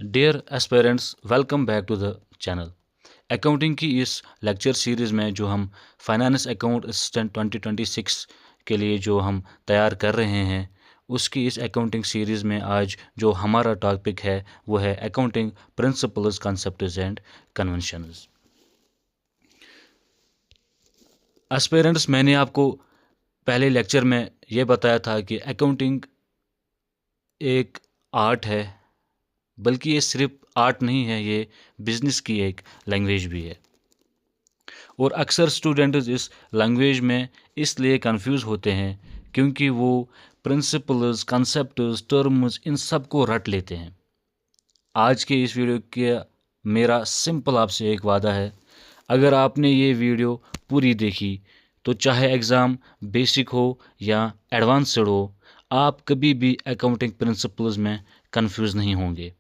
Dear aspirants, welcome back to the channel. Accounting की इस lecture series में जो हम फाइनेंस अकाउंट असिस्टेंट 2026 के लिए जो हम तैयार कर रहे हैं, उसकी इस अकाउंटिंग सीरीज़ में आज जो हमारा टॉपिक है वो है accounting principles, concepts and conventions. Aspirants, मैंने आपको पहले लेक्चर में ये बताया था कि अकाउंटिंग एक आर्ट है, बल्कि ये सिर्फ आर्ट नहीं है, ये बिजनेस की एक लैंग्वेज भी है। और अक्सर स्टूडेंट्स इस लैंग्वेज में इसलिए कंफ्यूज होते हैं क्योंकि वो प्रिंसिपल्स, कंसेप्ट्स, टर्म्स इन सब को रट लेते हैं। आज के इस वीडियो के मेरा सिंपल आपसे एक वादा है, अगर आपने ये वीडियो पूरी देखी तो चाहे एग्ज़ाम बेसिक हो या एडवांस्ड हो, आप कभी भी अकाउंटिंग प्रिंसिपल्स में कंफ्यूज नहीं होंगे।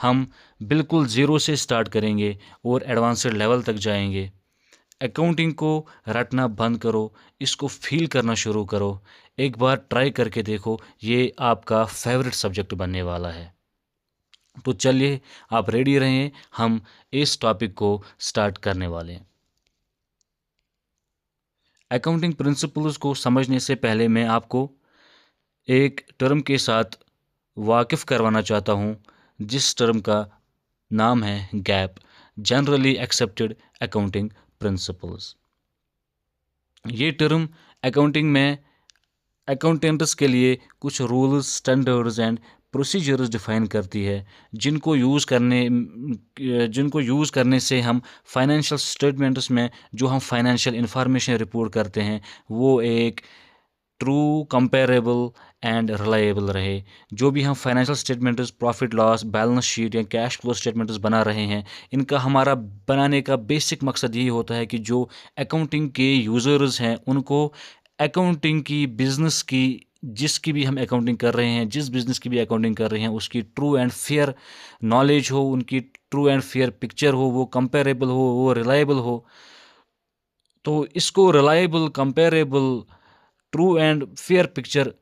हम बिल्कुल ज़ीरो से स्टार्ट करेंगे और एडवांस्ड लेवल तक जाएंगे। अकाउंटिंग को रटना बंद करो, इसको फील करना शुरू करो। एक बार ट्राई करके देखो, ये आपका फेवरेट सब्जेक्ट बनने वाला है। तो चलिए, आप रेडी रहें, हम इस टॉपिक को स्टार्ट करने वाले हैं। अकाउंटिंग प्रिंसिपल्स को समझने से पहले मैं आपको एक टर्म के साथ वाकिफ़ करवाना चाहता हूँ, जिस टर्म का नाम है gap, generally accepted accounting principles. ये टर्म अकाउंटिंग में अकाउंटेंट्स के लिए कुछ rules, standards and procedures define करती है, जिनको यूज़ करने से हम फाइनेंशियल स्टेटमेंट्स में जो हम फाइनेंशियल इंफॉर्मेशन रिपोर्ट करते हैं वो एक ट्रू, कंपेरेबल एंड रिलायबल रहे। जो भी हम financial statements, profit loss, balance sheet या कैश फ्लो स्टेटमेंट्स बना रहे हैं, इनका हमारा बनाने का बेसिक मकसद यही होता है कि जो अकाउंटिंग के यूज़र्स हैं उनको अकाउंटिंग की, बिज़नेस की, जिसकी भी हम अकाउंटिंग कर रहे हैं, जिस बिज़नेस की भी अकाउंटिंग कर रहे हैं, उसकी ट्रू एंड फेयर नॉलेज हो, उनकी ट्रू एंड फेयर पिक्चर हो, वो कंपेरेबल हो, वो रिलायबल हो। तो इसको reliable, comparable, true and fair picture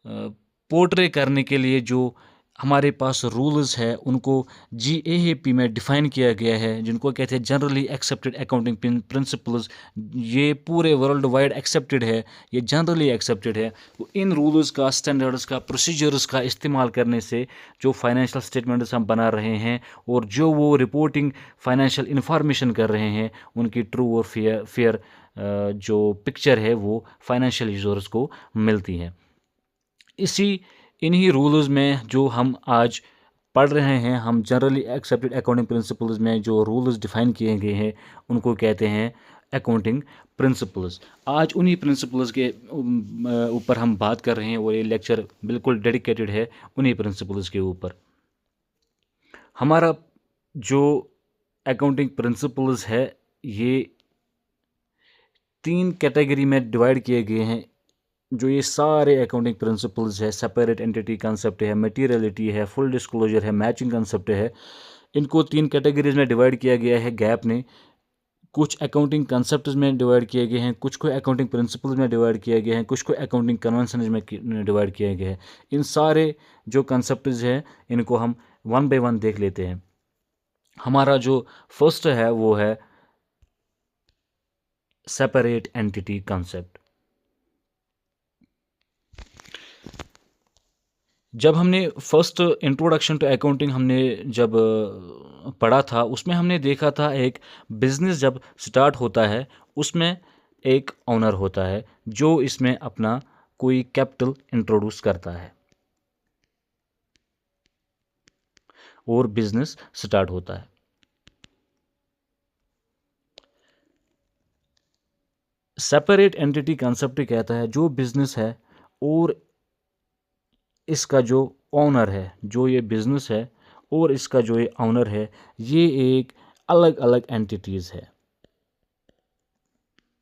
portray करने के लिए जो हमारे पास रूल्स है उनको GAAP में डिफ़ाइन किया गया है, जिनको कहते हैं जनरली एक्सेप्टेड अकाउंटिंग प्रिंसिपल्स। ये पूरे वर्ल्ड वाइड एक्सेप्टेड है, ये जनरली एक्सेप्टेड है। तो इन रूल्स का, स्टैंडर्ड्स का, प्रोसीजर्स का इस्तेमाल करने से जो फाइनेंशियल स्टेटमेंट्स हम बना रहे हैं और जो वो रिपोर्टिंग फाइनेंशियल इंफॉर्मेशन कर रहे हैं, उनकी ट्रू और फेयर जो पिक्चर है वो फाइनेंशियल यूजर्स को मिलती है। इन्हीं रूल्स में जो हम आज पढ़ रहे हैं, हम जनरली एक्सेप्टेड अकाउंटिंग प्रिंसिपल्स में जो रूल्स डिफाइन किए गए हैं उनको कहते हैं अकाउंटिंग प्रिंसिपल्स। आज उन्हीं प्रिंसिपल्स के ऊपर हम बात कर रहे हैं और ये लेक्चर बिल्कुल डेडिकेटेड है उन्हीं प्रिंसिपल्स के ऊपर। हमारा जो अकाउंटिंग प्रिंसिपल्स है ये 3 कैटेगरी में डिवाइड किए गए हैं। जो ये सारे अकाउंटिंग प्रिंसिपल्स है, सेपरेट एंटिटी कंसेप्ट है, मटेरियलिटी है, फुल डिस्क्लोजर है, मैचिंग कंसेप्ट है, इनको 3 कैटेगरीज में डिवाइड किया गया है गैप ने। कुछ अकाउंटिंग कंसेप्ट्स में डिवाइड किए गए हैं, कुछ को अकाउंटिंग प्रिंसिपल्स में डिवाइड किया गया है, कुछ को अकाउंटिंग कन्वेंशन में डिवाइड किया गया है। इन सारे जो कंसेप्ट्स हैं इनको हम वन बाय वन देख लेते हैं। हमारा जो फर्स्ट है वो है सेपरेट एंटिटी कंसेप्ट। जब हमने फर्स्ट इंट्रोडक्शन टू अकाउंटिंग हमने जब पढ़ा था, उसमें हमने देखा था एक बिजनेस जब स्टार्ट होता है उसमें एक ओनर होता है जो इसमें अपना कोई कैपिटल इंट्रोड्यूस करता है और बिजनेस स्टार्ट होता है। सेपरेट एंटिटी कंसेप्ट कहता है जो बिजनेस है और इसका जो ओनर है, जो ये बिज़नेस है और इसका जो ये ओनर है, ये एक अलग अलग एंटिटीज़ है।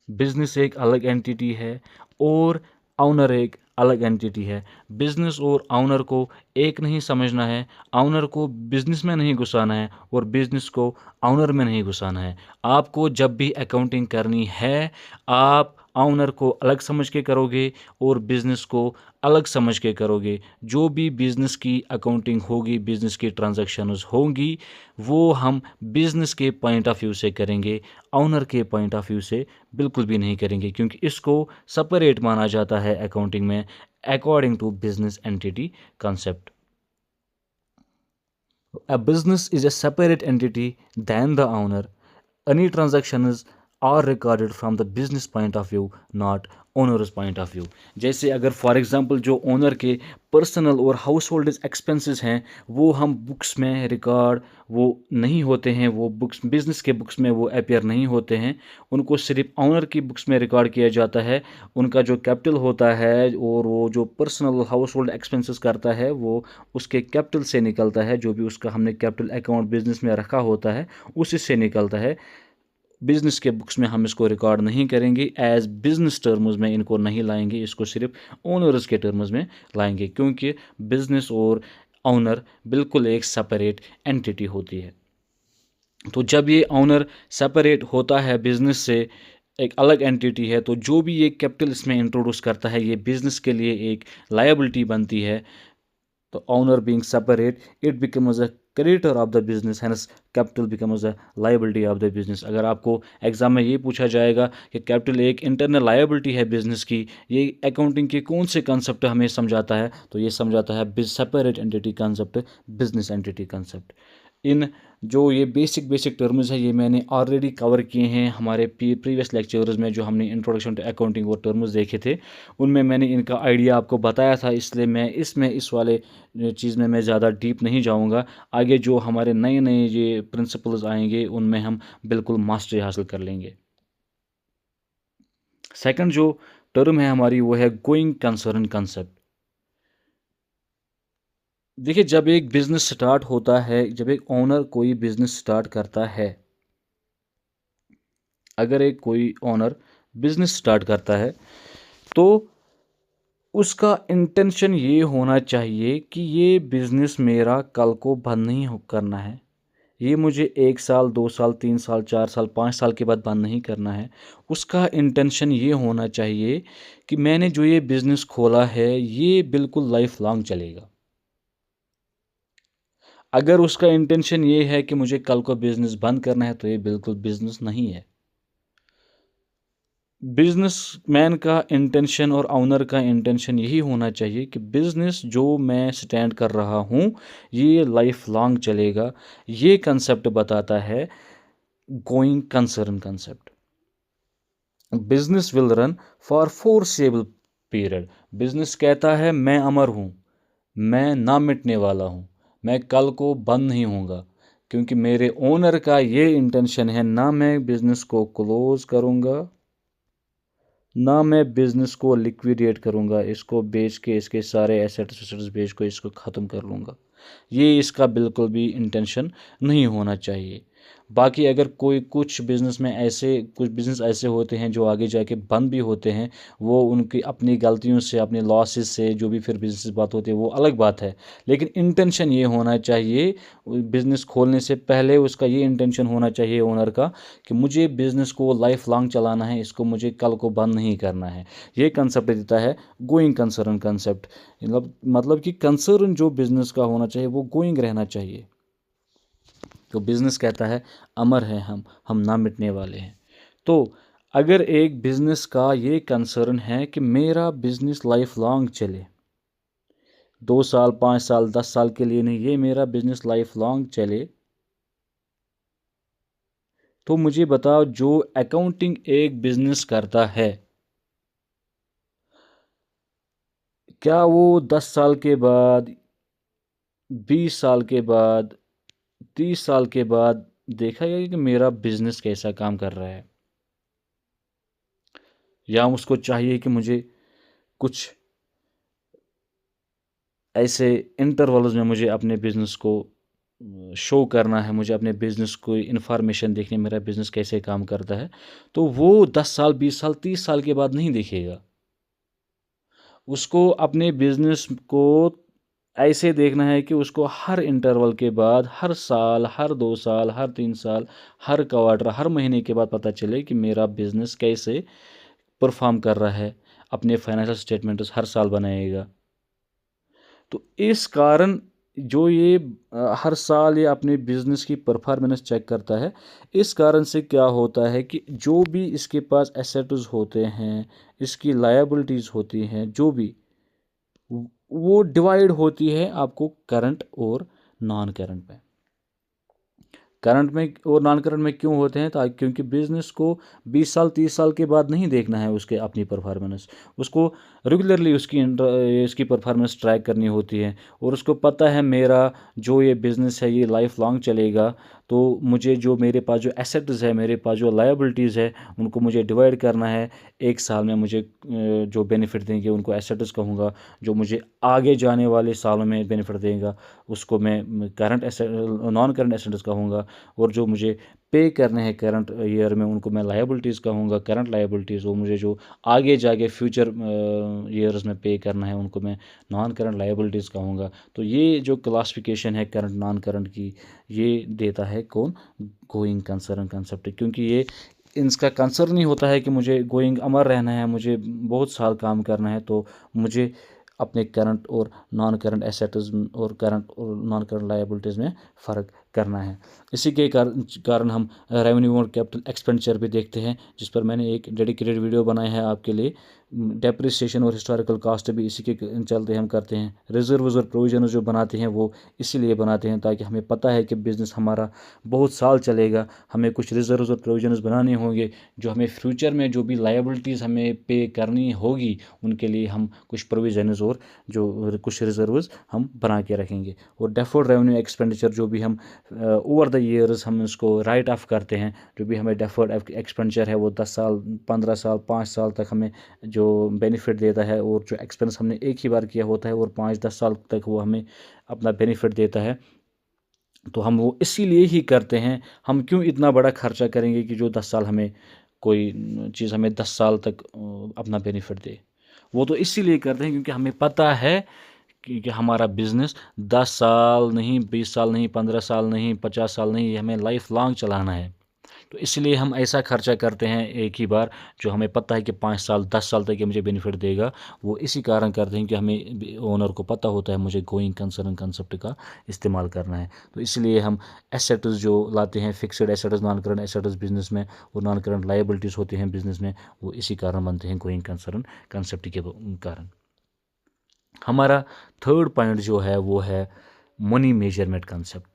बिज़नेस एक अलग एंटिटी है और ओनर एक अलग एंटिटी है। बिज़नेस और ओनर को एक नहीं समझना है, ओनर को बिज़नेस में नहीं घुसाना है और बिज़नेस को ओनर में नहीं घुसाना है। आपको जब भी अकाउंटिंग करनी है, आप ऑनर को अलग समझ के करोगे और बिज़नेस को अलग समझ के करोगे। जो भी बिज़नेस की अकाउंटिंग होगी, बिज़नेस की ट्रांजैक्शंस होंगी, वो हम बिज़नेस के पॉइंट ऑफ व्यू से करेंगे, ऑनर के पॉइंट ऑफ व्यू से बिल्कुल भी नहीं करेंगे, क्योंकि इसको सेपरेट माना जाता है अकाउंटिंग में according to business entity concept. A business is a separate entity than the owner. Any transactions are recorded from the business point of view, not owners point of view. जैसे अगर for example जो owner के personal और house hold expenses हैं वो हम books में record वो नहीं होते हैं, वो बुक्स बिजनेस के बुक्स में वो अपेयर नहीं होते हैं, उनको सिर्फ ओनर की बुक्स में रिकॉर्ड किया जाता है। उनका जो कैपिटल होता है और वो जो पर्सनल हाउस होल्ड एक्सपेंसेस करता है वो उसके कैपिटल से निकलता है, जो भी उसका हमने कैपिटल अकाउंट बिजनेस में रखा होता है उसी से निकलता है। बिज़नेस के बुक्स में हम इसको रिकॉर्ड नहीं करेंगे, एज बिज़नेस टर्म्स में इनको नहीं लाएंगे, इसको सिर्फ ओनर्स के टर्म्स में लाएंगे, क्योंकि बिज़नेस और ओनर बिल्कुल एक सेपरेट एंटिटी होती है। तो जब ये ओनर सेपरेट होता है बिज़नेस से, एक अलग एंटिटी है, तो जो भी ये कैपिटल इसमें इंट्रोड्यूस करता है ये बिज़नेस के लिए एक लायबिलिटी बनती है। तो owner being separate, it becomes a creditor of the business, hence capital becomes a liability of the business। अगर आपको एग्जाम में ये पूछा जाएगा कि कैपिटल एक इंटरनल लायबिलिटी है बिजनेस की, ये अकाउंटिंग के कौन से कंसेप्ट हमें समझाता है, तो ये समझाता है separate entity concept, business entity concept. इन जो ये बेसिक टर्म्स है ये मैंने ऑलरेडी कवर किए हैं हमारे प्रीवियस लेक्चर्स में, जो हमने इंट्रोडक्शन टू अकाउंटिंग और टर्म्स देखे थे उनमें मैंने इनका आइडिया आपको बताया था, इसलिए मैं इस वाले चीज़ में मैं ज़्यादा डीप नहीं जाऊंगा। आगे जो हमारे नए नए ये प्रिंसिपल्स आएंगे उनमें हम बिल्कुल मास्टरी हासिल कर लेंगे। सेकंड जो टर्म है हमारी वो है गोइंग कंसर्न कंसेप्ट। देखिए, जब एक बिज़नेस स्टार्ट होता है, जब एक ओनर कोई बिज़नेस स्टार्ट करता है, अगर एक कोई ओनर बिज़नेस स्टार्ट करता है तो उसका इंटेंशन ये होना चाहिए कि ये बिज़नेस मेरा कल को बंद नहीं करना है, ये मुझे 1 साल 2 साल 3 साल 4 साल 5 साल के बाद बंद नहीं करना है। उसका इंटेंशन ये होना चाहिए कि मैंने जो ये बिज़नेस खोला है ये बिल्कुल लाइफ लॉन्ग चलेगा। अगर उसका इंटेंशन ये है कि मुझे कल को बिज़नेस बंद करना है तो ये बिल्कुल बिज़नेस नहीं है। बिजनेसमैन का इंटेंशन और ओनर का इंटेंशन यही होना चाहिए कि बिज़नेस जो मैं स्टैंड कर रहा हूँ ये लाइफ लॉन्ग चलेगा। ये कंसेप्ट बताता है going concern concept. Business will run for foreseeable period. Business कहता है मैं अमर हूँ, मैं ना मिटने वाला हूँ, मैं कल को बंद नहीं होऊंगा, क्योंकि मेरे ओनर का ये इंटेंशन है ना मैं बिज़नेस को क्लोज करूँगा ना मैं बिज़नेस को लिक्विडेट करूँगा, इसको बेच के इसके सारे एसेट्स बेच को इसको ख़त्म कर लूँगा। ये इसका बिल्कुल भी इंटेंशन नहीं होना चाहिए। बाकी अगर कोई कुछ बिज़नेस ऐसे होते हैं जो आगे जाके बंद भी होते हैं, वो उनकी अपनी गलतियों से अपने लॉसेस से जो भी फिर बिज़नेस बात होती है वो अलग बात है। लेकिन इंटेंशन ये होना चाहिए, बिज़नेस खोलने से पहले उसका ये इंटेंशन होना चाहिए ओनर का कि मुझे बिज़नेस को लाइफ लॉन्ग चलाना है, इसको मुझे कल को बंद नहीं करना है। ये कंसेप्ट देता है गोइंग कंसर्न कंसेप्ट। मतलब कि कंसर्न जो बिज़नेस का होना चाहिए वो गोइंग रहना चाहिए। तो बिज़नेस कहता है अमर है हम ना मिटने वाले हैं। तो अगर एक बिज़नेस का ये कंसर्न है कि मेरा बिज़नेस लाइफ लॉन्ग चले, 2 साल 5 साल 10 साल के लिए नहीं, ये मेरा बिज़नेस लाइफ लॉन्ग चले, तो मुझे बताओ जो अकाउंटिंग एक बिज़नेस करता है क्या वो 10 साल के बाद 20 साल के बाद 30 साल के बाद देखा गया कि मेरा बिज़नेस कैसा काम कर रहा है, या उसको चाहिए कि मुझे कुछ ऐसे इंटरवल्स में मुझे अपने बिज़नेस को शो करना है, मुझे अपने बिज़नेस को इन्फॉर्मेशन देखनी है मेरा बिज़नेस कैसे काम करता है, तो वो 10 साल 20 साल 30 साल के बाद नहीं देखेगा। उसको अपने बिज़नेस को ऐसे देखना है कि उसको हर इंटरवल के बाद, हर साल, हर 2 साल, हर 3 साल, हर क्वार्टर, हर महीने के बाद पता चले कि मेरा बिज़नेस कैसे परफॉर्म कर रहा है, अपने फाइनेंशियल स्टेटमेंट्स हर साल बनाएगा। तो इस कारण जो ये हर साल ये अपने बिजनेस की परफॉर्मेंस चेक करता है, इस कारण से क्या होता है कि जो भी इसके पास एसेट्स होते हैं, इसकी लायबिलिटीज़ होती हैं, जो भी वो डिवाइड होती है आपको करंट और नॉन करंट में। करंट में और नॉन करंट में क्यों होते हैं? ताकि क्योंकि बिजनेस को 20 साल 30 साल के बाद नहीं देखना है उसके अपनी परफॉर्मेंस, उसको रेगुलरली इसकी परफॉर्मेंस ट्रैक करनी होती है। और उसको पता है मेरा जो ये बिज़नेस है ये लाइफ लॉन्ग चलेगा, तो मुझे जो मेरे पास जो एसेट्स है, मेरे पास जो लायबिलिटीज़ है, उनको मुझे डिवाइड करना है। एक साल में मुझे जो बेनिफिट देंगे उनको एसेट्स कहूँगा, जो मुझे आगे जाने वाले सालों में बेनिफिट देगा उसको मैं current asset non current assets कहूँगा। और जो मुझे पे करने हैं करंट ईयर में उनको मैं लायबिलिटीज़ कहूँगा, करंट लायबिलिटीज़। वो मुझे जो आगे जाके फ्यूचर ईयर्स में पे करना है उनको मैं नॉन करंट लायबिलिटीज़ कहूँगा। तो ये जो क्लासिफिकेशन है करंट नॉन करंट की, ये देता है कौन? Going concern concept. क्योंकि ये इनका कंसर्न ही होता है कि मुझे गोइंग अमर रहना है, मुझे बहुत साल काम करना है, तो मुझे अपने करंट और नॉन करंट एसेट्स और करंट और नॉन करंट लायबिलिटीज़ में फ़र्क करना है। इसी के कारण हम रेवेन्यू और कैपिटल एक्सपेंडिचर भी देखते हैं, जिस पर मैंने एक डेडिकेटेड वीडियो बनाया है आपके लिए। डेप्रिसिएशन और हिस्टोरिकल कास्ट भी इसी के चलते हम करते हैं। रिजर्व्स और प्रोविजन जो बनाते हैं वो इसीलिए बनाते हैं ताकि हमें पता है कि बिज़नेस हमारा बहुत साल चलेगा, हमें कुछ रिजर्व्स और प्रोविजन बनाने होंगे, जो हमें फ्यूचर में जो भी लायबिलिटीज़ हमें पे करनी होगी उनके लिए हम कुछ प्रोविजनस और जो कुछ रिजर्व्स हम बना के रखेंगे। और डेफर्ड रेवेन्यू एक्सपेंडिचर जो भी हम ओवर द ईयर्स हम इसको राइट ऑफ करते हैं, जो भी हमें डेफर्ड एक्सपेंडिचर है वो 10 साल 15 साल 5 साल तक हमें जो बेनिफिट देता है, और जो एक्सपेंस हमने एक ही बार किया होता है और 5-10 साल तक वो हमें अपना बेनिफिट देता है, तो हम वो इसीलिए ही करते हैं। हम क्यों इतना बड़ा खर्चा करेंगे कि जो 10 साल हमें कोई चीज़ हमें 10 साल तक अपना बेनिफिट दे? वो तो इसीलिए करते हैं क्योंकि हमें पता है कि हमारा बिज़नेस 10 साल नहीं, 20 साल नहीं, 15 साल नहीं, 50 साल नहीं, ये हमें लाइफ लॉन्ग चलाना है। तो इसलिए हम ऐसा खर्चा करते हैं एक ही बार, जो हमें पता है कि 5 साल 10 साल तक ये मुझे बेनिफिट देगा। वो इसी कारण करते हैं कि हमें ओनर को पता होता है मुझे गोइंग कंसर्न कंसेप्ट का इस्तेमाल करना है। तो इसलिए हम एसेट्स जो लाते हैं, fixed assets, non current assets business में, और नॉन करंट लायबिलिटीज़ होती हैं बिजनेस में, वो इसी कारण बनते हैं गोइंग कंसर्न कंसेप्ट के कारण। हमारा थर्ड पॉइंट जो है वो है मनी मेजरमेंट कंसेप्ट।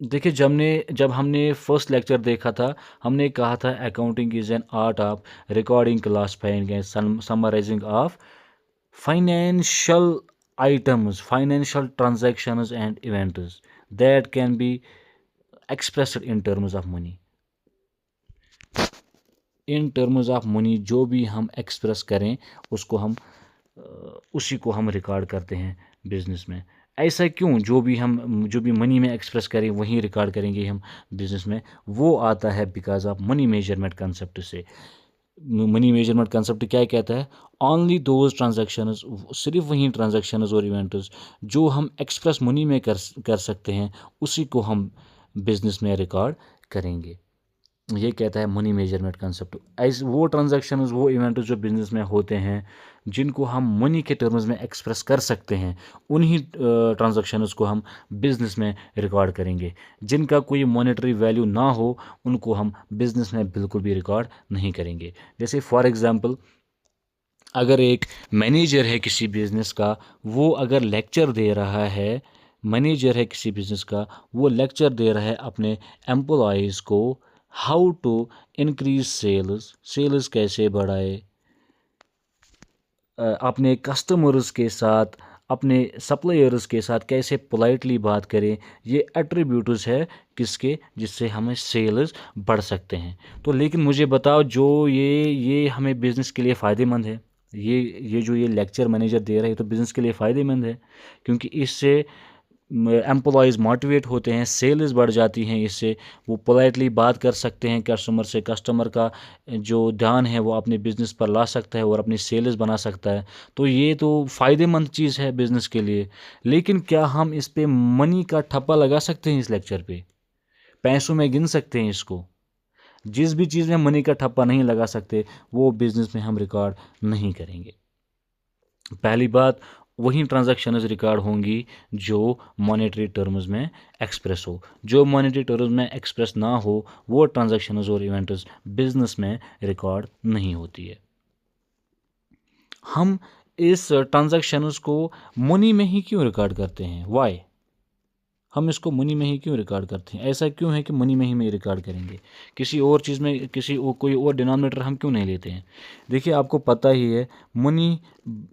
देखिए, जब हमने फर्स्ट लेक्चर देखा था, हमने कहा था accounting is an art of recording, classifying and summarising of financial items, financial transactions and events that can be expressed in terms of money. In terms of money जो भी हम एक्सप्रेस करें उसको हम उसी को हम रिकॉर्ड करते हैं बिजनेस में। ऐसा क्यों? जो भी मनी में एक्सप्रेस करें वहीं रिकॉर्ड करेंगे हम बिजनेस में। वो आता है because of money measurement concept से। मनी मेजरमेंट कंसेप्ट क्या कहता है? ओनली दोज ट्रांजैक्शंस, सिर्फ वही ट्रांजैक्शंस और इवेंट्स जो हम एक्सप्रेस मनी में कर सकते हैं, उसी को हम बिजनेस में रिकॉर्ड करेंगे। ये कहता है मनी मेजरमेंट कंसेप्ट। ऐसे वो ट्रांजैक्शंस, वो इवेंट्स जो बिजनेस में होते हैं, जिनको हम मनी के टर्म्स में एक्सप्रेस कर सकते हैं, उन्हीं ट्रांजैक्शंस को हम बिजनेस में रिकॉर्ड करेंगे। जिनका कोई मॉनेटरी वैल्यू ना हो उनको हम बिजनेस में बिल्कुल भी रिकॉर्ड नहीं करेंगे। जैसे फॉर एग्जांपल, अगर एक मैनेजर है किसी बिजनेस का, वो अगर लेक्चर दे रहा है, मैनेजर है किसी बिजनेस का, वो लेक्चर दे रहा है अपने एम्प्लॉयज़ को how to increase sales, sales कैसे बढ़ाए, अपने कस्टमर्स के साथ, अपने सप्लायर्स के साथ कैसे पोलाइटली बात करें, ये एट्रीब्यूट्स है किसके? जिससे हमें सेल्स बढ़ सकते हैं। तो लेकिन मुझे बताओ, जो ये हमें बिज़नेस के लिए फ़ायदेमंद है, ये जो ये लेक्चर मैनेजर दे रहा है तो बिज़नेस के लिए फ़ायदेमंद है, क्योंकि इससे एम्प्लॉयज़ मोटिवेट होते हैं, सेल्स बढ़ जाती हैं। इससे वो पोलाइटली बात कर सकते हैं कस्टमर से, कस्टमर का जो ध्यान है वो अपने बिज़नेस पर ला सकता है और अपनी सेल्स बना सकता है। तो ये तो फ़ायदेमंद चीज़ है बिज़नेस के लिए। लेकिन क्या हम इस पे मनी का ठप्पा लगा सकते हैं? इस लेक्चर पे पैसों में गिन सकते हैं इसको? जिस भी चीज़ में मनी का ठप्पा नहीं लगा सकते वो बिज़नेस में हम रिकॉर्ड नहीं करेंगे। पहली बात, वही ट्रांजैक्शंस रिकॉर्ड होंगी जो मॉनेटरी टर्म्स में एक्सप्रेस हो। जो मॉनेटरी टर्म्स में एक्सप्रेस ना हो वो ट्रांजैक्शंस और इवेंट्स बिजनेस में रिकॉर्ड नहीं होती है। हम इस ट्रांजैक्शंस को मनी में ही क्यों रिकॉर्ड करते हैं? वाई? हम इसको मनी में ही क्यों रिकॉर्ड करते हैं? ऐसा क्यों है कि मनी में ही में रिकॉर्ड करेंगे? किसी और चीज़ में कोई और डिनोमिनेटर हम क्यों नहीं लेते हैं? देखिए, आपको पता ही है, money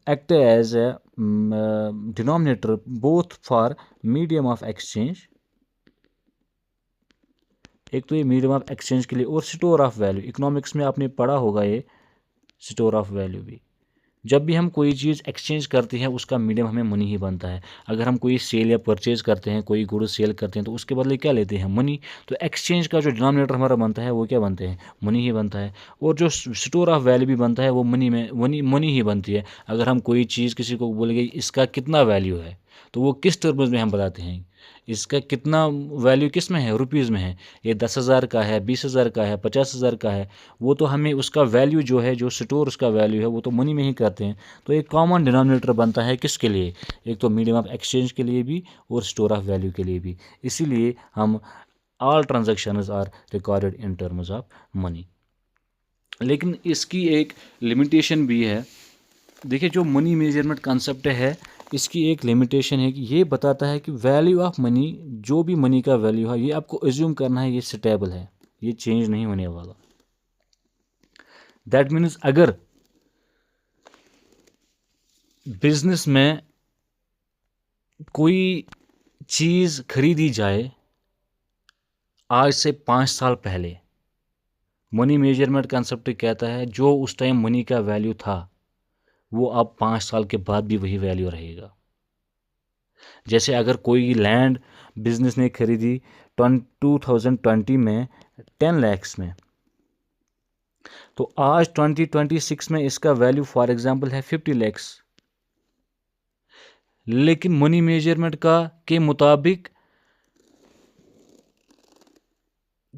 act as a denominator both for medium of exchange, एक तो ये मीडियम ऑफ एक्सचेंज के लिए, और स्टोर ऑफ वैल्यू। इकोनॉमिक्स में आपने पढ़ा होगा ये स्टोर ऑफ वैल्यू भी। जब भी हम कोई चीज़ एक्सचेंज करते हैं उसका मीडियम हमें मनी ही बनता है। अगर हम कोई सेल या परचेज करते हैं, कोई गुड्स सेल करते हैं, तो उसके बदले क्या लेते हैं? मनी। तो एक्सचेंज का जो डिनोमिनेटर हमारा बनता है वो क्या बनते हैं? मनी ही बनता है। और जो स्टोर ऑफ वैल्यू भी बनता है वो मनी ही बनती है। अगर हम कोई चीज़ किसी को बोलेंगे इसका कितना वैल्यू है, तो वो किस टर्म्स में हम बताते हैं? इसका कितना वैल्यू किस में है? रुपीज़ में है। ये 10,000 का है, 20,000 का है, 50,000 का है, वो तो हमें उसका वैल्यू जो है, जो स्टोर उसका वैल्यू है, वो तो मनी में ही करते हैं। तो एक कॉमन डिनोमिनेटर बनता है किसके लिए? एक तो मीडियम ऑफ एक्सचेंज के लिए भी और स्टोर ऑफ वैल्यू के लिए भी। इसीलिए हम all transactions are recorded in terms of money. लेकिन इसकी एक लिमिटेशन भी है। देखिए, जो मनी मेजरमेंट कंसेप्ट है, इसकी एक लिमिटेशन है कि ये बताता है कि वैल्यू ऑफ मनी, जो भी मनी का वैल्यू है, ये आपको एज्यूम करना है ये स्टेबल है, ये चेंज नहीं होने वाला। दैट मीन्स अगर बिजनेस में कोई चीज़ खरीदी जाए आज से 5 साल पहले, मनी मेजरमेंट कंसेप्ट कहता है जो उस टाइम मनी का वैल्यू था वो अब 5 साल के बाद भी वही वैल्यू रहेगा। जैसे अगर कोई लैंड बिजनेस ने खरीदी 2020 में 10 लैक्स में, तो आज 2026 में इसका वैल्यू फॉर एग्जांपल है 50 लैक्स। लेकिन मनी मेजरमेंट का के मुताबिक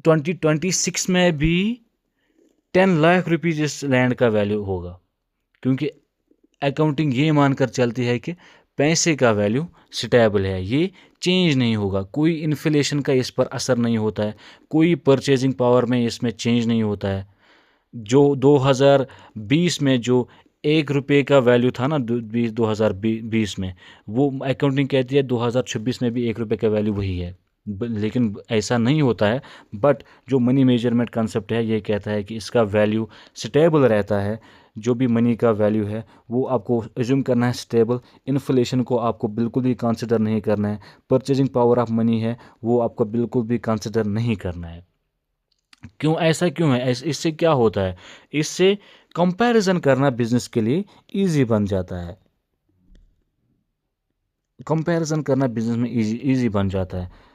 2026 में भी 10 लाख रुपीज इस लैंड का वैल्यू होगा, क्योंकि अकाउंटिंग ये मानकर चलती है कि पैसे का वैल्यू स्टेबल है, ये चेंज नहीं होगा, कोई इन्फ्लेशन का इस पर असर नहीं होता है, कोई परचेजिंग पावर में इसमें चेंज नहीं होता है। जो 2020 में जो 1 रुपये का वैल्यू था ना, 2020 में, वो अकाउंटिंग कहती है 2026 में भी 1 रुपये का वैल्यू वही है। लेकिन ऐसा नहीं होता है। बट जो मनी मेजरमेंट कंसेप्ट है ये कहता है कि इसका वैल्यू स्टेबल रहता है। जो भी मनी का वैल्यू है वो आपको एज्यूम करना है स्टेबल। इन्फ्लेशन को आपको बिल्कुल भी कंसिडर नहीं करना है। परचेजिंग पावर ऑफ मनी है वो आपको बिल्कुल भी कंसिडर नहीं करना है। क्यों? ऐसा क्यों है? इससे क्या होता है? इससे कंपैरिजन करना बिजनेस के लिए इजी बन जाता है। कंपैरिजन करना बिजनेस में इजी बन जाता है।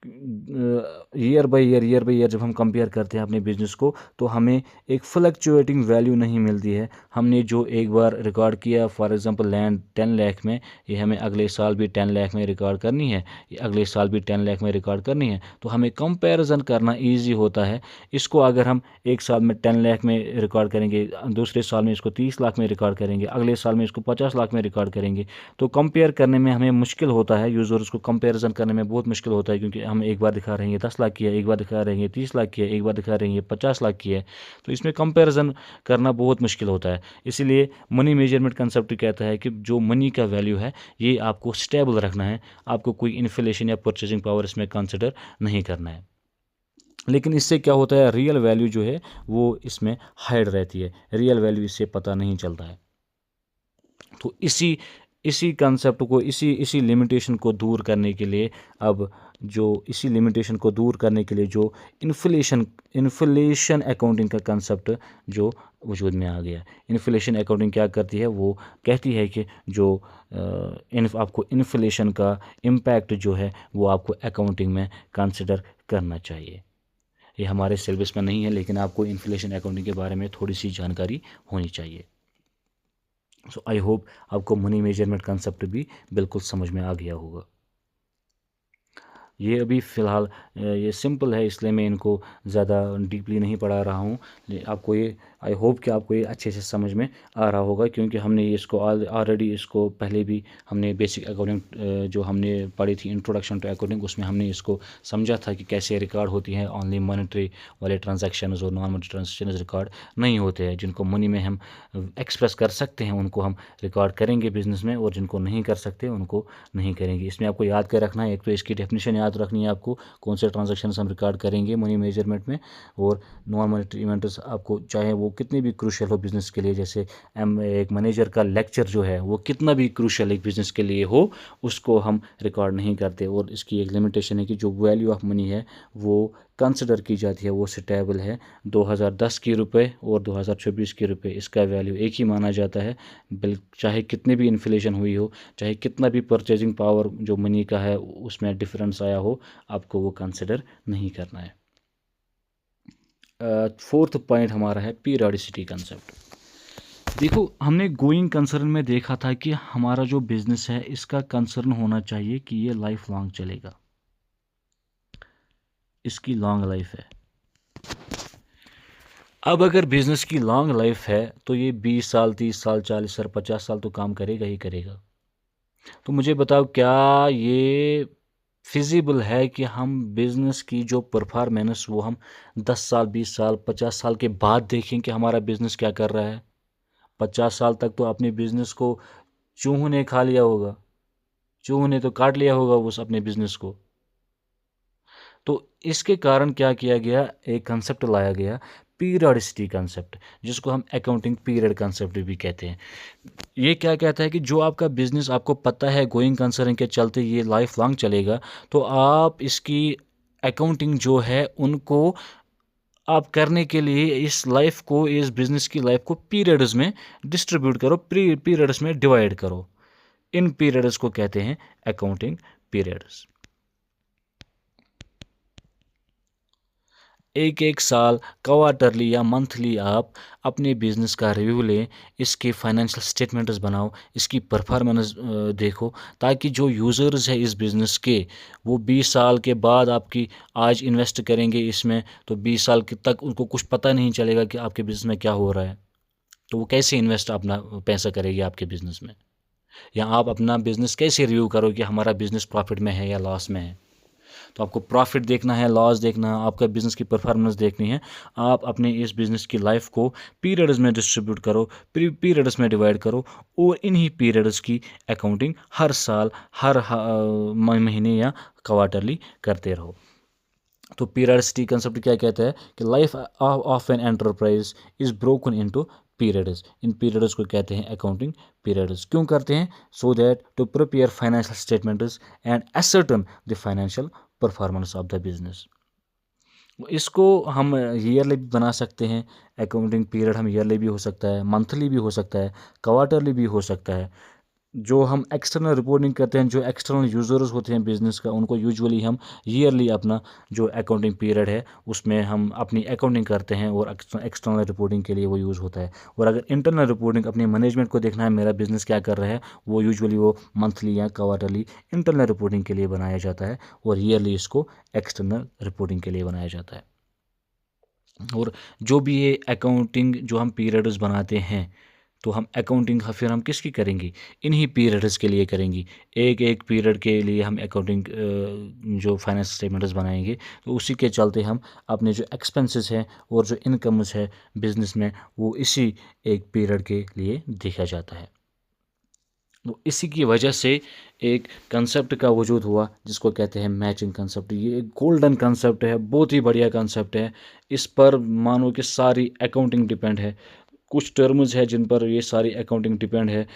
ईयर बाय ईयर जब हम कंपेयर करते हैं अपने बिजनेस को, तो हमें एक फ्लक्चुएटिंग वैल्यू नहीं मिलती है। हमने जो एक बार रिकॉर्ड किया, फॉर एग्जांपल लैंड 10 लाख में, ये हमें अगले साल भी 10 लाख में रिकॉर्ड करनी है, ये अगले साल भी 10 लाख में रिकॉर्ड करनी है, तो हमें कंपैरिजन करना ईजी होता है। इसको अगर हम एक साल में 10 लाख में रिकॉर्ड करेंगे, दूसरे साल में इसको 30 लाख में रिकॉर्ड करेंगे, अगले साल में इसको 50 लाख में रिकॉर्ड करेंगे, तो कंपेयर करने में हमें मुश्किल होता है। यूज़र्स को कंपैरिजन करने में बहुत मुश्किल होता है, क्योंकि हम एक बार दिखा रहे हैं 10 लाख की है, एक बार दिखा रहे हैं 30 लाख की है, एक बार दिखा रहे हैं 50 लाख की है, तो इसमें कंपैरिजन करना बहुत मुश्किल होता है। इसीलिए मनी मेजरमेंट कंसेप्ट कहता है कि जो मनी का वैल्यू है ये आपको स्टेबल रखना है, आपको कोई इन्फ्लेशन या परचेजिंग पावर इसमें कंसिडर नहीं करना है। लेकिन इससे क्या होता है, रियल वैल्यू जो है वो इसमें हाइड रहती है, रियल वैल्यू इससे पता नहीं चलता है। तो इसी कंसेप्ट को, इसी लिमिटेशन को दूर करने के लिए, अब जो इसी लिमिटेशन को दूर करने के लिए जो इन्फ्लेशन अकाउंटिंग का कंसेप्ट जो वजूद में आ गया। इन्फ्लेशन अकाउंटिंग क्या करती है? वो कहती है कि जो आपको इन्फ्लेशन का इम्पैक्ट जो है वो आपको अकाउंटिंग में कंसिडर करना चाहिए। ये हमारे सिलेबस में नहीं है, लेकिन आपको इन्फ्लेशन अकाउंटिंग के बारे में थोड़ी सी जानकारी होनी चाहिए। सो आई होप आपको मनी मेजरमेंट कंसेप्ट भी बिल्कुल समझ में आ गया होगा। ये अभी फ़िलहाल ये सिंपल है, इसलिए मैं इनको ज़्यादा डीपली नहीं पढ़ा रहा हूँ। आपको ये, आई होप कि आपको ये अच्छे से समझ में आ रहा होगा, क्योंकि हमने इसको ऑलरेडी इसको पहले भी हमने बेसिक अकाउंटिंग जो हमने पढ़ी थी, इंट्रोडक्शन टू अकाउंटिंग, उसमें हमने इसको समझा था कि कैसे रिकॉर्ड होती है। ओनली मॉनेटरी वाले ट्रांजैक्शंस और नॉन मॉनेटरी ट्रांजैक्शंस रिकॉर्ड नहीं होते हैं। जिनको मनी में हम एक्सप्रेस कर सकते हैं उनको हम रिकॉर्ड करेंगे बिजनेस में, और जिनको नहीं कर सकते उनको नहीं करेंगे। इसमें आपको याद कर रखना है, एक तो इसकी डेफिनेशन याद रखनी है आपको, कौन से ट्रांजैक्शंस हम रिकॉर्ड करेंगे मनी मेजरमेंट में, और नॉन मॉनेटरी इवेंट्स आपको चाहे वो कितने भी क्रूशियल हो बिज़नेस के लिए, जैसे एक मैनेजर का लेक्चर जो है वो कितना भी क्रूशियल एक बिज़नेस के लिए हो, उसको हम रिकॉर्ड नहीं करते। और इसकी एक लिमिटेशन है कि जो वैल्यू ऑफ मनी है वो कंसिडर की जाती है, वो स्टेबल है। 2010 के रुपए और 2024 के रुपए, इसका वैल्यू एक ही माना जाता है। चाहे कितनी भी इन्फ्लेशन हुई हो, चाहे कितना भी परचेजिंग पावर जो मनी का है उसमें डिफरेंस आया हो, आपको वो कंसिडर नहीं करना है। फोर्थ पॉइंट हमारा है पीरियडिसिटी कंसेप्ट। देखो, हमने गोइंग कंसर्न में देखा था कि हमारा जो बिजनेस है इसका कंसर्न होना चाहिए कि ये लाइफ लॉन्ग चलेगा, इसकी लॉन्ग लाइफ है। अब अगर बिजनेस की लॉन्ग लाइफ है तो ये 20 साल, 30 साल, 40 साल, 50 साल तो काम करेगा ही करेगा। तो मुझे बताओ, क्या ये फिजिबल है कि हम बिज़नेस की जो परफॉर्मेंस वो हम 10 साल, 20 साल, 50 साल के बाद देखें कि हमारा बिज़नेस क्या कर रहा है? 50 साल तक तो अपने बिज़नेस को चूहों ने खा लिया होगा, चूहों ने तो काट लिया होगा उस अपने बिज़नेस को। तो इसके कारण क्या किया गया, एक कंसेप्ट लाया गया, पीरियडिसिटी कंसेप्ट, जिसको हम अकाउंटिंग पीरियड कंसेप्ट भी कहते हैं। ये क्या कहता है कि जो आपका बिजनेस आपको पता है गोइंग कंसर्न के चलते ये लाइफ लॉन्ग चलेगा, तो आप इसकी अकाउंटिंग जो है उनको आप करने के लिए इस लाइफ को, इस बिजनेस की लाइफ को पीरियड्स में डिस्ट्रीब्यूट करो, पीरियड्स में डिवाइड करो। इन पीरियड्स को कहते हैं अकाउंटिंग पीरियड्स। एक एक साल, क्वार्टरली या मंथली आप अपने बिजनेस का रिव्यू लें, इसके फाइनेंशियल स्टेटमेंट्स बनाओ, इसकी परफॉर्मेंस देखो, ताकि जो यूज़र्स है इस बिज़नेस के, वो 20 साल के बाद आपकी आज इन्वेस्ट करेंगे इसमें, तो 20 साल तक उनको कुछ पता नहीं चलेगा कि आपके बिज़नेस में क्या हो रहा है। तो वो कैसे इन्वेस्ट अपना पैसा करेगी आपके बिज़नेस में, या आप अपना बिज़नेस कैसे रिव्यू करो कि हमारा बिज़नेस प्रॉफिट में है या लॉस में है। तो आपको प्रॉफिट देखना है, लॉस देखना है, आपका बिज़नेस की परफॉर्मेंस देखनी है। आप अपने इस बिज़नेस की लाइफ को पीरियड्स में डिस्ट्रीब्यूट करो, पीरियड्स में डिवाइड करो, और इन्हीं पीरियड्स की अकाउंटिंग हर साल, हर महीने या क्वार्टरली करते रहो। तो पीरियडिसिटी कंसेप्ट क्या कहता है कि life of an enterprise is broken into periods. इन पीरियड्स को कहते हैं अकाउंटिंग पीरियड्स। क्यों करते हैं? So that to prepare financial statements and ascertain the financial performance of the business. इसको हम ईयरली भी बना सकते हैं, अकाउंटिंग पीरियड हम ईयरली भी हो सकता है, मंथली भी हो सकता है, क्वार्टरली भी हो सकता है। जो हम एक्सटर्नल रिपोर्टिंग करते हैं, जो एक्सटर्नल यूज़र्स होते हैं बिज़नेस का, उनको यूजुअली हम ईयरली अपना जो अकाउंटिंग पीरियड है उसमें हम अपनी अकाउंटिंग करते हैं, और एक्सटर्नल रिपोर्टिंग के लिए वो यूज़ होता है। और अगर इंटरनल रिपोर्टिंग अपने मैनेजमेंट को देखना है मेरा बिज़नेस क्या कर रहा है, वो यूजुअली वो मंथली या क्वार्टरली इंटरनल रिपोर्टिंग के लिए बनाया जाता है, और ईयरली इसको एक्सटर्नल रिपोर्टिंग के लिए बनाया जाता है। और जो भी ये अकाउंटिंग जो हम पीरियड्स बनाते हैं, तो हम अकाउंटिंग फिर हम किसकी करेंगे? इन्हीं पीरियड्स के लिए करेंगे। एक एक पीरियड के लिए हम अकाउंटिंग जो फाइनेंस स्टेटमेंट्स बनाएंगे, तो उसी के चलते हम अपने जो एक्सपेंसेस हैं और जो इनकम्स है बिजनेस में, वो इसी एक पीरियड के लिए देखा जाता है। तो इसी की वजह से एक कंसेप्ट का वजूद हुआ जिसको कहते हैं मैचिंग कंसेप्ट। ये एक गोल्डन कंसेप्ट है, बहुत ही बढ़िया कंसेप्ट है। इस पर मानो कि सारी अकाउंटिंग डिपेंड है। कुछ टर्म्स है जिन पर ये सारी अकाउंटिंग डिपेंड है।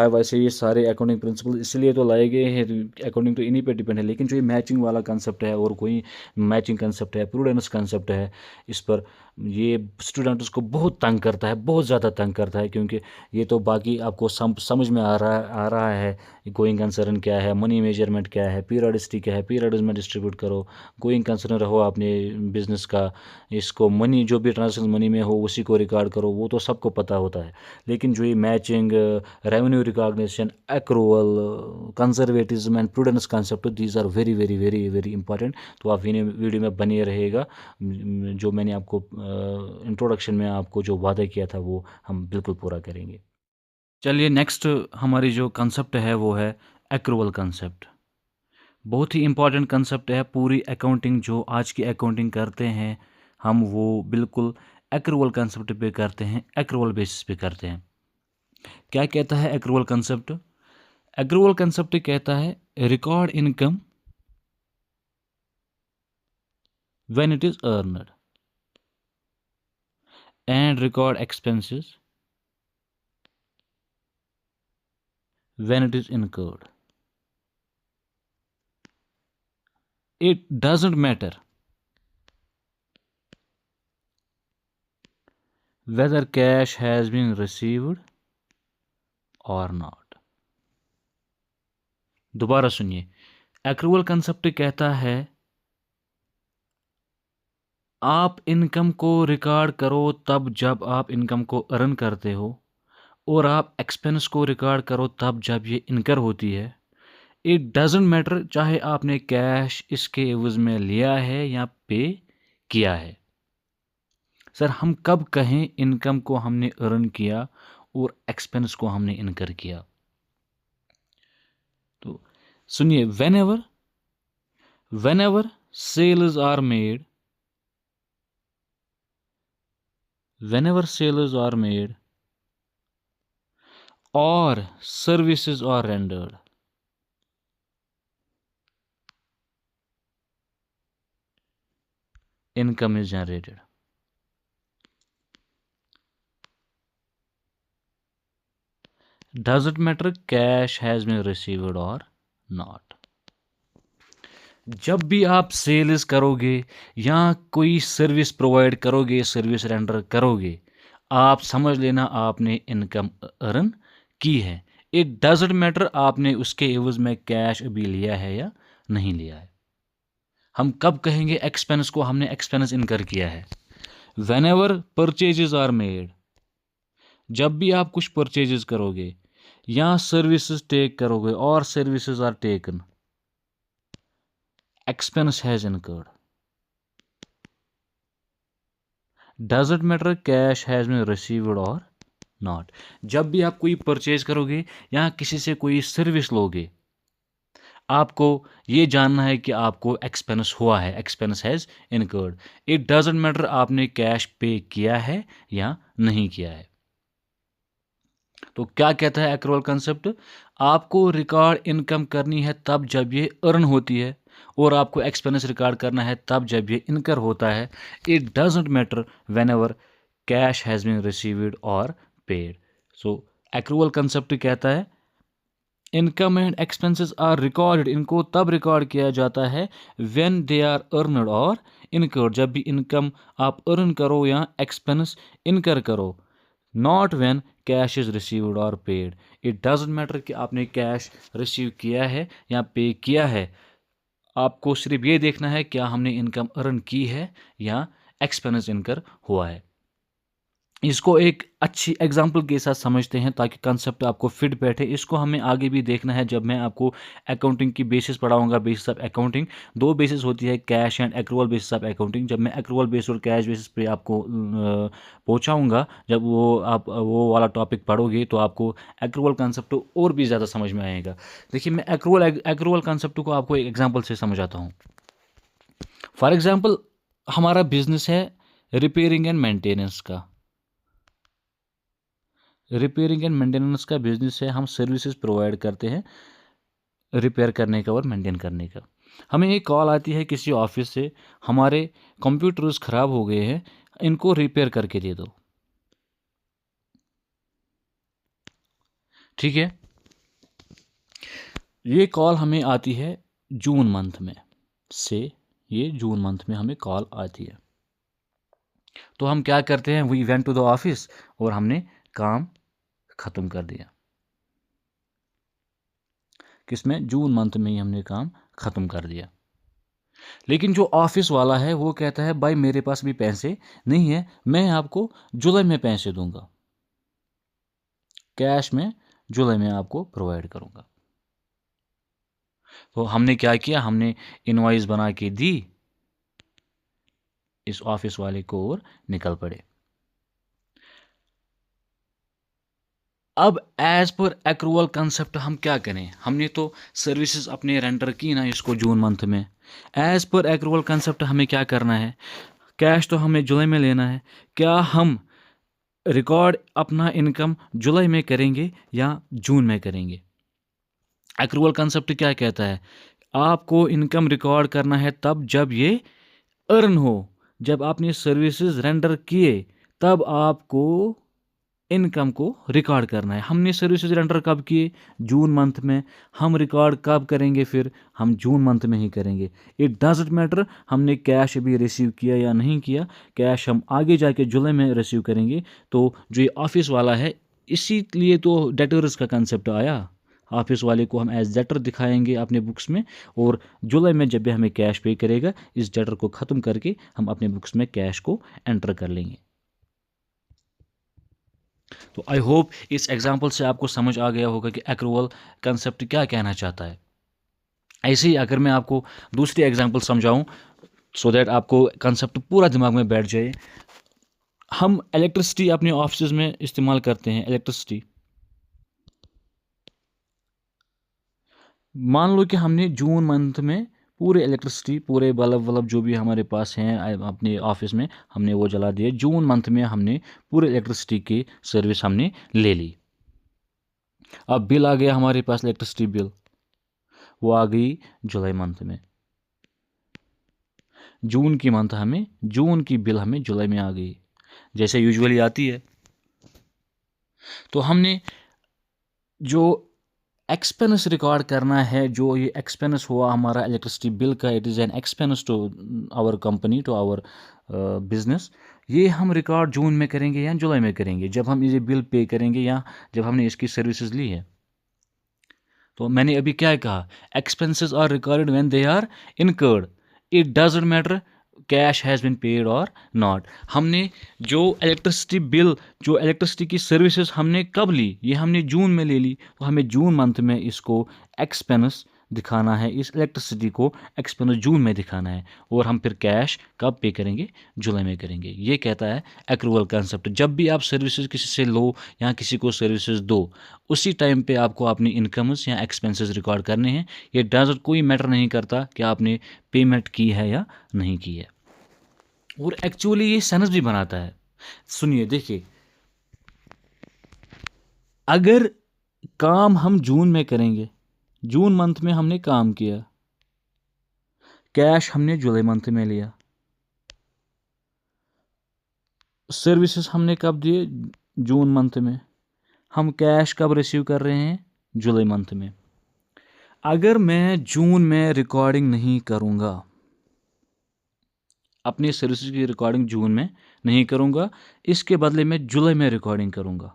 वैसे ये सारे अकाउंटिंग प्रिंसिपल इसलिए तो लाए गए हैं, अकाउंटिंग तो इन्हीं पे डिपेंड है। लेकिन जो ये मैचिंग वाला कंसेप्ट है, और कोई मैचिंग कंसेप्ट है, प्रूडेंस कंसेप्ट है, इस पर ये स्टूडेंट्स को बहुत तंग करता है, बहुत ज़्यादा तंग करता है। क्योंकि ये तो बाकी आपको समझ में आ रहा है गोइंग कंसर्न क्या है, मनी मेजरमेंट क्या है, पीरियडिसिटी क्या है, पीरियड्स में डिस्ट्रीब्यूट करो, गोइंग कंसर्न रहो अपने बिजनेस का, इसको मनी जो भी ट्रांजेक्शन मनी में हो उसी को रिकॉर्ड करो, वो तो सब सबको पता होता है, लेकिन जो ये matching, revenue recognition, accrual, conservatism and prudence concept, these are very very very very important. तो आप वीडियो में बने रहेगा। जो मैंने आपको इंट्रोडक्शन में आपको जो वादा किया था वो हम बिल्कुल पूरा करेंगे। चलिए, नेक्स्ट हमारी जो कंसेप्ट है वो है एक्रूवल कंसेप्ट। बहुत ही इम्पॉर्टेंट कंसेप्ट है। पूरी अकाउंटिंग जो आज की अकाउंटिंग करते हैं हम, वो बिल्कुल एक्रूवल कंसेप्ट पे करते हैं, एक्रूवल बेसिस पे करते हैं। क्या कहता है एक्रूवल कंसेप्ट? एक्रूवल कंसेप्ट कहता है record income when it is earned and record expenses when it is incurred. It doesn't matter whether cash has been received or not। दोबारा सुनिए, एक्रूवल कंसेप्ट कहता है आप इनकम को रिकॉर्ड करो तब जब आप इनकम को अर्न करते हो, और आप एक्सपेंस को रिकॉर्ड करो तब जब ये इनकर होती है। इट डजेंट मैटर चाहे आपने कैश इसके एवज में लिया है या पे किया है। सर, हम कब कहें इनकम को हमने अर्न किया और एक्सपेंस को हमने इनकर किया? तो सुनिए, whenever sales are made or services are rendered, income is generated। Doesn't matter cash has been received or not। जब भी आप सेल्स करोगे या कोई सर्विस प्रोवाइड करोगे, सर्विस रेंडर करोगे, आप समझ लेना आपने इनकम अर्न की है। इट डजेंट मैटर आपने उसके एवज में कैश अभी लिया है या नहीं लिया है। हम कब कहेंगे एक्सपेंस को हमने एक्सपेंस इनकर किया है? व्हेनेवर परचेजेस आर मेड, जब भी आप कुछ परचेजेस करोगे या सर्विसेज टेक करोगे और services are taken, expense has incurred। Doesn't matter cash has been received or not। जब भी आप कोई परचेज करोगे या किसी से कोई सर्विस लोगे, आपको ये जानना है कि आपको एक्सपेंस हुआ है, expense has incurred. It doesn't matter आपने कैश पे किया है या नहीं किया है। तो क्या कहता है एक्रूवल कंसेप्ट? आपको रिकॉर्ड इनकम करनी है तब जब ये अर्न होती है, और आपको एक्सपेंस रिकॉर्ड करना है तब जब ये इनकर होता है। It doesn't matter whenever cash has been received और पेड। सो एक्रूवल कंसेप्ट कहता है income and expenses are recorded, इनको तब रिकॉर्ड किया जाता है व्हेन दे आर अर्नड और इनकर्ड, जब भी इनकम आप अर्न करो या एक्सपेंस इनकर करो। Not when cash is received और पेड। इट डजेंट मैटर कि आपने कैश रिसीव किया है या पे किया है, आपको सिर्फ ये देखना है क्या हमने इनकम अर्न की है या एक्सपेंस इनकर हुआ है। इसको एक अच्छी एग्जांपल के साथ समझते हैं ताकि कंसेप्ट आपको फिट बैठे। इसको हमें आगे भी देखना है जब मैं आपको अकाउंटिंग की बेसिस पढ़ाऊंगा, बेसिस ऑफ अकाउंटिंग। दो बेसिस होती है, cash and accrual basis of accounting. जब मैं एक्रूवल बेसिस और कैश बेसिस पे आपको पहुंचाऊंगा, जब वो आप वो वाला टॉपिक पढ़ोगे तो आपको एक्रूवल कंसेप्ट और भी ज़्यादा समझ में आएगा। देखिए, मैं एक्रूवल कंसेप्ट को आपको एक एग्जाम्पल से समझाता हूँ। फॉर एग्जाम्पल, हमारा बिजनेस है रिपेयरिंग एंड मेंटेनेंस का। रिपेयरिंग एंड मेंटेनेंस का बिजनेस है, हम सर्विसेज प्रोवाइड करते हैं रिपेयर करने का और मेंटेन करने का। हमें एक कॉल आती है किसी ऑफिस से, हमारे कंप्यूटर्स ख़राब हो गए हैं, इनको रिपेयर करके दे दो। ठीक है, ये कॉल हमें आती है जून मंथ में से, ये जून मंथ में हमें कॉल आती है। तो हम क्या करते हैं, we went to the office और हमने काम ख़त्म कर दिया। किसमें? जून मंथ में ही हमने काम ख़त्म कर दिया। लेकिन जो ऑफिस वाला है वो कहता है भाई मेरे पास भी पैसे नहीं है, मैं आपको जुलाई में पैसे दूंगा। कैश में जुलाई में आपको प्रोवाइड करूँगा। तो हमने क्या किया, हमने इनवॉइस बना के दी इस ऑफिस वाले को और निकल पड़े। अब एज पर एक्रूवल कंसेप्ट हम क्या करें, हमने तो सर्विसेज अपने रेंडर की ना इसको जून मंथ में। एज पर एक्रूवल कंसेप्ट हमें क्या करना है, कैश तो हमें जुलाई में लेना है, क्या हम रिकॉर्ड अपना इनकम जुलाई में करेंगे या जून में करेंगे। एक्रूवल कंसेप्ट क्या कहता है, आपको इनकम रिकॉर्ड करना है तब जब ये अर्न हो, जब आपने सर्विसेज रेंडर किए तब आपको इनकम को रिकॉर्ड करना है। हमने सर्विसेज रेंडर कब किए, जून मंथ में। हम रिकॉर्ड कब करेंगे, फिर हम जून मंथ में ही करेंगे। इट डजंट मैटर हमने कैश अभी रिसीव किया या नहीं किया, कैश हम आगे जाके जुलाई में रिसीव करेंगे। तो जो ये ऑफिस वाला है, इसीलिए तो डेटर्स का कंसेप्ट आया। ऑफिस वाले को हम एज डेटर दिखाएंगे अपने बुक्स में, और जुलाई में जब भी हमें कैश पे करेगा, इस डेटर को ख़त्म करके हम अपने बुक्स में कैश को एंटर कर लेंगे। तो आई होप इस एग्जांपल से आपको समझ आ गया होगा कि एक्रूवल कंसेप्ट क्या कहना चाहता है। ऐसे ही अगर मैं आपको दूसरी एग्जांपल समझाऊं सो दैट आपको कंसेप्ट पूरा दिमाग में बैठ जाए। हम इलेक्ट्रिसिटी अपने ऑफिस में इस्तेमाल करते हैं, इलेक्ट्रिसिटी। मान लो कि हमने जून मंथ में पूरे इलेक्ट्रिसिटी, पूरे बल्ब वल्ब जो भी हमारे पास हैं अपने ऑफिस में, हमने वो जला दिए। जून मंथ में हमने पूरे इलेक्ट्रिसिटी की सर्विस हमने ले ली। अब बिल आ गया हमारे पास, इलेक्ट्रिसिटी बिल, वो आ गई जुलाई मंथ में। जून की बिल हमें जुलाई में आ गई, जैसे यूजुअली आती है। तो हमने जो एक्सपेंस रिकॉर्ड करना है, जो ये एक्सपेंस हुआ हमारा इलेक्ट्रिसिटी बिल का, it is an expense to our company, to our business. ये हम रिकॉर्ड जून में करेंगे या जुलाई में करेंगे, जब हम ये बिल पे करेंगे या जब हमने इसकी सर्विसेज ली है। तो मैंने अभी क्या कहा, expenses are recorded when they are incurred, it doesn't matter cash has been paid और नॉट। हमने जो इलेक्ट्रिसिटी बिल, जो इलेक्ट्रिसिटी की सर्विसेज हमने कब ली, ये हमने जून में ले ली। तो हमें जून मंथ में इसको एक्सपेंस दिखाना है, इस इलेक्ट्रिसिटी को एक्सपेंस जून में दिखाना है, और हम फिर कैश कब पे करेंगे, जुलाई में करेंगे। ये कहता है एक्रूवल कंसेप्ट। जब भी आप सर्विसेज किसी से लो या किसी को सर्विसेज दो, उसी टाइम पे आपको अपनी इनकम्स या एक्सपेंसेस रिकॉर्ड करने हैं। ये डजंट कोई मैटर नहीं करता कि आपने पेमेंट की है या नहीं की है। और एक्चुअली ये सेंस भी बनाता है। सुनिए, देखिए, अगर काम हम जून में करेंगे, जून मंथ में हमने काम किया, कैश हमने जुलाई मंथ में लिया, सर्विसेज हमने कब दिए, जून मंथ में, हम कैश कब रिसीव कर रहे हैं, जुलाई मंथ में। अगर मैं जून में रिकॉर्डिंग नहीं करूंगा, अपनी सर्विसेज की रिकॉर्डिंग जून में नहीं करूंगा, इसके बदले में जुलाई में रिकॉर्डिंग करूंगा,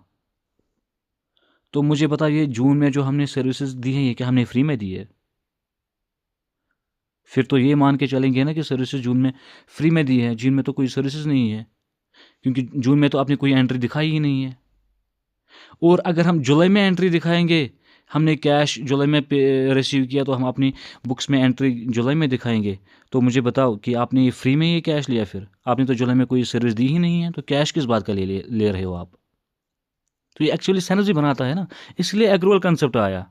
तो मुझे बताइए जून में जो हमने सर्विसेज दी हैं, ये क्या हमने फ्री में दी है? फिर तो ये मान के चलेंगे ना कि सर्विसेज जून में फ्री में दी है, जून में तो कोई सर्विसेज नहीं है, क्योंकि जून में तो आपने कोई एंट्री दिखाई ही नहीं है। और अगर हम जुलाई में एंट्री दिखाएंगे, हमने कैश जुलाई में रिसीव किया, तो हम अपनी बुक्स में एंट्री जुलाई में दिखाएंगे। तो मुझे बताओ कि आपने ये फ्री में ये कैश लिया, फिर आपने तो जुलाई में कोई सर्विस दी ही नहीं है, तो कैश किस बात का ले रहे हो आप? तो ये एक्चुअली सेंस भी बनाता है ना, इसलिए एक्रूवल कंसेप्ट आया,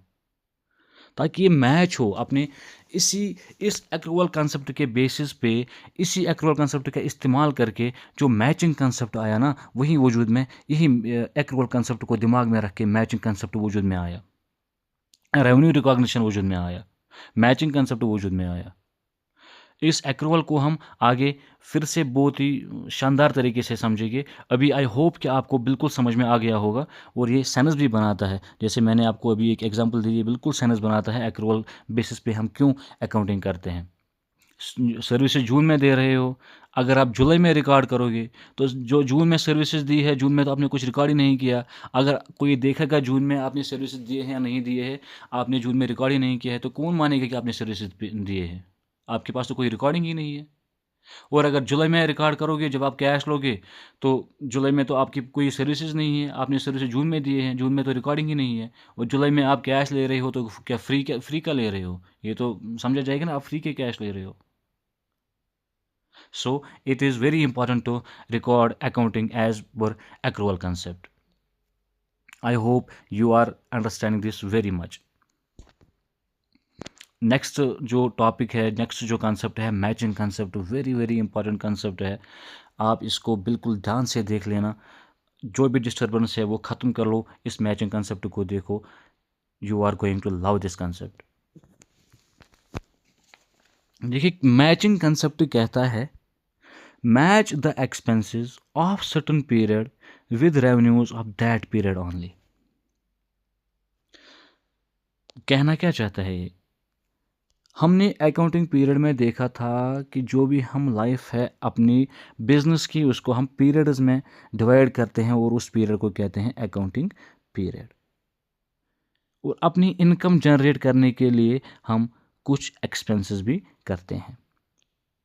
ताकि ये मैच हो अपने इस एक्रूवल कंसेप्ट के बेसिस पे, इसी एक्रूवल कंसेप्ट का इस्तेमाल करके जो मैचिंग कंसेप्ट आया ना, वही वजूद में, यही एक्रूवल कंसेप्ट को दिमाग में रख के मैचिंग कंसेप्ट वजूद में आया, रेवेन्यू रिकॉग्निशन वजूद में आया, मैचिंग कंसेप्ट वजूद में आया। इस एक्रूवल को हम आगे फिर से बहुत ही शानदार तरीके से समझेंगे। अभी आई होप कि आपको बिल्कुल समझ में आ गया होगा, और ये सेंस भी बनाता है, जैसे मैंने आपको अभी एक एग्जांपल दी, ये बिल्कुल सेंस बनाता है एक्रूवल बेसिस पे हम क्यों अकाउंटिंग करते हैं। सर्विसेज जून में दे रहे हो, अगर आप जुलाई में रिकॉर्ड करोगे, तो जो जून में सर्विसेज दी है, जून में तो आपने कुछ रिकॉर्ड ही नहीं किया। अगर कोई देखेगा जून में आपने सर्विसेज दिए हैं या नहीं दिए हैं, आपने जून में रिकॉर्ड ही नहीं किया है, तो कौन मानेगा कि आपने सर्विसेज दिए हैं? आपके पास तो कोई रिकॉर्डिंग ही नहीं है। और अगर जुलाई में रिकॉर्ड करोगे जब आप कैश लोगे, तो जुलाई में तो आपकी कोई सर्विसेज नहीं है, आपने सर्विसेज जून में दिए हैं, जून में तो रिकॉर्डिंग ही नहीं है, और जुलाई में आप कैश ले रहे हो, तो क्या फ्री का ले रहे हो? ये तो समझा जाएगा ना, आप फ्री के कैश ले रहे हो। So it is very important to record accounting as per accrual concept. I hope you are understanding this very much. Next जो टॉपिक है, नेक्स्ट जो कंसेप्ट है, matching concept, very very important concept है। आप इसको बिल्कुल ध्यान से देख लेना, जो भी डिस्टर्बेंस है वो ख़त्म कर लो, इस मैचिंग कंसेप्ट को देखो। You are going to love this concept. देखिए, मैचिंग कंसेप्ट कहता है match the expenses of certain period with revenues of that period only. कहना क्या चाहता है ये? हमने अकाउंटिंग पीरियड में देखा था कि जो भी हम लाइफ है अपनी बिजनेस की, उसको हम पीरियड्स में डिवाइड करते हैं, और उस पीरियड को कहते हैं अकाउंटिंग पीरियड। और अपनी इनकम जनरेट करने के लिए हम कुछ एक्सपेंसेस भी करते हैं।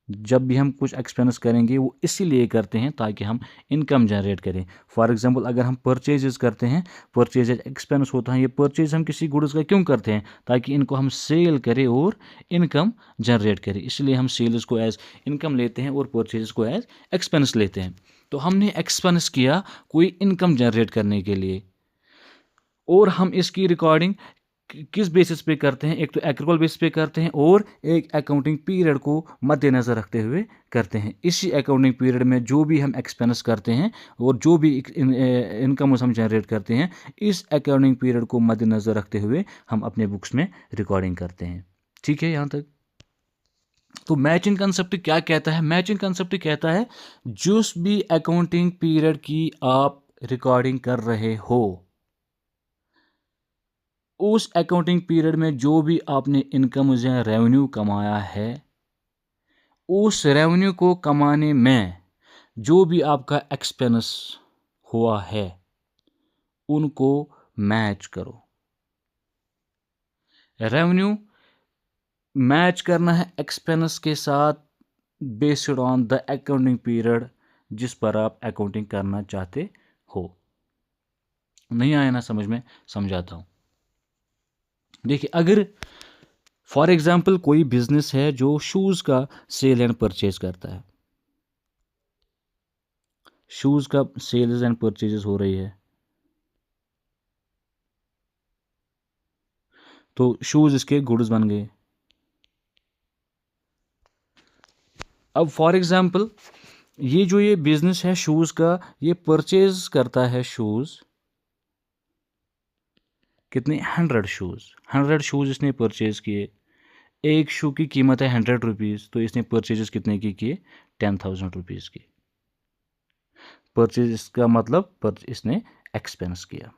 जब भी हम कुछ एक्सपेंस करेंगे वो इसीलिए करते हैं ताकि हम इनकम जनरेट करें। फॉर एग्जांपल, अगर हम परचेजेस करते हैं, परचेज एक्सपेंस होता है। ये परचेज हम किसी गुड्स का क्यों करते हैं? ताकि इनको हम सेल करें और इनकम जनरेट करें। इसलिए हम सेल्स को एज इनकम लेते हैं और परचेज को एज एक्सपेंस लेते हैं। तो हमने एक्सपेंस किया कोई इनकम जनरेट करने के लिए, और हम इसकी रिकॉर्डिंग किस बेसिस पे करते हैं? एक तो एक्रूअल बेसिस पे करते हैं, और एक अकाउंटिंग पीरियड को मद्देनज़र रखते हुए करते हैं। इसी अकाउंटिंग पीरियड में जो भी हम एक्सपेंस करते हैं और जो भी इनकम हम जनरेट करते हैं, इस अकाउंटिंग पीरियड को मद्देनज़र रखते हुए हम अपने बुक्स में रिकॉर्डिंग करते हैं। ठीक है यहाँ तक? तो मैचिंग कंसेप्ट क्या कहता है? मैचिंग कंसेप्ट कहता है जिस भी अकाउंटिंग पीरियड की आप रिकॉर्डिंग कर रहे हो, उस अकाउंटिंग पीरियड में जो भी आपने इनकम या रेवेन्यू कमाया है, उस रेवेन्यू को कमाने में जो भी आपका एक्सपेंस हुआ है, उनको मैच करो। रेवेन्यू मैच करना है एक्सपेंस के साथ, based on the accounting period जिस पर आप अकाउंटिंग करना चाहते हो। नहीं आया ना समझ में? समझाता हूँ। देखिए, अगर फॉर एग्जाम्पल कोई बिजनेस है जो शूज़ का सेल एंड परचेज करता है, शूज़ का सेल्स एंड परचेजेस हो रही है, तो शूज़ इसके गुड्स बन गए। अब फॉर एग्जाम्पल ये बिजनेस है शूज़ का, ये परचेज करता है शूज़, कितने? 100 शूज़ इसने परचेज किए। एक शू की कीमत है 100 रुपीज़, तो इसने परचेजेस कितने की किए? 10,000 रुपीज़ की। परचेज इसका मतलब इसने एक्सपेंस किया।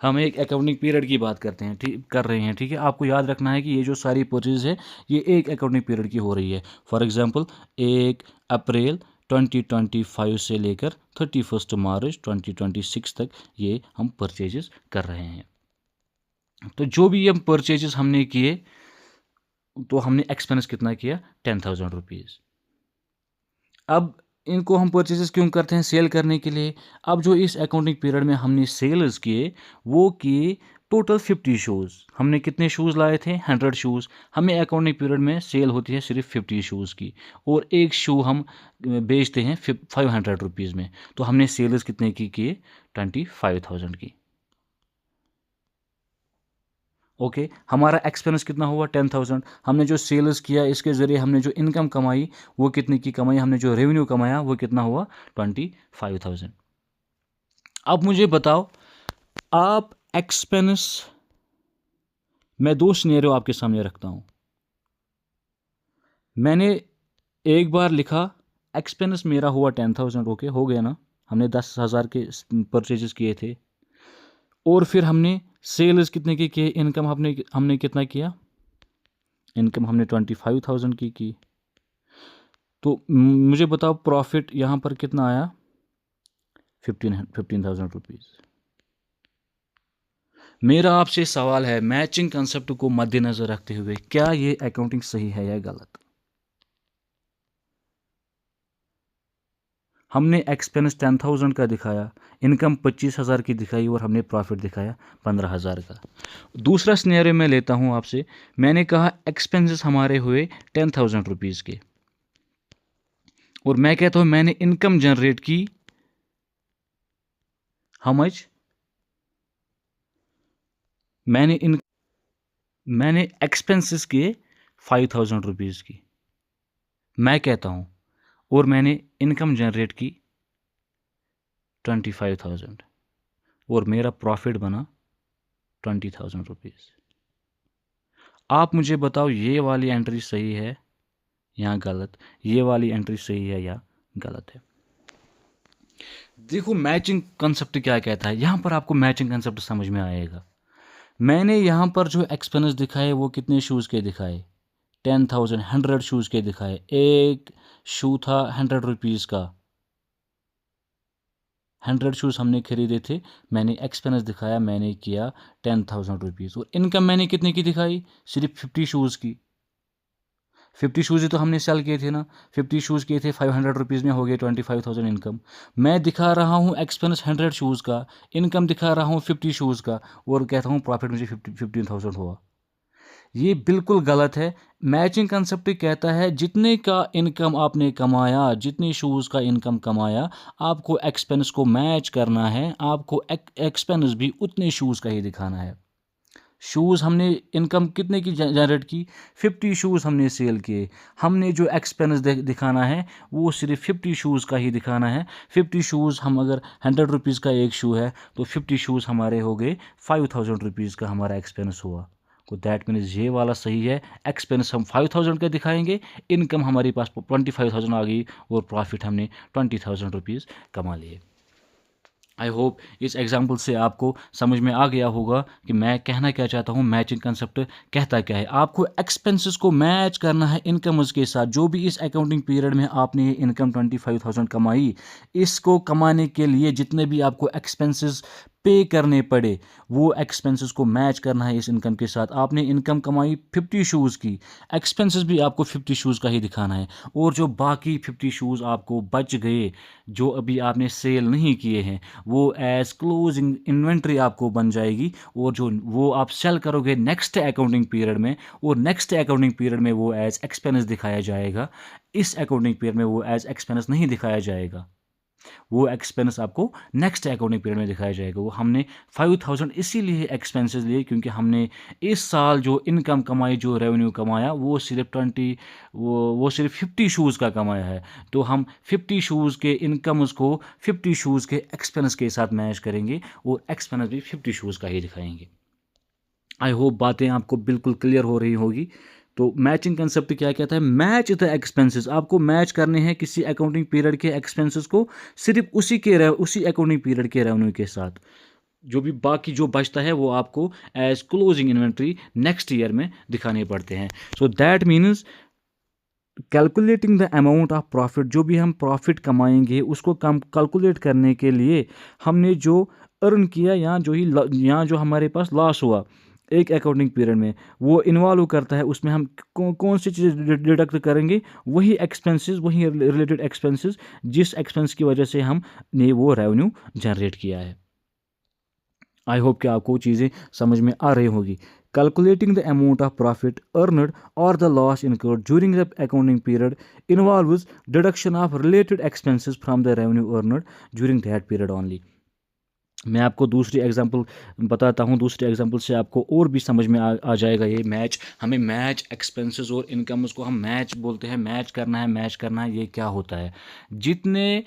हम एक अकाउंटिंग पीरियड की बात करते हैं, कर रहे हैं, ठीक है? आपको याद रखना है कि ये जो सारी परचेज है ये एक अकाउंटिंग पीरियड की हो रही है। फॉर एग्जांपल 1 अप्रैल 2025 से लेकर 31 मार्च 2026 तक ये हम परचेजेस कर रहे हैं। तो जो भी हम परचेजेस हमने किए, तो हमने एक्सपेंस कितना किया? 10,000 रुपीज़। अब इनको हम परचेजेस क्यों करते हैं? सेल करने के लिए। अब जो इस अकाउंटिंग पीरियड में हमने सेल्स किए, वो किए टोटल 50 शूज़। हमने कितने शूज़ लाए थे? 100 शूज़। हमें अकाउंटिंग पीरियड में सेल होती है सिर्फ 50 शूज़ की, और एक शू हम बेचते हैं 500 रुपीज़ में। तो हमने सेल्स कितने की किए? 25,000 की। ओके, हमारा एक्सपेंस कितना हुआ? 10,000। हमने जो सेल्स किया, इसके ज़रिए हमने जो इनकम कमाई, वो कितने की कमाई? हमने जो रेवेन्यू कमाया वो कितना हुआ? 25,000। अब मुझे बताओ, आप एक्सपेंस, मैं दो सिनेरियो आपके सामने रखता हूँ। मैंने एक बार लिखा एक्सपेंस मेरा हुआ 10,000, ओके हो गया ना? हमने 10,000 के परचेजेस किए थे, और फिर हमने सेल्स कितने की किए? इनकम हमने हमने कितना किया? इनकम हमने 25,000 की। तो मुझे बताओ प्रॉफिट यहाँ पर कितना आया? 15,000 रुपीज़। मेरा आपसे सवाल है, मैचिंग कंसेप्ट को मद्देनज़र रखते हुए क्या ये अकाउंटिंग सही है या गलत? हमने एक्सपेंस 10,000 का दिखाया, इनकम 25,000 की दिखाई और हमने प्रॉफिट दिखाया 15,000 का। दूसरा सिनेरियो मैं लेता हूँ आपसे। मैंने कहा एक्सपेंसेस हमारे हुए 10,000 रुपीज़ के और मैं कहता हूँ मैंने इनकम जनरेट की हाउ मच, मैंने एक्सपेंसेस किए 5,000 रुपीज़ की, मैं कहता हूँ, और मैंने इनकम जनरेट की 25,000 और मेरा प्रॉफिट बना 20,000 रुपीज़। आप मुझे बताओ ये वाली एंट्री सही है या गलत, ये वाली एंट्री सही है या गलत है। देखो मैचिंग कंसेप्ट क्या कहता है, यहाँ पर आपको मैचिंग कंसेप्ट समझ में आएगा। मैंने यहाँ पर जो एक्सपेंस दिखाए वो कितने शूज़ के दिखाए, 10,000 100 शूज़ के दिखाए। एक शू था 100 रुपीज़ का, 100 शूज़ हमने खरीदे थे। मैंने एक्सपेंस दिखाया, मैंने किया 10,000 रुपीज़ और इनकम मैंने कितने की दिखाई, सिर्फ 50 शूज़ की। 50 शूज़ ही तो हमने सेल किए थे ना, 50 शूज़ किए थे, 500 रुपीज़ में हो गए 25,000 इनकम। मैं दिखा रहा हूँ एक्सपेंस 100 शूज़ का, इनकम दिखा रहा हूँ 50 शूज़ का और कहता हूँ प्रॉफिट मुझे 15,000 हुआ। ये बिल्कुल गलत है। मैचिंग कंसेप्ट कहता है जितने का इनकम आपने कमाया, जितने शूज़ का इनकम कमाया, आपको एक्सपेंस को मैच करना है, आपको एक्सपेंस भी उतने शूज़ का ही दिखाना है। शूज़ हमने इनकम कितने की जनरेट की, 50 शूज़ हमने सेल किए, हमने जो एक्सपेंस दिखाना है वो सिर्फ 50 शूज़ का ही दिखाना है। 50 शूज़ हम अगर 100 रुपीज़ का एक शू है तो 50 शूज़ हमारे हो गए 5,000 रुपीज़ का हमारा एक्सपेंस हुआ। तो दैट मीन्स ये वाला सही है, एक्सपेंस हम 5,000 का दिखाएंगे, इनकम हमारे पास 25,000 आ गई और प्रॉफिट हमने 20,000 रुपीज़ कमा लिए। आई होप इस एग्जाम्पल से आपको समझ में आ गया होगा कि मैं कहना क्या चाहता हूँ, मैचिंग कंसेप्ट कहता क्या है। आपको एक्सपेंसेस को मैच करना है इनकम्स के साथ। जो भी इस अकाउंटिंग पीरियड में आपने इनकम 25,000 कमाई, इसको कमाने के लिए जितने भी आपको एक्सपेंसेस पे करने पड़े वो एक्सपेंसेस को मैच करना है इस इनकम के साथ। आपने इनकम कमाई 50 शूज़ की, एक्सपेंसेस भी आपको 50 शूज़ का ही दिखाना है और जो बाकी 50 शूज़ आपको बच गए जो अभी आपने सेल नहीं किए हैं वो एज क्लोजिंग इन्वेंट्री आपको बन जाएगी और जो वो आप सेल करोगे नेक्स्ट अकाउंटिंग पीरियड में और नेक्स्ट अकाउंटिंग पीरियड में वो एज एक्सपेंस दिखाया जाएगा। इस अकाउंटिंग पीरियड में वो एज एक्सपेंस नहीं दिखाया जाएगा, वो एक्सपेंस आपको नेक्स्ट अकाउंटिंग पीरियड में दिखाया जाएगा। वो हमने 5,000 इसीलिए एक्सपेंसेस लिए क्योंकि हमने इस साल जो इनकम कमाई, जो रेवेन्यू कमाया वो सिर्फ 20 वो सिर्फ 50 शूज़ का कमाया है। तो हम 50 शूज़ के इनकम्स को 50 शूज़ के एक्सपेंस के साथ मैच करेंगे और एक्सपेंस भी 50 शूज़ का ही दिखाएंगे। आई होप बातें आपको बिल्कुल क्लियर हो रही होगी। तो मैचिंग कंसेप्ट क्या कहता है, मैच द एक्सपेंसेस। आपको मैच करने हैं किसी अकाउंटिंग पीरियड के एक्सपेंसेस को सिर्फ उसी अकाउंटिंग पीरियड के रेवेन्यू के साथ। जो भी बाकी जो बचता है वो आपको as closing inventory next year में दिखाने पड़ते हैं। So that means calculating the amount of profit, जो भी हम प्रॉफिट कमाएंगे उसको कम कैलकुलेट करने के लिए हमने जो अर्न किया या जो हमारे पास लॉस हुआ एक अकाउंटिंग पीरियड में वो इन्वॉल्व करता है। उसमें हम कौन सी चीज़ डिडक्ट करेंगे, वही एक्सपेंसेस, वही रिलेटेड एक्सपेंसेस जिस एक्सपेंस की वजह से हमने वो रेवेन्यू जनरेट किया है। आई होप कि आपको चीज़ें समझ में आ रही होगी। Calculating the amount of profit earned or the loss incurred during the accounting period involves deduction of related expenses from the revenue earned during that period only. मैं आपको दूसरी एग्जांपल बताता हूँ। दूसरी एग्जांपल से आपको और भी समझ में आ जाएगा ये मैच। हमें मैच एक्सपेंसेस और इनकम, उसको हम मैच बोलते हैं। मैच करना है ये क्या होता है, जितने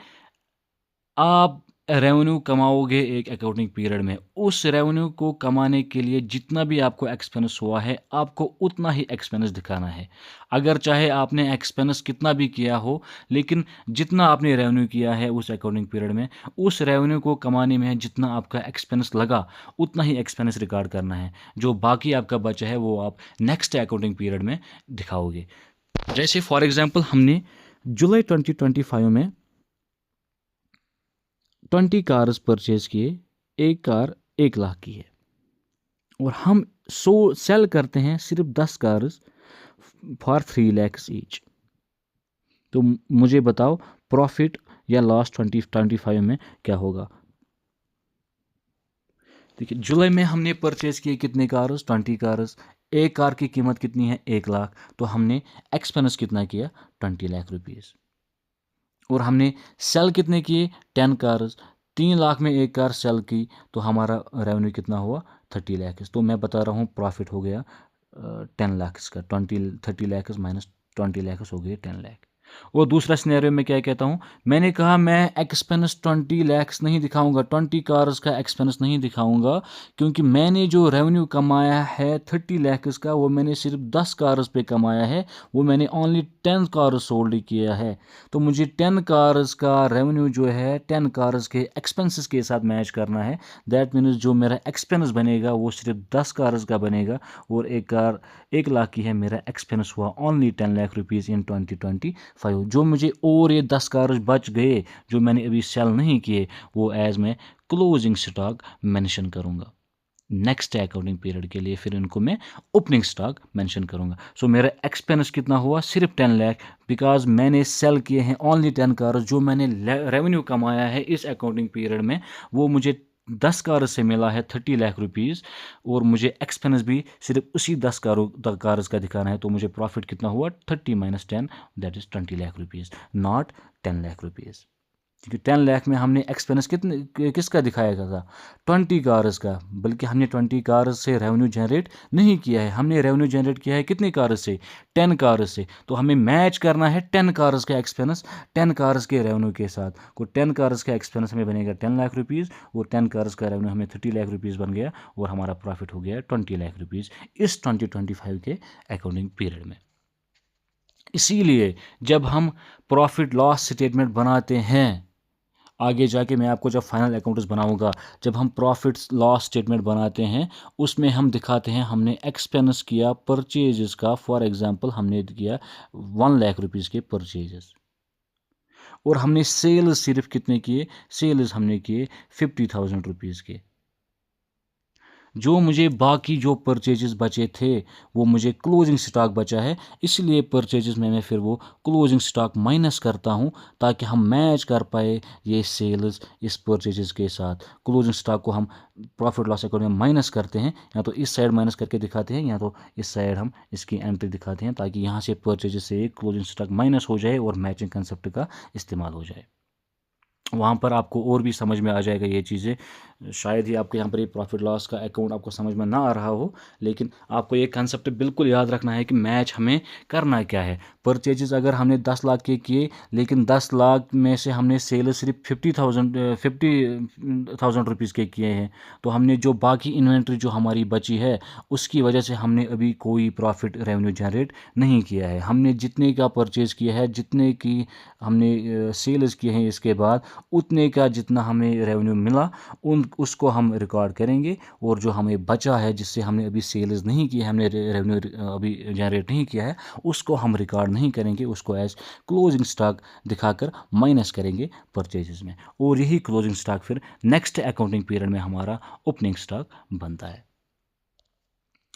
आप रेवेन्यू कमाओगे एक अकाउंटिंग पीरियड में, उस रेवेन्यू को कमाने के लिए जितना भी आपको एक्सपेंस हुआ है आपको उतना ही एक्सपेंस दिखाना है। अगर चाहे आपने एक्सपेंस कितना भी किया हो, लेकिन जितना आपने रेवेन्यू किया है उस अकाउंटिंग पीरियड में, उस रेवेन्यू को कमाने में जितना आपका एक्सपेंस लगा उतना ही एक्सपेंस रिकॉर्ड करना है। जो बाकी आपका बचा है वो आप नेक्स्ट अकाउंटिंग पीरियड में दिखाओगे। जैसे फॉर एग्जाम्पल हमने जुलाई 2025 में 20 कार्स परचेज किए, एक कार 1 लाख की है और हम सेल करते हैं सिर्फ 10 कार्स फॉर 3 lakhs ईच। तो मुझे बताओ प्रॉफिट या लास्ट 2025 में क्या होगा। देखिए जुलाई में हमने परचेज़ किए कितने कार्स, 20 कार्स। एक कार की कीमत कितनी है, 1 लाख। तो हमने एक्सपेंस कितना किया, 20 लाख रुपीज़। और हमने सेल कितने किए, 10 कार्स। 3 लाख में एक कार सेल की, तो हमारा रेवेन्यू कितना हुआ, 30 लाख। तो मैं बता रहा हूँ प्रॉफिट हो गया 10 लाख का। 30 लाख माइनस 20 लाख हो गए 10 लाख। और दूसरा सिनेरियो में क्या कहता हूँ, मैंने कहा मैं एक्सपेंस 20 लाख नहीं दिखाऊंगा, 20 कार्स का एक्सपेंस नहीं दिखाऊंगा, क्योंकि मैंने जो रेवेन्यू कमाया है 30 लाख का, वो मैंने सिर्फ 10 कार्स पे कमाया है। वो मैंने ओनली 10 कार्स सोल्ड किया है। तो मुझे 10 कार्स का रेवेन्यू जो है 10 कार्स के एक्सपेंसेस के साथ मैच करना है। दैट मीन्स जो मेरा एक्सपेंस बनेगा वो सिर्फ 10 कार्स का बनेगा, और एक कार 1 लाख की है, मेरा एक्सपेंस हुआ ओनली 10 लाख रुपीज़ इन 2025। जो मुझे और ये 10 कार्स बच गए जो मैंने अभी सेल नहीं किए, वो एज मैं क्लोजिंग स्टॉक मेंशन करूंगा नेक्स्ट अकाउंटिंग पीरियड के लिए। फिर इनको मैं ओपनिंग स्टॉक मेंशन करूंगा। सो मेरा एक्सपेंस कितना हुआ, सिर्फ 10 लाख, बिकॉज मैंने सेल किए हैं ओनली 10 कार्स। जो मैंने रेवेन्यू कमाया है इस अकाउंटिंग पीरियड में, वो मुझे 10 कार्स से मिला है 30 लाख रुपीज़, और मुझे एक्सपेंस भी सिर्फ उसी 10 कार्स का दिखाना है। तो मुझे प्रॉफिट कितना हुआ, 30 minus 10, that is 20 lakh rupees, not 10 lakh rupees. क्योंकि 10 लाख में हमने एक्सपेंस किसका दिखाया था, 20 कार्स का। बल्कि हमने 20 कार्स से रेवेन्यू जनरेट नहीं किया है, हमने रेवेन्यू जनरेट किया है कितने कार्स से, 10 कार्स से। तो हमें मैच करना है 10 कार्स का एक्सपेंस 10 कार्स के रेवेन्यू के साथ। को 10 कार्स का एक्सपेंस हमें बनेगा 10 लाख रुपीज़, और 10 कार्स का रेवेन्यू हमें 30 लाख रुपीज़ बन गया, और हमारा प्रॉफिट हो गया 20 लाख रुपीज़ इस 2025 के अकाउंटिंग पीरियड में। इसीलिए जब हम प्रॉफिट लॉस स्टेटमेंट बनाते हैं, आगे जाके मैं आपको जब फाइनल अकाउंट्स बनाऊंगा, जब हम प्रॉफिट लॉस स्टेटमेंट बनाते हैं, उसमें हम दिखाते हैं हमने एक्सपेंस किया परचेजेस का। फॉर एग्जांपल हमने किया 1 लाख रुपीज़ के परचेजेस, और हमने सेल्स सिर्फ कितने किए, सेल्स हमने किए 50,000 रुपीज़ के। जो मुझे बाकी जो परचेजेस बचे थे, वो मुझे क्लोजिंग स्टॉक बचा है, इसलिए परचेजेस में मैं फिर वो क्लोजिंग स्टॉक माइनस करता हूँ, ताकि हम मैच कर पाए ये सेल्स इस परचेजेस के साथ। क्लोजिंग स्टॉक को हम प्रॉफिट लॉस अकाउंट में माइनस करते हैं, या तो इस साइड माइनस करके दिखाते हैं, या तो इस साइड हम इसकी एंट्री दिखाते हैं, ताकि यहाँ से परचेजेस से क्लोजिंग स्टॉक माइनस हो जाए और मैचिंग कंसेप्ट का इस्तेमाल हो जाए। वहाँ पर आपको और भी समझ में आ जाएगा ये चीज़ें। शायद ही आपके यहाँ पर ये प्रॉफिट लॉस का अकाउंट आपको समझ में ना आ रहा हो, लेकिन आपको ये कंसेप्ट बिल्कुल याद रखना है कि मैच हमें करना क्या है। परचेजेस अगर हमने 10 लाख के किए, लेकिन 10 लाख में से हमने सेल सिर्फ 50,000 रुपीज़ के किए हैं, तो हमने जो बाकी इन्वेंट्री जो हमारी बची है, उसकी वजह से हमने अभी कोई प्रॉफिट रेवेन्यू जनरेट नहीं किया है। हमने जितने का परचेज़ किया है, जितने की हमने सेल्स किए हैं, इसके बाद उतने का जितना हमें रेवेन्यू मिला उसको हम रिकॉर्ड करेंगे, और जो हमें बचा है जिससे हमने अभी सेल्स नहीं किया, हमने रेवेन्यू अभी जनरेट नहीं किया है, उसको हम रिकॉर्ड नहीं करेंगे, उसको एज क्लोजिंग स्टॉक दिखाकर माइनस करेंगे परचेजेस में। और यही क्लोजिंग स्टॉक फिर नेक्स्ट अकाउंटिंग पीरियड में हमारा ओपनिंग स्टॉक बनता है।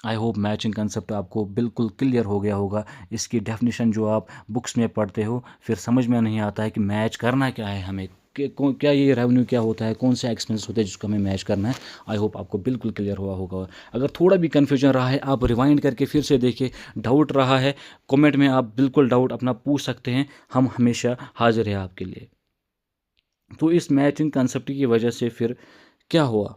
आई होप मैचिंग कंसेप्ट आपको बिल्कुल क्लियर हो गया होगा। इसकी डेफिनेशन जो आप बुक्स में पढ़ते हो, फिर समझ में नहीं आता है कि मैच करना क्या है हमें, क्या ये रेवेन्यू क्या होता है, कौन से एक्सपेंस होते हैं जिसको हमें मैच करना है। आई होप आपको बिल्कुल क्लियर हुआ होगा। अगर थोड़ा भी कन्फ्यूजन रहा है, आप रिवाइंड करके फिर से देखिए। डाउट रहा है, कमेंट में आप बिल्कुल डाउट अपना पूछ सकते हैं, हम हमेशा हाजिर हैं आपके लिए। तो इस मैचिंग कंसेप्ट की वजह से फिर क्या हुआ,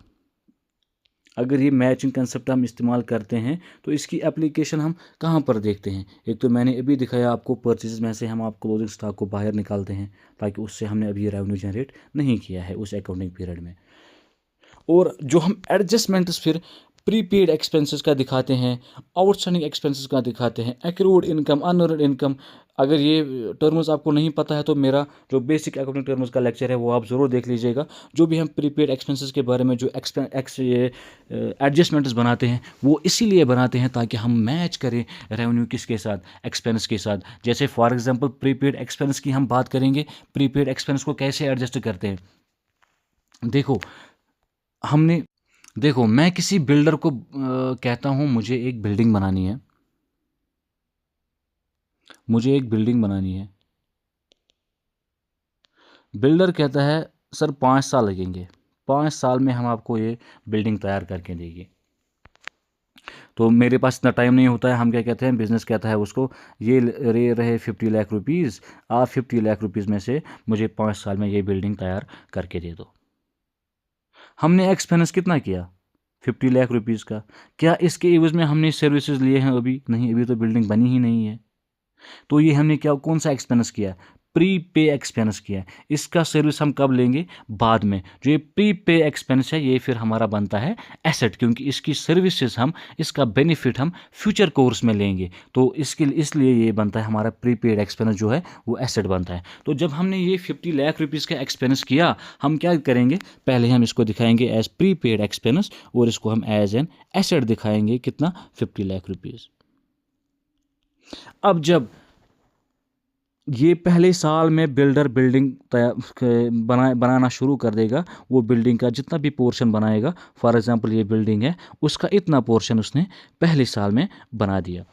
अगर ये मैचिंग कंसेप्ट हम इस्तेमाल करते हैं, तो इसकी एप्लीकेशन हम कहाँ पर देखते हैं। एक तो मैंने अभी दिखाया आपको, परचेज में से हम आप क्लोजिंग स्टॉक को बाहर निकालते हैं, ताकि उससे हमने अभी रेवेन्यू जनरेट नहीं किया है उस अकाउंटिंग पीरियड में। और जो हम एडजस्टमेंट्स फिर प्रीपेड एक्सपेंसेस का दिखाते हैं, आउटस्टैंडिंग एक्सपेंसेस का दिखाते हैं, एक्रूड इनकम, अनअर्न्ड इनकम। अगर ये टर्म्स आपको नहीं पता है, तो मेरा जो बेसिक अकाउंटिंग टर्म्स का लेक्चर है वो आप ज़रूर देख लीजिएगा। जो भी हम प्रीपेड एक्सपेंसेस के बारे में जो ये एडजस्टमेंट्स बनाते हैं, वो इसीलिए बनाते हैं ताकि हम मैच करें रेवेन्यू किसके साथ, एक्सपेंस के साथ। जैसे फॉर एग्जांपल प्रीपेड एक्सपेंस की हम बात करेंगे, प्रीपेड एक्सपेंस को कैसे एडजस्ट करते हैं। देखो हमने देखो मैं किसी बिल्डर को कहता हूँ मुझे एक बिल्डिंग बनानी है, मुझे एक बिल्डिंग बनानी है। बिल्डर कहता है सर 5 साल लगेंगे, 5 साल में हम आपको ये बिल्डिंग तैयार करके देंगे। तो मेरे पास इतना टाइम नहीं होता है, हम क्या कहते हैं, बिज़नेस कहता है उसको ये रहे 50 लाख रुपीज़, आप 50 लाख रुपीज़ में से मुझे 5 साल में ये बिल्डिंग तैयार करके दे दो। हमने एक्सपेंस कितना किया, 50 लाख रुपीज़ का। क्या इसके एवज में हमने सर्विसेज लिए हैं? अभी नहीं, अभी तो बिल्डिंग बनी ही नहीं है। तो ये हमने क्या, कौन सा एक्सपेंस किया? प्री पे एक्सपेंस किया। इसका सर्विस हम कब लेंगे? बाद में। जो ये प्री पे एक्सपेंस है ये फिर हमारा बनता है एसेट, क्योंकि इसकी सर्विसेज हम, इसका बेनिफिट हम फ्यूचर कोर्स में लेंगे। तो इसके इसलिए ये बनता है हमारा प्री पेड एक्सपेंस जो है वो एसेट बनता है। तो जब हमने ये 50 लाख रुपीज़ का एक्सपेंस किया, हम क्या करेंगे, पहले हम इसको दिखाएंगे एज प्री पेड एक्सपेंस और इसको हम एज एन एसेट दिखाएंगे। कितना? 50 लाख रुपीज़। अब जब ये पहले साल में बिल्डर बिल्डिंग बनाना शुरू कर देगा, वो बिल्डिंग का जितना भी पोर्शन बनाएगा, फॉर एग्जांपल ये बिल्डिंग है, उसका इतना पोर्शन उसने पहले साल में बना दिया।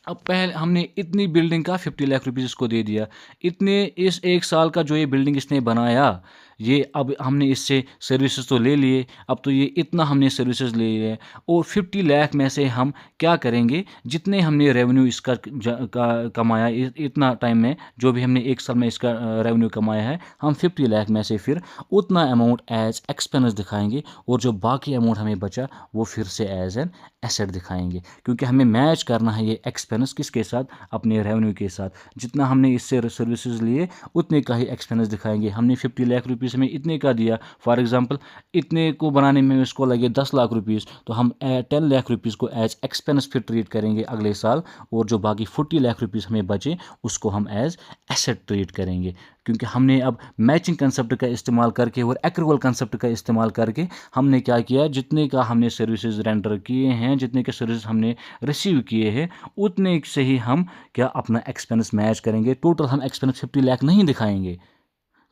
अब पहले हमने इतनी बिल्डिंग का 50 लाख रुपीज़ इसको दे दिया। इतने इस 1 साल का जो ये बिल्डिंग इसने बनाया, ये अब हमने इससे सर्विसेज तो ले लिए, अब तो ये इतना हमने सर्विसेज ले लिए, और 50 लाख में से हम क्या करेंगे, जितने हमने रेवेन्यू इसका कमाया इतना टाइम में, जो भी हमने 1 साल में इसका रेवेन्यू कमाया है, हम 50 लाख में से फिर उतना अमाउंट एज एक्सपेंस दिखाएंगे, और जो बाकी अमाउंट हमें बचा वो फिर से एज एन एसेट दिखाएंगे। क्योंकि हमें मैच करना है ये एक्सपेंस किसके साथ? अपने रेवेन्यू के साथ। जितना हमने इससे सर्विसेज लिए उतने का ही एक्सपेंस दिखाएंगे। हमने 50 लाख रुपीज़ में इतने का दिया, फॉर एग्जांपल इतने को बनाने में उसको लगे 10 लाख रुपीज़, तो हम 10 लाख रुपीज़ को एज एक्सपेंस फिर ट्रीट करेंगे अगले साल, और जो बाकी 40 लाख रुपीज़ हमें बचे उसको हम एज एसेट ट्रीट करेंगे। क्योंकि हमने अब मैचिंग कंसेप्ट का इस्तेमाल करके और एक्रूअल कंसेप्ट का इस्तेमाल करके हमने क्या किया, जितने का हमने सर्विसेज रेंडर किए हैं, जितने के सर्विस हमने रिसीव किए हैं, उतने से ही हम क्या अपना एक्सपेंस मैच करेंगे। टोटल हम एक्सपेंस 50 लाख नहीं दिखाएंगे,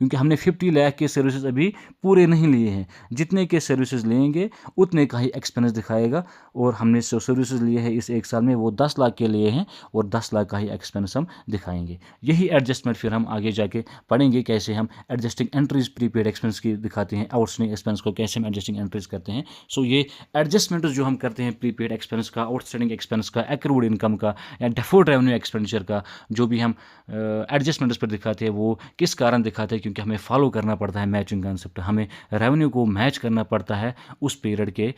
क्योंकि हमने 50 लाख के सर्विसेज अभी पूरे नहीं लिए हैं। जितने के सर्विसेज लेंगे उतने का ही एक्सपेंस दिखाएगा, और हमने जो सर्विसेज लिए हैं इस 1 साल में वो 10 लाख के लिए हैं, और 10 लाख का ही एक्सपेंस हम दिखाएंगे। यही एडजस्टमेंट फिर हम आगे जाके पढ़ेंगे, कैसे हम एडजस्टिंग एंट्रीज प्रीपेड एक्सपेंस की दिखाते हैं, आउटस्टैंडिंग एक्सपेंस को कैसे हम एडजस्टिंग एंट्रीज करते हैं। सो ये एडजस्टमेंट जो हम करते हैं प्रीपेड एक्सपेंस का, आउटस्टैंडिंग एक्सपेंस का, एक्रूड इनकम का, या डेफर्ड रेवेन्यू एक्सपेंडिचर का, जो भी हम एडजस्टमेंट्स पर दिखाते हैं वो किस कारण दिखाते हैं? क्योंकि हमें फॉलो करना पड़ता है मैचिंग कंसेप्ट, हमें रेवेन्यू को मैच करना पड़ता है उस पीरियड के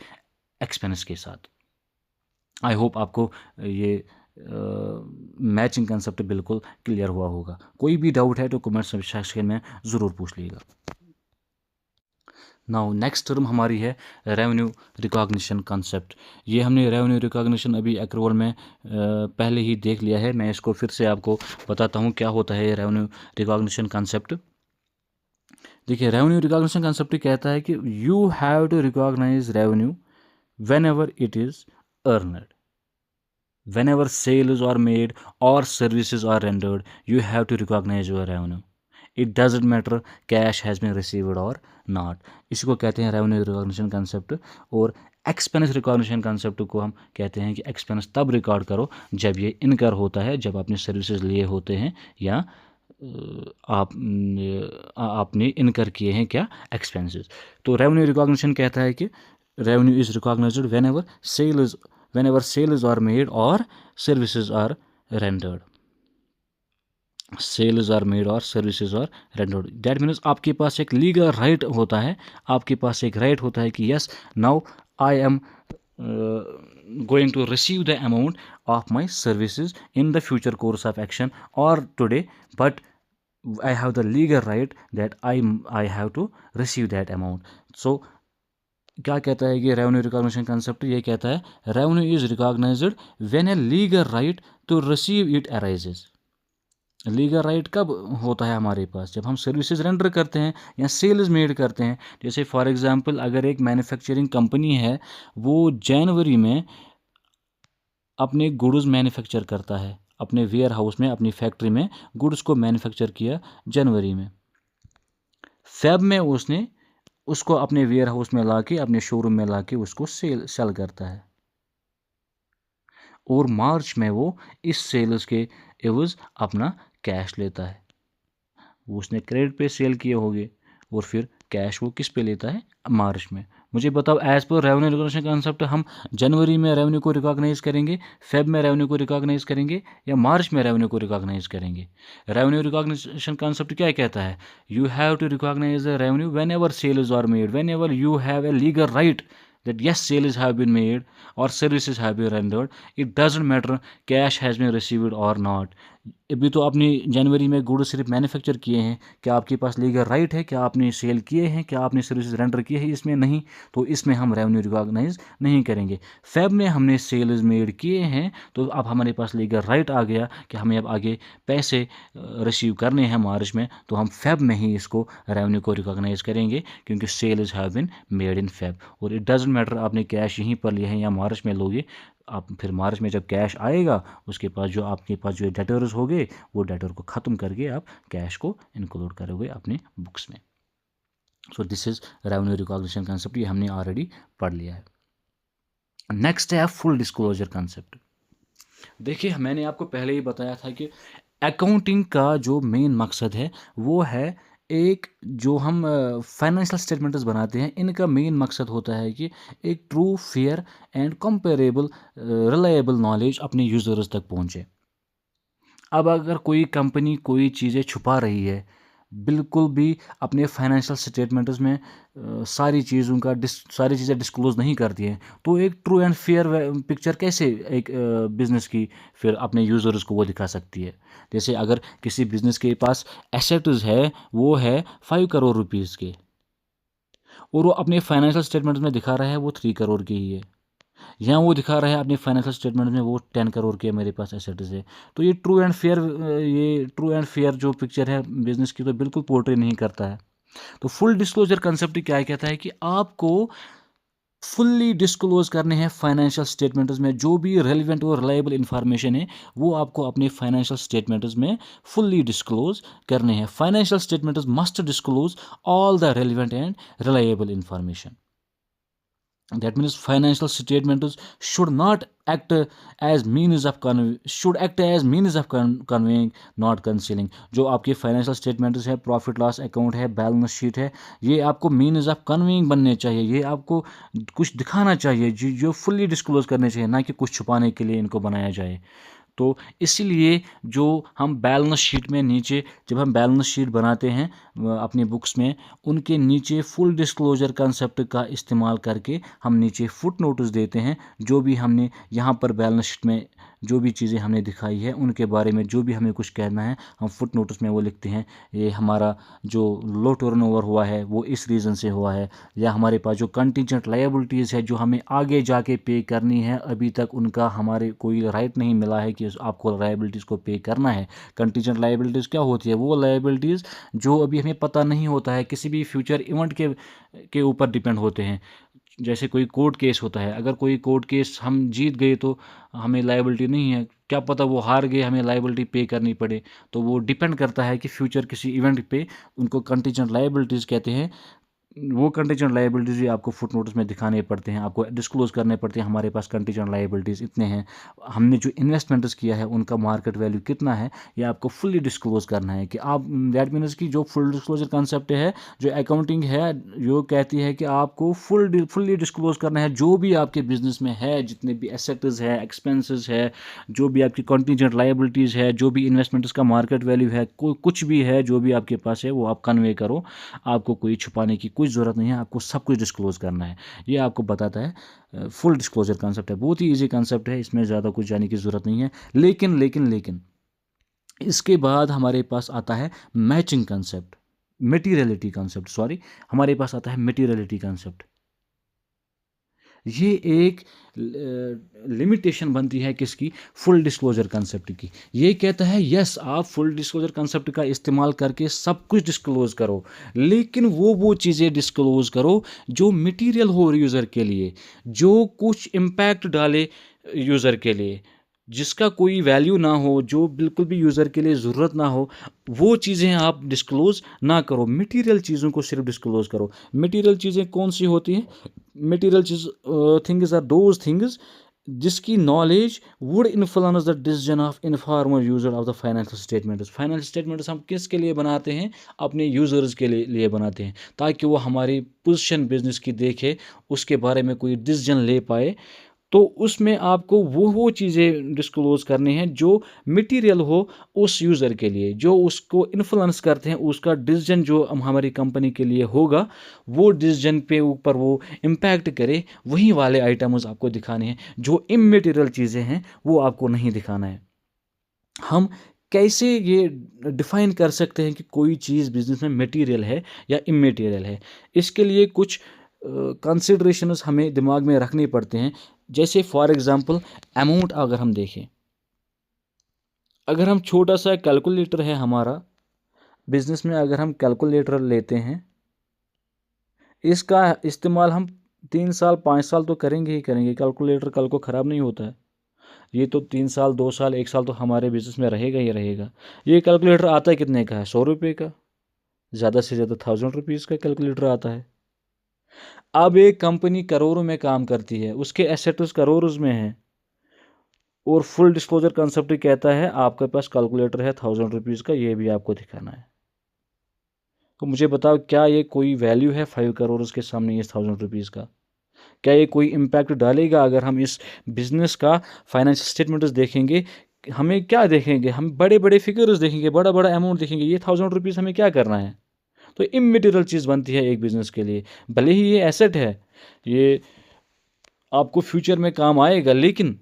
एक्सपेंस के साथ। आई होप आपको ये मैचिंग कंसेप्ट बिल्कुल क्लियर हुआ होगा। कोई भी डाउट है तो कमेंट सेक्शन में ज़रूर पूछ लीजिएगा। नाउ नेक्स्ट टर्म हमारी है रेवेन्यू रिकॉग्निशन कंसेप्ट। ये हमने रेवेन्यू रिकॉग्निशन अभी एक्रूअल में पहले ही देख लिया है। मैं इसको फिर से आपको बताता हूँ क्या होता है रेवेन्यू रिकॉग्निशन कंसेप्ट। देखिए, रेवेन्यू रिकॉग्निशन कंसेप्ट कहता है कि you have to recognise revenue whenever it is earned, whenever sales are made or services are rendered, you have to recognize your revenue. It doesn't matter cash has been received or not. इसी को कहते हैं revenue recognition concept. और expense recognition concept को हम कहते हैं कि एक्सपेंस तब रिकॉर्ड करो जब ये इनकर होता है, जब आपने सर्विसेज लिए होते हैं, या आपने इनकर किए हैं क्या, एक्सपेंसेस। तो रेवेन्यू रिकॉग्निशन कहता है कि revenue is recognised whenever sales are made or services are rendered. Sales are made और services are rendered, that means आपके पास एक लीगल राइट होता है, आपके पास एक राइट होता है कि yes, now I am going to receive the amount of my services in the future course of action or today, but I have the legal right that I have to receive that amount. So क्या कहता है कि revenue recognition concept? ये कहता है revenue is recognised when a legal right to receive it arises. Legal right कब होता है हमारे पास? जब हम सर्विसेज रेंडर करते हैं या सेल्स मेड करते हैं। जैसे फॉर एग्जांपल अगर एक मैन्युफैक्चरिंग कंपनी है, वो जनवरी में अपने गुड्स मैन्युफैक्चर करता है, अपने वेयर हाउस में, अपनी फैक्ट्री में गुड्स को मैन्युफैक्चर किया जनवरी में, फेब में उसने उसको अपने वेयर हाउस में लाके, अपने शोरूम में लाके उसको सेल करता है, और मार्च में वो इस सेल्स के एवज अपना कैश लेता है। वो उसने क्रेडिट पे सेल किए होंगे, और फिर कैश वो किस पे लेता है, मार्च में। मुझे बताओ, as per revenue recognition concept हम जनवरी में रेवेन्यू को रिकॉग्नाइज करेंगे, फेब में रेवेन्यू को रिकॉग्नाइज करेंगे, या मार्च में रेवेन्यू को रिकॉग्नाइज करेंगे? रेवेन्यू रिकॉग्निशन कंसेप्ट क्या कहता है? You have to recognise the revenue whenever sales are made, whenever you have a legal right that yes, sales have been made or services have been rendered. It doesn't matter cash has been received or not. अभी तो आपने जनवरी में good सिर्फ manufacture किए हैं, क्या आपके पास legal right है? क्या आपने सेल किए हैं? क्या आपने सर्विसेज रेंडर किए हैं? इसमें नहीं, तो इसमें हम रेवेन्यू रिकॉग्नाइज नहीं करेंगे। फेब में हमने सेल्स मेड किए हैं, तो अब हमारे पास लीगल राइट आ गया कि हमें अब आगे पैसे रिसीव करने हैं मार्च में, तो हम फेब में ही इसको रेवेन्यू को रिकॉग्नाइज करेंगे, क्योंकि sales have been made in Feb. और इट डजेंट मैटर आपने कैश यहीं पर लिया है या मार्च में लोगे, आप फिर मार्च में जब कैश आएगा, उसके पास जो आपके पास जो डेटर्स हो गए, वो डेटर को ख़त्म करके आप कैश को इंक्लूड करोगे अपने बुक्स में। So this is revenue recognition concept, ये हमने ऑलरेडी पढ़ लिया है। नेक्स्ट है फुल डिस्क्लोजर कंसेप्ट। देखिए, मैंने आपको पहले ही बताया था कि अकाउंटिंग का जो मेन मकसद है वो है, एक जो हम फाइनेंशियल स्टेटमेंट्स बनाते हैं, इनका मेन मकसद होता है कि एक true, fair and comparable reliable knowledge अपने यूज़र्स तक पहुंचे। अब अगर कोई कंपनी कोई चीज़ें छुपा रही है, बिल्कुल भी अपने फाइनेंशियल स्टेटमेंट्स में सारी चीज़ें डिस्क्लोज नहीं करती हैं, तो एक ट्रू एंड फेयर पिक्चर कैसे एक बिज़नेस की फिर अपने यूज़र्स को वो दिखा सकती है? जैसे अगर किसी बिज़नेस के पास एसेट्स है, वो है 5 करोड़ रुपीज़ के, और वो अपने फाइनेंशियल स्टेटमेंट्स में दिखा रहा है वो 3 करोड़ की ही है, यहाँ वो दिखा रहा है अपने फाइनेंशियल स्टेटमेंट में वो 10 करोड़ के मेरे पास एसेट्स है, तो ये ट्रू एंड फेयर जो पिक्चर है बिजनेस की, तो बिल्कुल पोर्ट्रे नहीं करता है। तो फुल डिस्क्लोजर कंसेप्ट क्या कहता है कि आपको फुल्ली डिस्क्लोज करने हैं फाइनेंशियल स्टेटमेंट्स में, जो भी रेलिवेंट और रिलायबल इंफॉर्मेशन है वो आपको अपने फाइनेंशियल स्टेटमेंट्स में फुल्ली डिस्क्लोज करने हैं। Financial statements must disclose all the relevant and reliable information. That means financial statements should act as means of conveying, not concealing. जो आपके फाइनेंशियल स्टेटमेंट्स है, प्रॉफिट लॉस अकाउंट है, balance sheet है, ये आपको means of conveying बनने चाहिए, ये आपको कुछ दिखाना चाहिए, जो फुल्ली डिस्क्लोज करने चाहिए, ना कि कुछ छुपाने के लिए इनको बनाया जाए। तो इसीलिए जो हम बैलेंस शीट में नीचे, जब हम बैलेंस शीट बनाते हैं अपनी बुक्स में, उनके नीचे फुल डिस्क्लोजर कंसेप्ट का इस्तेमाल करके हम नीचे फुट नोटिस देते हैं। जो भी हमने यहाँ पर बैलेंस शीट में जो भी चीज़ें हमने दिखाई है उनके बारे में जो भी हमें कुछ कहना है, हम फुट नोटिस में वो लिखते हैं, ये हमारा जो लो टर्नओवर हुआ है वो इस रीज़न से हुआ है, या हमारे पास जो कंटीजेंट लायबिलिटीज़ है जो हमें आगे जाके पे करनी है, अभी तक उनका हमारे कोई राइट नहीं मिला है कि आपको लायबिलिटीज़ को पे करना है। कंटीजेंट लायबिलिटीज़ क्या होती है? वो लायबिलिटीज़ जो अभी हमें पता नहीं होता है, किसी भी फ्यूचर इवेंट के ऊपर डिपेंड होते हैं। जैसे कोई कोर्ट केस होता है, अगर कोई कोर्ट केस हम जीत गए तो हमें लायबिलिटी नहीं है, क्या पता वो हार गए, हमें लायबिलिटी पे करनी पड़े। तो वो डिपेंड करता है कि फ्यूचर किसी इवेंट पे, उनको कंटीजेंट लायबिलिटीज़ कहते हैं। वो कंटीजेंट लायबिलिटीज़ भी आपको फुट नोटिस में दिखाने पड़ते हैं, आपको डिस्क्लोज करने पड़ते हैं, हमारे पास कंटीजेंट लायबिलिटीज़ इतने हैं, हमने जो इन्वेस्टमेंट्स किया है उनका मार्केट वैल्यू कितना है, ये आपको फुल्ली डिस्क्लोज करना है। कि आप, दैट मीन्स कि जो फुल डिस्क्लोजर कंसेप्ट है, जो अकाउंटिंग है, जो कहती है कि आपको फुल्ली डिस्क्लोज करना है जो भी आपके बिजनेस में है, जितने भी एसेट्स है, एक्सपेंसेस है, जो भी आपकी कंटीजेंट लायबिलिटीज़ है, जो भी इन्वेस्टमेंट्स का मार्केट वैल्यू है, कुछ भी है जो भी आपके पास है वो आप कन्वे करो। आपको कोई छुपाने की कुछ ज़रूरत नहीं है, आपको सब कुछ डिस्क्लोज करना है। ये आपको बताता है फुल डिस्क्लोजर कंसेप्ट है, बहुत ही इजी कंसेप्ट है, इसमें ज़्यादा कुछ जाने की ज़रूरत नहीं है। लेकिन इसके बाद हमारे पास आता है मैचिंग कंसेप्ट, हमारे पास आता है मटीरियलिटी कंसेप्ट। ये एक लिमिटेशन बनती है किसकी? फुल डिस्क्लोजर कंसेप्ट की। ये कहता है यस, आप फुल डिस्क्लोजर कंसेप्ट का इस्तेमाल करके सब कुछ डिस्क्लोज करो, लेकिन वो चीज़ें डिस्क्लोज करो जो मटेरियल हो यूज़र के लिए, जो कुछ इम्पैक्ट डाले यूज़र के लिए, जिसका कोई वैल्यू ना हो, जो बिल्कुल भी यूज़र के लिए ज़रूरत ना हो, वो चीज़ें आप डिस्क्लोज ना करो। मटेरियल चीज़ों को सिर्फ डिस्क्लोज करो। मटेरियल चीज़ें कौन सी होती हैं? Material things are those things जिसकी knowledge would influence the decision of informer user of the financial statements. Financial statements हम किसके लिए बनाते हैं? अपने यूज़र्स के लिए बनाते हैं, ताकि वो हमारी पोजीशन बिजनेस की देखे, उसके बारे में कोई डिसीजन ले पाए। तो उसमें आपको वो चीज़ें डिस्क्लोज़ करनी हैं जो मटेरियल हो उस यूज़र के लिए, जो उसको इन्फ्लुएंस करते हैं, उसका डिसीजन जो हमारी कंपनी के लिए होगा, वो डिसीजन पे ऊपर वो इम्पैक्ट करे, वही वाले आइटम्स आपको दिखाने हैं। जो इमटेरियल चीज़ें हैं वो आपको नहीं दिखाना है। हम कैसे ये डिफ़ाइन कर सकते हैं कि कोई चीज़ बिज़नेस में मटेरियल है या इमटेरियल है? इसके लिए कुछ कंसिडरेशंस हमें दिमाग में रखने पड़ते हैं। जैसे फॉर एग्ज़ाम्पल अमाउंट अगर हम देखें, अगर हम छोटा सा कैलकुलेटर है हमारा बिज़नेस में, अगर हम कैलकुलेटर लेते हैं, इसका इस्तेमाल हम 3 साल 5 साल तो करेंगे ही करेंगे। कैलकुलेटर कल को ख़राब नहीं होता है। ये तो 3 साल 2 साल 1 साल तो हमारे बिज़नेस में रहेगा ही रहेगा। ये कैलकुलेटर आता है कितने का है? 100 रुपये का, ज़्यादा से ज़्यादा 1000 रुपीज़ का कैलकुलेटर आता है। अब एक कंपनी करोड़ों में काम करती है, उसके एसेट्स करोड़ों में हैं, और फुल डिस्क्लोजर कंसेप्ट कहता है आपके पास कैलकुलेटर है 1000 रुपीज़ का, ये भी आपको दिखाना है। तो मुझे बताओ, क्या ये कोई वैल्यू है 5 करोड़ के सामने ये 1000 रुपीज़ का? क्या ये कोई इम्पैक्ट डालेगा? अगर हम इस बिज़नेस का फाइनेंशियल स्टेटमेंट्स देखेंगे, हमें क्या देखेंगे? हम बड़े बड़े फिगर्स देखेंगे, बड़ा बड़ा अमाउंट देखेंगे, ये 1000 रुपीज़ हमें क्या करना है? तो इमटेरियल चीज़ बनती है एक बिज़नेस के लिए। भले ही ये एसेट है, ये आपको फ्यूचर में काम आएगा, लेकिन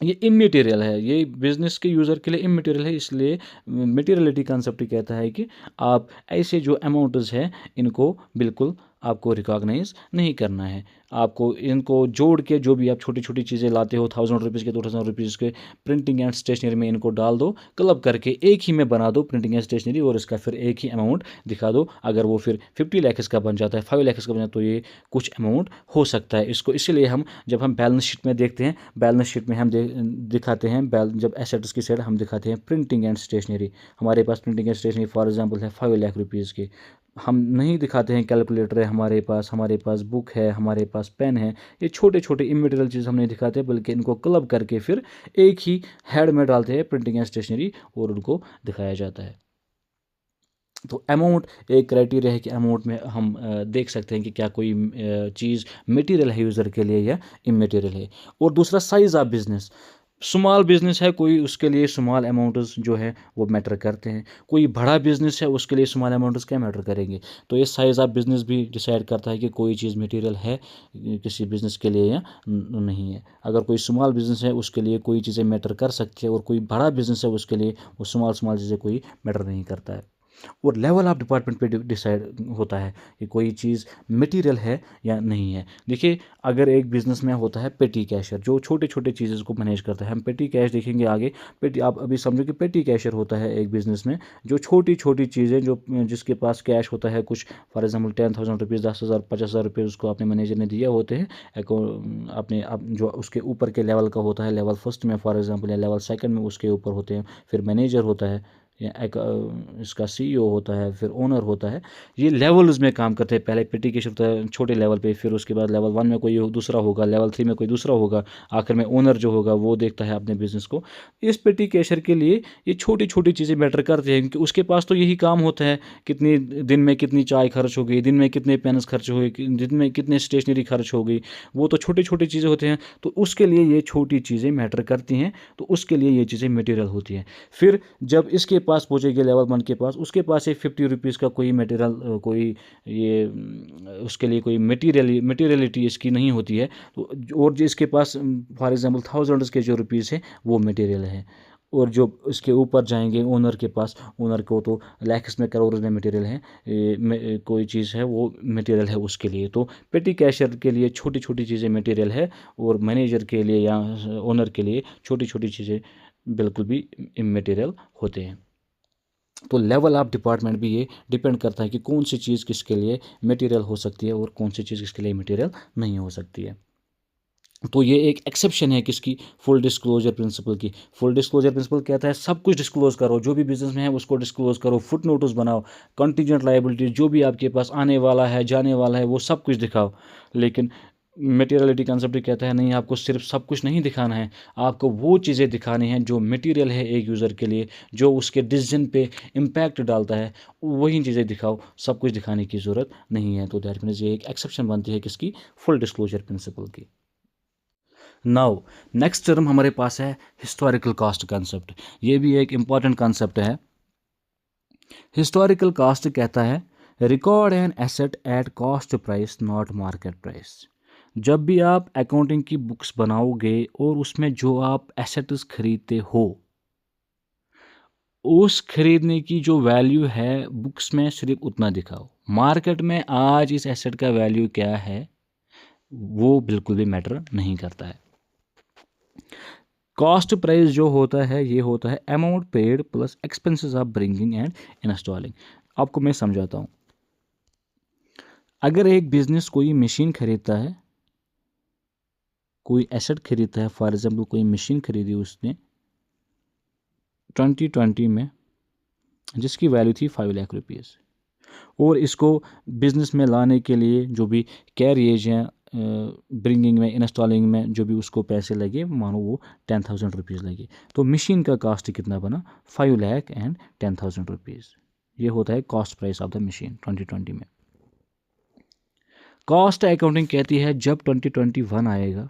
ये इमटेरियल है, ये बिज़नेस के यूज़र के लिए इमटेरियल है। इसलिए मटेरियलिटी कंसेप्ट कहता है कि आप ऐसे जो अमाउंट्स हैं इनको बिल्कुल आपको रिकॉग्नाइज नहीं करना है। आपको इनको जोड़ के जो भी आप छोटी छोटी चीज़ें लाते हो, 1000 रुपीज़ के 2000 रुपीज़ के, प्रिंटिंग एंड स्टेशनरी में इनको डाल दो, क्लब करके एक ही में बना दो प्रिंटिंग एंड स्टेशनरी, और इसका फिर एक ही अमाउंट दिखा दो। अगर वो फिर 50 लाख का बन जाता है, 5 लाख का बन जाता है, तो ये कुछ अमाउंट हो सकता है इसको। इसीलिए हम जब हम बैलेंस शीट में देखते हैं, बैलेंस शीट में हम दिखाते हैं, जब एसेट्स की साइड हम दिखाते हैं प्रिंटिंग एंड स्टेशनरी। हमारे पास printing and stationery for example है 5 लाख रुपीज़ की। हम नहीं दिखाते हैं कैलकुलेटर है हमारे पास बुक है, हमारे पास पेन है। ये छोटे छोटे इमटेरियल चीज़ हम नहीं दिखाते, बल्कि इनको क्लब करके फिर एक ही हेड में डालते हैं प्रिंटिंग एंड स्टेशनरी, और उनको दिखाया जाता है। तो अमाउंट एक क्राइटेरिया है कि अमाउंट में हम देख सकते हैं कि क्या कोई चीज़ मटेरियल है यूज़र के लिए या इमटेरियल है। और दूसरा size of business. Small business है कोई, उसके लिए स्मॉल अमाउंट्स जो है वो मैटर करते हैं। कोई बड़ा बिज़नेस है उसके लिए स्मॉल अमाउंट्स क्या मैटर करेंगे? तो ये साइज़ ऑफ बिज़नेस भी डिसाइड करता है कि कोई चीज़ मटेरियल है किसी बिज़नेस के लिए या नहीं है। अगर कोई स्मॉल बिज़नेस है उसके लिए कोई चीज़ें मैटर कर सकती है, और कोई बड़ा बिज़नेस है उसके लिए वो स्मॉल स्मॉल चीज़ें कोई मैटर नहीं करता है। और लेवल ऑफ डिपार्टमेंट पे डिसाइड होता है कि कोई चीज़ मटेरियल है या नहीं है। देखिए, अगर एक बिज़नेस में होता है पेटी कैशियर, जो छोटे छोटे चीज़ें को मैनेज करता है, हम पेटी कैश देखेंगे आगे। पेटी, आप अभी समझो कि पेटी कैशियर होता है एक बिज़नेस में, जो छोटी छोटी चीज़ें, जो जिसके पास कैश होता है कुछ, फॉर एग्जाम्पल 10,000 रुपीज़, 10,000 50,000 रुपये उसको अपने मैनेजर ने दिए होते हैं अपने जो उसके ऊपर के लेवल का होता है, लेवल फर्स्ट में फॉर एग्जाम्पल, या लेवल सेकंड में उसके ऊपर होते हैं, फिर मैनेजर होता है, या एक इसका सीईओ होता है, फिर ओनर होता है। ये लेवल्स में काम करते हैं। पहले पेटी कैशियर होता है छोटे लेवल पे, फिर उसके बाद लेवल 1 में कोई दूसरा होगा, लेवल 3 में कोई दूसरा होगा, आखिर में ओनर जो होगा वो देखता है अपने बिज़नेस को। इस पेटी कैशियर के लिए ये छोटी छोटी चीज़ें मैटर करती हैं, क्योंकि उसके पास तो यही काम होता है, कितनी दिन में कितनी चाय खर्च हो गई, दिन में कितने पेन्स खर्च हो गए, दिन में कितने स्टेशनरी खर्च हो गई, वो तो छोटी छोटी चीज़ें होती हैं। तो उसके लिए ये छोटी चीज़ें मैटर करती हैं, तो उसके लिए ये चीज़ें मटेरियल होती हैं। फिर जब इसके पास पहुँचेगी लेवल 1 के पास, उसके पास एक 50 रुपीज़ का कोई मटेरियल, कोई ये उसके लिए कोई मटेरियलिटी इसकी नहीं होती है। तो और जो इसके पास फॉर एग्जांपल थाउजेंड्स के जो रुपीज़ है वो मटेरियल है। और जो इसके ऊपर जाएंगे ओनर के पास, ओनर को तो लैक्स में करोड़ में मटेरियल है, कोई चीज़ है वो मटेरियल है उसके लिए। तो पेटी कैशियर के लिए छोटी छोटी चीज़ें मटेरियल है, और मैनेजर के लिए या ओनर के लिए छोटी छोटी चीज़ें बिल्कुल भी इमटेरियल होते हैं। तो लेवल ऑफ डिपार्टमेंट भी ये डिपेंड करता है कि कौन सी चीज़ किसके लिए मटेरियल हो सकती है और कौन सी चीज़ किसके लिए मटेरियल नहीं हो सकती है। तो ये एक एक्सेप्शन है किसकी? फुल डिस्क्लोजर प्रिंसिपल की। फुल डिस्क्लोजर प्रिंसिपल कहता है सब कुछ डिस्क्लोज करो, जो भी बिजनेस में है उसको डिस्क्लोज करो, फुट नोटिस बनाओ, कंटीजेंट लायबिलिटी जो भी आपके पास आने वाला है जाने वाला है वो सब कुछ दिखाओ। लेकिन मटेरियलिटी कंसेप्ट कहता है नहीं, आपको सिर्फ सब कुछ नहीं दिखाना है, आपको वो चीज़ें दिखानी हैं जो मटेरियल है एक यूज़र के लिए, जो उसके डिसीजन पे इम्पैक्ट डालता है, वही चीज़ें दिखाओ, सब कुछ दिखाने की ज़रूरत नहीं है। तो दैट मीन्स ये एक एक्सेप्शन बनती है किसकी, फुल डिस्क्लोजर प्रिंसिपल की। नाउ नेक्स्ट टर्म हमारे पास है हिस्टोरिकल कॉस्ट कंसेप्ट। ये भी एक इम्पॉर्टेंट कंसेप्ट है। हिस्टोरिकल कॉस्ट कहता है record an asset at cost price not market price. जब भी आप अकाउंटिंग की बुक्स बनाओगे और उसमें जो आप एसेट्स खरीदते हो, उस खरीदने की जो वैल्यू है बुक्स में सिर्फ उतना दिखाओ। मार्केट में आज इस एसेट का वैल्यू क्या है वो बिल्कुल भी मैटर नहीं करता है। कॉस्ट प्राइस जो होता है ये होता है amount paid plus expenses of bringing and installing. आपको मैं समझाता हूँ। अगर एक बिजनेस कोई मशीन खरीदता है, कोई एसेट खरीदता है, फॉर एग्जांपल कोई मशीन खरीदी उसने 2020 में जिसकी वैल्यू थी 5 लाख रुपीज़, और इसको बिजनेस में लाने के लिए जो भी कैरिएज हैं, ब्रिंगिंग में, इंस्टॉलिंग में जो भी उसको पैसे लगे, मानो वो 10,000 रुपीज़ लगे, तो मशीन का कॉस्ट कितना बना, 5 लाख एंड 10,000 रुपीज़। ये होता है cost price of the machine 2020 में। कॉस्ट अकाउंटिंग कहती है जब 2021 आएगा,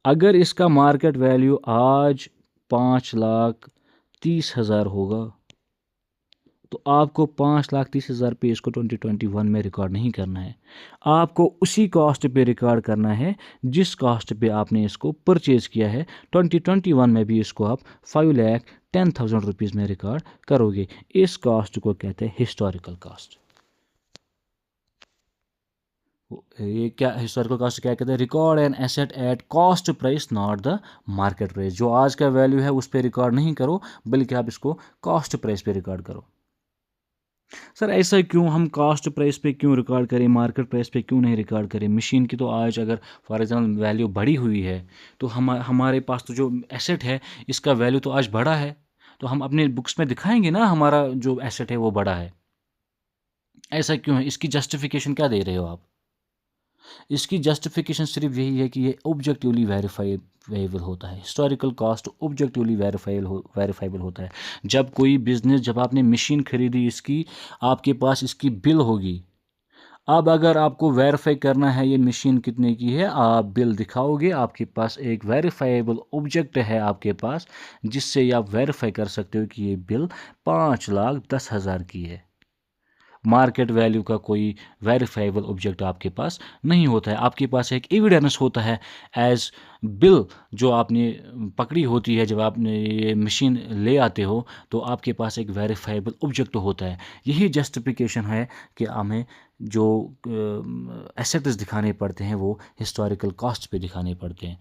अगर इसका मार्केट वैल्यू आज 5,30,000 होगा, तो आपको 5,30,000 पे इसको 2021 में रिकॉर्ड नहीं करना है। आपको उसी कॉस्ट पे रिकॉर्ड करना है जिस कॉस्ट पे आपने इसको परचेज किया है। 2021 में भी इसको आप 5,10,000 रुपीज़ में रिकॉर्ड करोगे। इस कॉस्ट को कहते हैं हिस्टोरिकल कॉस्ट। ये क्या हिस्टोरिकल कॉस्ट क्या कहते हैं, record an asset at cost price not the market price. जो आज का वैल्यू है उस पर रिकॉर्ड नहीं करो, बल्कि आप इसको कॉस्ट प्राइस पे रिकॉर्ड करो। सर ऐसा क्यों, हम कॉस्ट प्राइस पे क्यों रिकॉर्ड करें, मार्केट प्राइस पे क्यों नहीं रिकॉर्ड करें? मशीन की तो आज अगर फॉर एग्जांपल वैल्यू बढ़ी हुई है, तो हमारे पास तो जो एसेट है इसका वैल्यू तो आज बढ़ा है, तो हम अपने बुक्स में दिखाएंगे ना हमारा जो एसेट है वो बढ़ा है। ऐसा क्यों है, इसकी जस्टिफिकेशन क्या दे रहे हो आप? इसकी जस्टिफिकेशन सिर्फ यही है कि ये ऑब्जेक्टिवली वेरीफाइबल होता है। हिस्टोरिकल कॉस्ट ऑब्जेक्टिवली वेरीफाइबल होता है। जब कोई बिजनेस, जब आपने मशीन खरीदी, इसकी आपके पास इसकी बिल होगी। अब अगर आपको वेरीफाई करना है ये मशीन कितने की है, आप बिल दिखाओगे, आपके पास एक वेरीफाइबल ऑब्जेक्ट है आपके पास, जिससे आप वेरीफाई कर सकते हो कि ये बिल 5,10,000 की है। मार्केट वैल्यू का कोई वेरीफाइबल ऑब्जेक्ट आपके पास नहीं होता है। आपके पास एक एविडेंस होता है एज बिल जो आपने पकड़ी होती है। जब आपने ये मशीन ले आते हो तो आपके पास एक वेरीफाइबल ऑब्जेक्ट होता है। यही जस्टिफिकेशन है कि हमें जो एसेट्स दिखाने पड़ते हैं वो हिस्टोरिकल कॉस्ट पे दिखाने पड़ते हैं।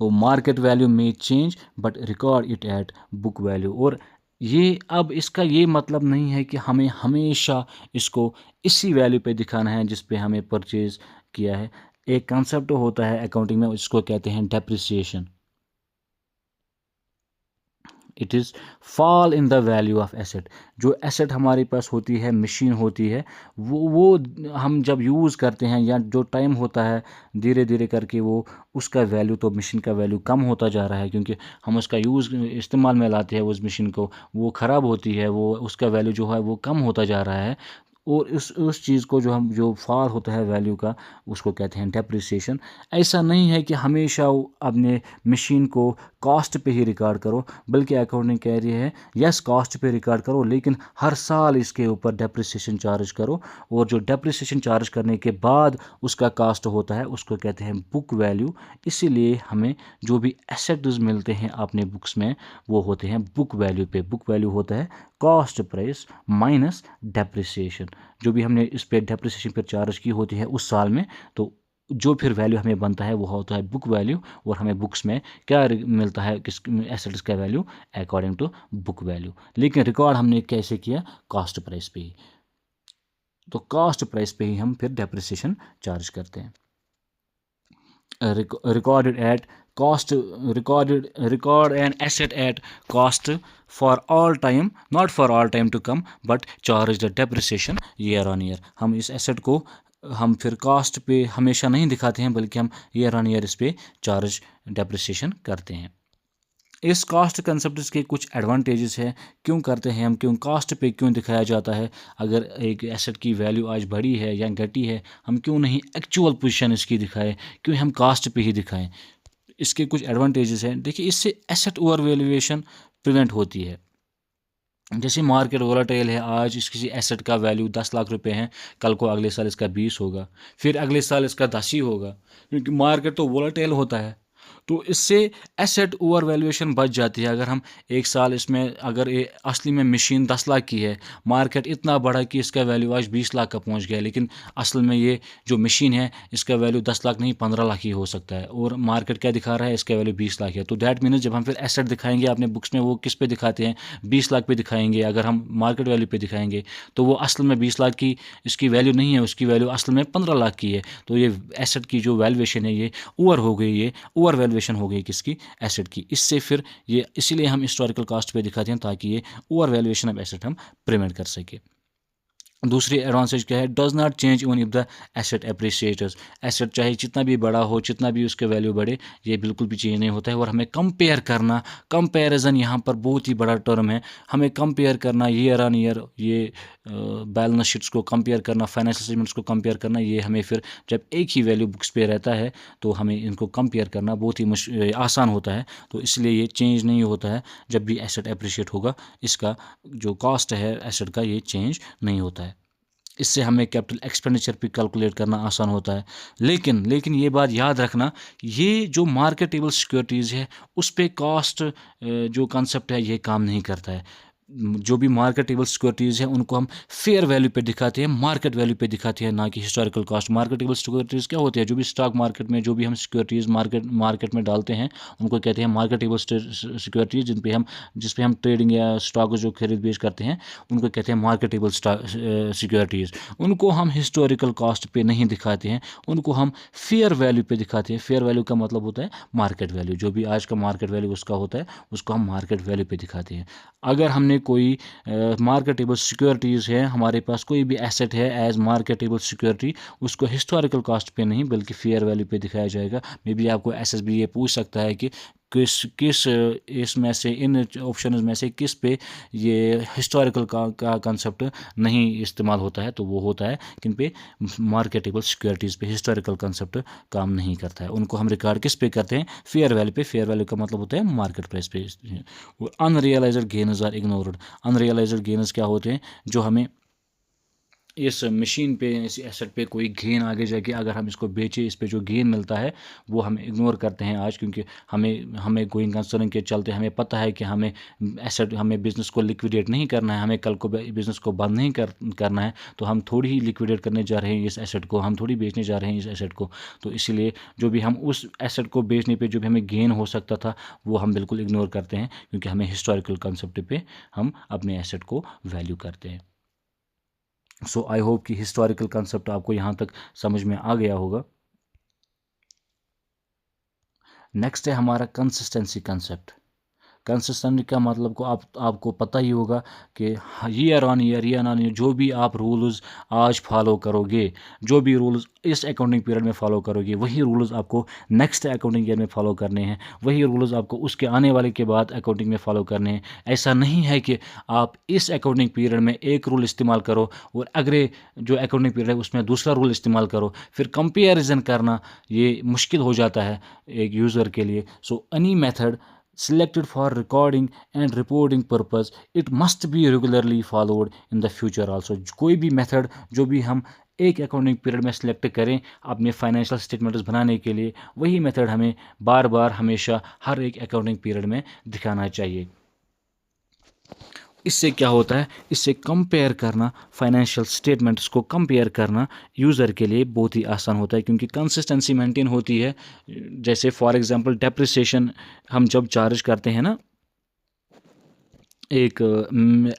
वो मार्केट वैल्यू में change but record it at book value. और ये अब इसका ये मतलब नहीं है कि हमें हमेशा इसको इसी वैल्यू पे दिखाना है जिस पे हमें परचेज किया है। एक कंसेप्ट होता है अकाउंटिंग में, इसको कहते हैं depreciation. It is fall in the value of asset. जो एसेट हमारे पास होती है, मशीन होती है, वो हम जब यूज़ करते हैं या जो टाइम होता है, धीरे धीरे करके वो उसका वैल्यू, तो मशीन का वैल्यू कम होता जा रहा है, क्योंकि हम उसका यूज़ इस्तेमाल में लाते हैं उस मशीन को, वो ख़राब होती है, वो उसका वैल्यू जो है वो कम होता जा रहा है। और उस चीज़ को जो फॉल होता है वैल्यू का, उसको कहते हैं डेप्रिसिएशन। ऐसा नहीं है कि हमेशा अपने मशीन को कॉस्ट पे ही रिकॉर्ड करो, बल्कि अकाउंटिंग कह रही है यस कॉस्ट पे रिकॉर्ड करो, लेकिन हर साल इसके ऊपर डेप्रिसिएशन चार्ज करो। और जो डेप्रिसिएशन चार्ज करने के बाद उसका कॉस्ट होता है उसको कहते हैं बुक वैल्यू। इसीलिए हमें जो भी एसेट्स मिलते हैं अपने बुक्स में वो होते हैं बुक वैल्यू पे। बुक वैल्यू होता है कॉस्ट प्राइस माइनस डेप्रिसिएशन। जो भी हमने इस पे डेप्रिसिएशन पर चार्ज की होती है उस साल में, तो जो फिर वैल्यू हमें बनता है वो होता है बुक वैल्यू। और हमें बुक्स में क्या मिलता है, किस एसेट्स का value, according to book value. लेकिन रिकॉर्ड हमने कैसे किया, कॉस्ट प्राइस पे ही। तो कॉस्ट प्राइस पे ही हम फिर डेप्रिसिएशन चार्ज करते हैं। Recorded at cost record an asset at cost for all time, not for all time to come, but charge the depreciation year on year. हम इस एसेट को हम फिर कॉस्ट पे हमेशा नहीं दिखाते हैं, बल्कि हम ईयर ऑन ईयर इस पे चार्ज डेप्रिसिएशन करते हैं। इस कॉस्ट कंसेप्ट के कुछ एडवांटेजेस है, क्यों करते हैं हम, क्यों कॉस्ट पे क्यों दिखाया जाता है। अगर एक एसेट की वैल्यू आज बढ़ी है या घटी है, हम क्यों नहीं एक्चुअल पोजीशन इसकी दिखाएं, क्यों हम कॉस्ट पे ही दिखाएं। इसके कुछ एडवांटेजेस हैं। देखिए, इससे एसेट ओवर वैल्यूएशन प्रिवेंट होती है। जैसे मार्केट वोलाटाइल है, आज इस किसी एसेट का वैल्यू 10 लाख रुपए है, कल को अगले साल इसका 20 होगा, फिर अगले साल इसका 10 ही होगा, क्योंकि मार्केट तो वोलाटाइल होता है। तो इससे एसेट ओवर वैल्यूएशन बच जाती है। अगर हम एक साल इसमें, अगर ये असली में मशीन 10 लाख की है, मार्केट इतना बड़ा कि इसका वैल्यू आज 20 लाख का पहुंच गया, लेकिन असल में ये जो मशीन है इसका वैल्यू 10 लाख नहीं 15 लाख ही हो सकता है, और मार्केट क्या दिखा रहा है, इसका वैल्यू 20 लाख है। तो दैट मीन्स जब हम फिर एसेट दिखाएंगे अपने बुक्स में, वो किस पे दिखाते हैं, 20 लाख पे दिखाएंगे। अगर हम मार्केट वैल्यू पे दिखाएंगे तो वो असल में 20 लाख की इसकी वैल्यू नहीं है, उसकी वैल्यू असल में 15 लाख की है। तो ये एसेट की जो वैल्यूएशन है ये ओवर हो गई, ये ओवर वैल्यूएशन हो गई किसकी, एसेट की। इससे फिर ये, इसीलिए हम हिस्टोरिकल कॉस्ट पे दिखाते हैं, ताकि ये ओवर वैल्यूएशन ऑफ एसेट हम प्रिवेंट कर सके। दूसरी एडवांटेज क्या है, does not change even if the asset appreciates. Asset चाहे जितना भी बड़ा हो, जितना भी उसके वैल्यू बढ़े, ये बिल्कुल भी चेंज नहीं होता है। और हमें कंपेयर करना, कंपैरिजन यहाँ पर बहुत ही बड़ा टर्म है। हमें कंपेयर करना ईयर ऑन ईयर, ये बैलेंस शीट्स को कंपेयर करना, फाइनेंशियल स्टेटमेंट्स को कंपेयर करना, ये हमें फिर जब एक ही वैल्यू बुक्स पे रहता है तो हमें इनको कंपेयर करना बहुत ही आसान होता है। तो इसलिए ये चेंज नहीं होता है। जब भी एसेट एप्रिशिएट होगा, इसका जो कॉस्ट है एसेट का, ये चेंज नहीं होता है। इससे हमें कैपिटल एक्सपेंडिचर भी कैलकुलेट करना आसान होता है। लेकिन ये बात याद रखना, ये जो मार्केटेबल सिक्योरिटीज़ है उस पे कॉस्ट जो कॉन्सेप्ट है ये काम नहीं करता है। जो भी मार्केटेबल सिक्योरिटीज़ हैं उनको हम फेयर वैल्यू पे दिखाते हैं, मार्केट वैल्यू पे दिखाते हैं, ना कि हिस्टोरिकल कॉस्ट। मार्केटेबल सिक्योरिटीज़ क्या होते हैं, जो भी स्टॉक मार्केट में जो भी हम सिक्योरिटीज़ मार्केट में डालते हैं उनको कहते हैं मार्केटेबल सिक्योरिटीज़। जिस पे हम ट्रेडिंग या स्टॉक जो खरीद बेच करते हैं उनको कहते हैं मार्केटेबल सिक्योरिटीज़। उनको हम हिस्टोरिकल कॉस्ट पे नहीं दिखाते हैं, उनको हम फेयर वैल्यू पे दिखाते हैं। फेयर वैल्यू का मतलब होता है मार्केट वैल्यू, जो भी आज का मार्केट वैल्यू उसका होता है, उसको हम मार्केट वैल्यू पे दिखाते हैं। अगर हमने कोई मार्केटेबल सिक्योरिटीज़ है, हमारे पास कोई भी एसेट है एज मार्केटेबल सिक्योरिटी, उसको हिस्टोरिकल कॉस्ट पे नहीं बल्कि फेयर वैल्यू पे दिखाया जाएगा। मे बी आपको एसएसबी ये पूछ सकता है कि किस इसमें से, इन ऑप्शन में से किस पे ये हिस्टोरिकल का कंसेप्ट नहीं इस्तेमाल होता है। तो वो होता है किन पे, मार्केटेबल सिक्योरिटीज़ पे हिस्टोरिकल कंसेप्ट काम नहीं करता है। उनको हम रिकॉर्ड किस पे करते हैं, फेयर वैल्यू पे। फेयर वैल्यू का मतलब होता है मार्केट प्राइस पे। Unrealised gains are ignored. Unrealised gains क्या होते हैं, जो हमें इस मशीन पे, इस एसेट पे कोई गेन आगे जाके अगर हम इसको बेचे, इस पे जो गेन मिलता है वो हम इग्नोर करते हैं आज, क्योंकि हमें गोइंग कंसर्न के चलते हमें पता है कि हमें हमें बिज़नेस को लिक्विडेट नहीं करना है, हमें कल को बिज़नेस को बंद नहीं करना है। तो हम थोड़ी ही लिक्विडेट करने जा रहे हैं इस एसेट को, हम थोड़ी बेचने जा रहे हैं इस एसेट को। तो इसलिए जो भी हम उस एसेट को बेचने पर जो भी हमें गेन हो सकता था वो हम बिल्कुल इग्नोर करते हैं, क्योंकि हमें हिस्टोरिकल कंसेप्ट पे हम अपने एसेट को वैल्यू करते हैं। सो आई होप कि हिस्टोरिकल कंसेप्ट आपको यहाँ तक समझ में आ गया होगा। नेक्स्ट है हमारा कंसिस्टेंसी कंसेप्ट। कंसिस्टेंट का मतलब को आपको पता ही होगा कि ईयर ऑन ईयर जो भी आप रूल्स आज फॉलो करोगे, जो भी रूल्स इस अकाउंटिंग पीरियड में फॉलो करोगे, वही रूल्स आपको नेक्स्ट अकाउंटिंग ईयर में फॉलो करने हैं, वही रूल्स आपको उसके आने वाले के बाद अकाउंटिंग में फॉलो करने हैं। ऐसा नहीं है कि आप इस अकाउंटिंग पीरियड में एक रूल इस्तेमाल करो और अगले जो अकाउंटिंग पीरियड है उसमें दूसरा रूल इस्तेमाल करो, फिर कंपेरिजन करना ये मुश्किल हो जाता है एक यूज़र के लिए। So any method selected for recording and reporting purpose, it must be regularly followed in the future also। कोई भी मेथड जो भी हम एक अकाउंटिंग पीरियड में सिलेक्ट करें अपने फाइनेंशियल स्टेटमेंट्स बनाने के लिए, वही मेथड हमें बार बार हमेशा हर एक अकाउंटिंग पीरियड में दिखाना चाहिए। इससे क्या होता है, इससे कंपेयर करना, फाइनेंशियल स्टेटमेंट्स को कंपेयर करना यूज़र के लिए बहुत ही आसान होता है, क्योंकि कंसिस्टेंसी मेंटेन होती है। जैसे फॉर एग्जांपल डेप्रिसिएशन हम जब चार्ज करते हैं ना, एक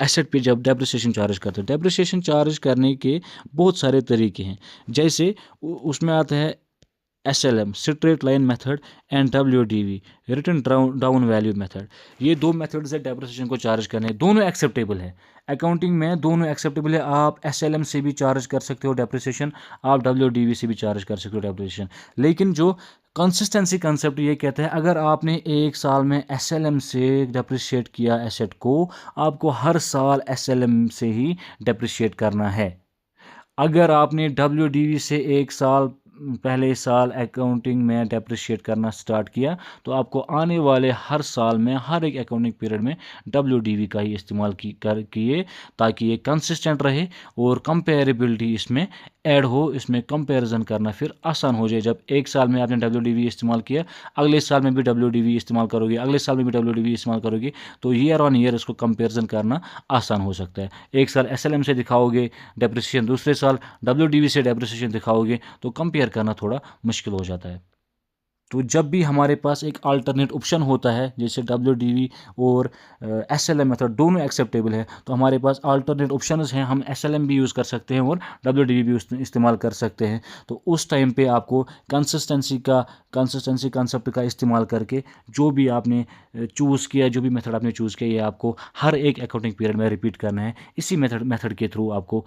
एसेट पे जब डेप्रिसिएशन चार्ज करते हैं, डेप्रिसिएशन चार्ज करने के बहुत सारे तरीके हैं। जैसे उसमें आता है SLM straight line method and WDV return down value method. ये दो मेथड्स है डेप्रिसिएशन को चार्ज करने, दोनों एक्सेप्टेबल है अकाउंटिंग में, दोनों एक्सेप्टेबल है। आप SLM से भी चार्ज कर सकते हो डेप्रिसिएशन, आप WDV से भी चार्ज कर सकते हो डेप्रिसिएशन। लेकिन जो कंसिस्टेंसी कंसेप्ट ये कहता है अगर आपने एक साल में SLM से डेप्रिशिएट किया एसेट को, आपको हर साल SLM से ही डेप्रिशिएट करना है। अगर आपने WDV से एक साल पहले साल अकाउंटिंग में डेप्रिशिएट करना स्टार्ट किया, तो आपको आने वाले हर साल में हर एक अकाउंटिंग पीरियड में WDV का ही इस्तेमाल किए, ताकि ये कंसिस्टेंट रहे और कंपेरेबिलिटी इसमें ऐड हो, इसमें कंपैरिजन करना फिर आसान हो जाए। जब एक साल में आपने WDV इस्तेमाल किया, अगले साल में भी WDV इस्तेमाल करोगे, अगले साल में भी WDV इस्तेमाल करोगे, तो ईयर ऑन ईयर इसको कंपैरिजन करना आसान हो सकता है। एक साल SLM से दिखाओगे डेप्रिसिएशन, दूसरे साल WDV से डेप्रिसिएशन दिखाओगे, तो कंपेयर करना थोड़ा मुश्किल हो जाता है। तो जब भी हमारे पास एक अल्टरनेट ऑप्शन होता है, जैसे WDV और SLM मेथड दोनों एक्सेप्टेबल है, तो हमारे पास अल्टरनेट ऑप्शंस हैं, हम SLM भी यूज़ कर सकते हैं और WDV भी इस्तेमाल कर सकते हैं। तो उस टाइम पे आपको कंसिस्टेंसी कंसेप्ट का इस्तेमाल करके जो भी आपने चूज़ किया, जो भी मेथड आपने चूज़ किया, ये आपको हर एक अकाउंटिंग पीरियड में रिपीट करना है। इसी मेथड के थ्रू आपको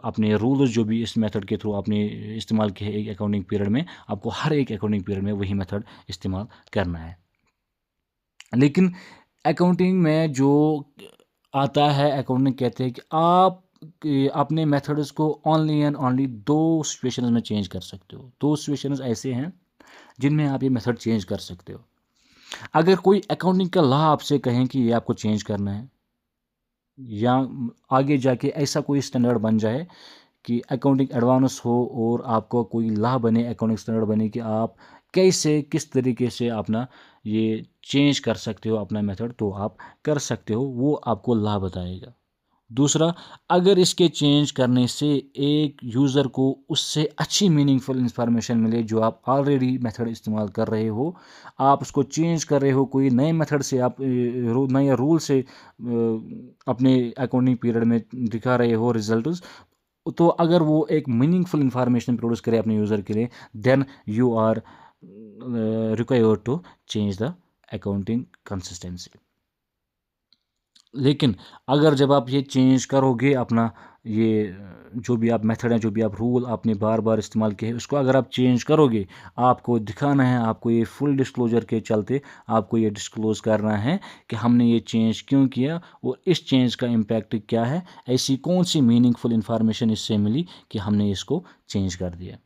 अपने रूल्स जो भी इस मेथड के थ्रू आपने इस्तेमाल किए एक अकाउंटिंग पीरियड में, आपको हर एक अकाउंटिंग पीरियड में वही मेथड इस्तेमाल करना है। लेकिन अकाउंटिंग में जो आता है, अकाउंटिंग कहते हैं कि आप अपने मेथड्स को ओनली एंड ओनली दो सिचुएशंस में चेंज कर सकते हो। दो सिचुएशंस ऐसे हैं जिनमें आप ये मेथड चेंज कर सकते हो। अगर कोई अकाउंटिंग का लॉ आपसे कहें कि ये आपको चेंज करना है, या आगे जाके ऐसा कोई स्टैंडर्ड बन जाए कि अकाउंटिंग एडवांस हो और आपको कोई लॉ बने, अकाउंटिंग स्टैंडर्ड बने कि आप कैसे किस तरीके से अपना ये चेंज कर सकते हो अपना मेथड, तो आप कर सकते हो, वो आपको लॉ बताएगा। दूसरा, अगर इसके चेंज करने से एक यूज़र को उससे अच्छी मीनिंगफुल इंफॉर्मेशन मिले जो आप ऑलरेडी मेथड इस्तेमाल कर रहे हो, आप उसको चेंज कर रहे हो, कोई नए मेथड से आप नए रूल से अपने अकाउंटिंग पीरियड में दिखा रहे हो रिजल्ट्स, तो अगर वो एक मीनिंगफुल इंफॉर्मेशन प्रोड्यूस करे अपने यूज़र के लिए, then you are required to change the accounting consistency. लेकिन अगर जब आप ये चेंज करोगे अपना, ये जो भी आप मेथड है, जो भी आप रूल आपने बार बार इस्तेमाल किए हैं, उसको अगर आप चेंज करोगे, आपको दिखाना है, आपको ये फुल डिस्क्लोजर के चलते आपको ये डिस्क्लोज करना है कि हमने ये चेंज क्यों किया और इस चेंज का इम्पैक्ट क्या है, ऐसी कौन सी मीनिंगफुल इन्फॉर्मेशन इससे मिली कि हमने इसको चेंज कर दिया।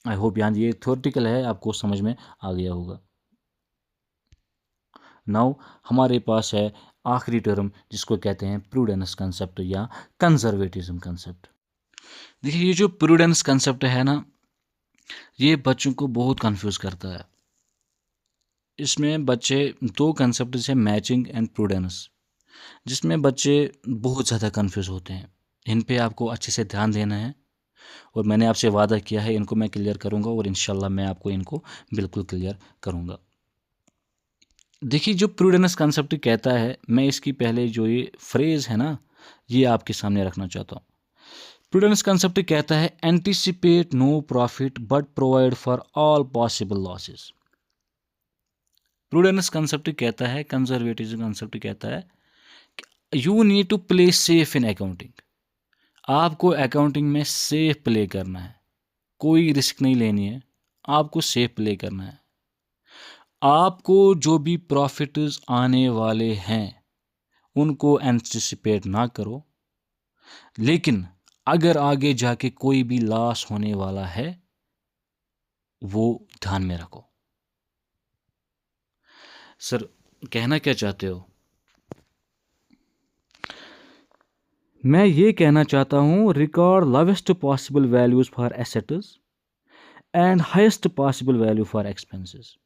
आई होप यहाँ ये थ्योरेटिकल है, आपको समझ में आ गया होगा। नाउ हमारे पास है आखिरी टर्म जिसको कहते हैं प्रूडेंस कंसेप्ट या कंजर्वेटिज्म कंसेप्ट। देखिए, ये जो प्रूडेंस कंसेप्ट है ना, ये बच्चों को बहुत कंफ्यूज करता है। इसमें बच्चे दो कंसेप्ट हैं, मैचिंग एंड प्रूडेंस, जिसमें बच्चे बहुत ज़्यादा कंफ्यूज होते हैं। इन पे आपको अच्छे से ध्यान देना है और मैंने आपसे वादा किया है इनको मैं क्लियर करूँगा और इंशाल्लाह मैं आपको इनको बिल्कुल क्लियर करूँगा। देखिए, जो प्रूडेंस कंसेप्ट कहता है, मैं इसकी पहले जो ये फ्रेज है ना, ये आपके सामने रखना चाहता हूँ। प्रूडेंस कंसेप्ट कहता है anticipate no profit but provide for all possible losses. Prudence concept कहता है, कंजर्वेटिज्म कंसेप्ट कहता है you need to play safe in accounting. आपको अकाउंटिंग में सेफ प्ले करना है, कोई रिस्क नहीं लेनी है, आपको सेफ प्ले करना है। आपको जो भी प्रॉफिट्स आने वाले हैं उनको एंटिसिपेट ना करो, लेकिन अगर आगे जाके कोई भी लॉस होने वाला है वो ध्यान में रखो। सर, कहना क्या चाहते हो? मैं ये कहना चाहता हूँ, record lowest possible values for assets and highest possible value for expenses.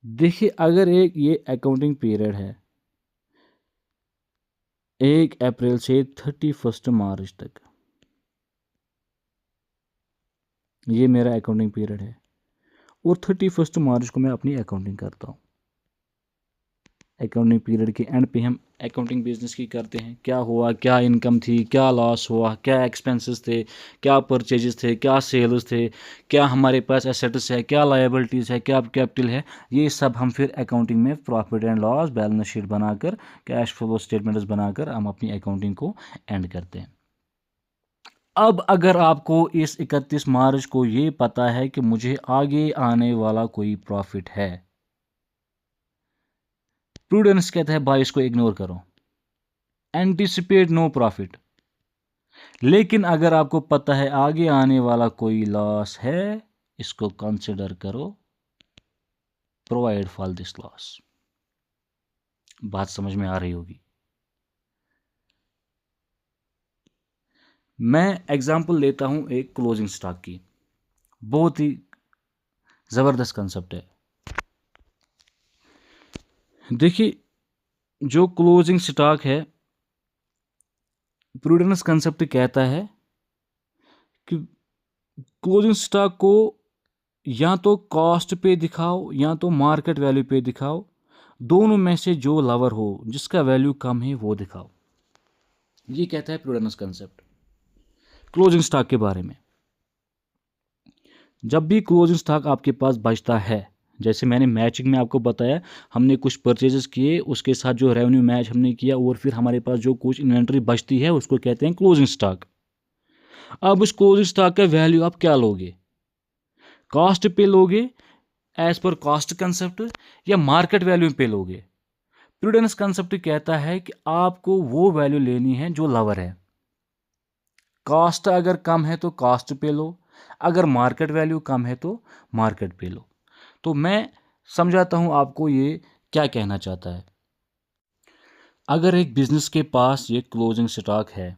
देखिए, अगर एक ये अकाउंटिंग पीरियड है 1 अप्रैल से 31 मार्च तक, ये मेरा अकाउंटिंग पीरियड है और 31 मार्च को मैं अपनी अकाउंटिंग करता हूँ। अकाउंटिंग पीरियड के एंड पे हम अकाउंटिंग बिजनेस की करते हैं, क्या हुआ, क्या इनकम थी, क्या लॉस हुआ, क्या एक्सपेंसेस थे, क्या परचेजेस थे, क्या सेल्स थे, क्या हमारे पास एसेट्स है, क्या लायबिलिटीज़ है, क्या कैपिटल है। ये सब हम फिर अकाउंटिंग में profit and loss balance sheet बनाकर, कैश फ्लो स्टेटमेंट्स बनाकर हम अपनी अकाउंटिंग को एंड करते हैं। अब अगर आपको इस 31 मार्च को ये पता है कि मुझे आगे आने वाला कोई प्रॉफिट है, प्रूडेंस कहता है भाई इसको इग्नोर करो, एंटिसिपेट नो प्रॉफिट। लेकिन अगर आपको पता है आगे आने वाला कोई लॉस है, इसको कंसिडर करो, प्रोवाइड फॉर दिस लॉस। बात समझ में आ रही होगी। मैं एग्जांपल लेता हूं एक क्लोजिंग स्टॉक की, बहुत ही जबरदस्त कंसेप्ट है। देखिए, जो क्लोजिंग स्टॉक है, प्रूडेंस कंसेप्ट कहता है कि क्लोजिंग स्टॉक को या तो कॉस्ट पे दिखाओ या तो मार्केट वैल्यू पे दिखाओ, दोनों में से जो लवर हो, जिसका वैल्यू कम है वो दिखाओ। ये कहता है प्रूडेंस कंसेप्ट क्लोजिंग स्टॉक के बारे में। जब भी क्लोजिंग स्टॉक आपके पास बचता है, जैसे मैंने मैचिंग में आपको बताया, हमने कुछ परचेजेस किए, उसके साथ जो रेवेन्यू मैच हमने किया, और फिर हमारे पास जो कुछ इन्वेंट्री बचती है उसको कहते हैं क्लोजिंग स्टॉक। अब उस क्लोजिंग स्टॉक का वैल्यू आप क्या लोगे? कॉस्ट पे लोगे एज पर कॉस्ट कंसेप्ट, या मार्केट वैल्यू पे लोगे? प्रूडेंस कंसेप्ट कहता है कि आपको वो वैल्यू लेनी है जो लवर है। कॉस्ट अगर कम है तो कॉस्ट पे लो, अगर मार्केट वैल्यू कम है तो मार्केट पे लो। तो मैं समझाता हूं आपको ये क्या कहना चाहता है। अगर एक बिजनेस के पास ये क्लोजिंग स्टॉक है,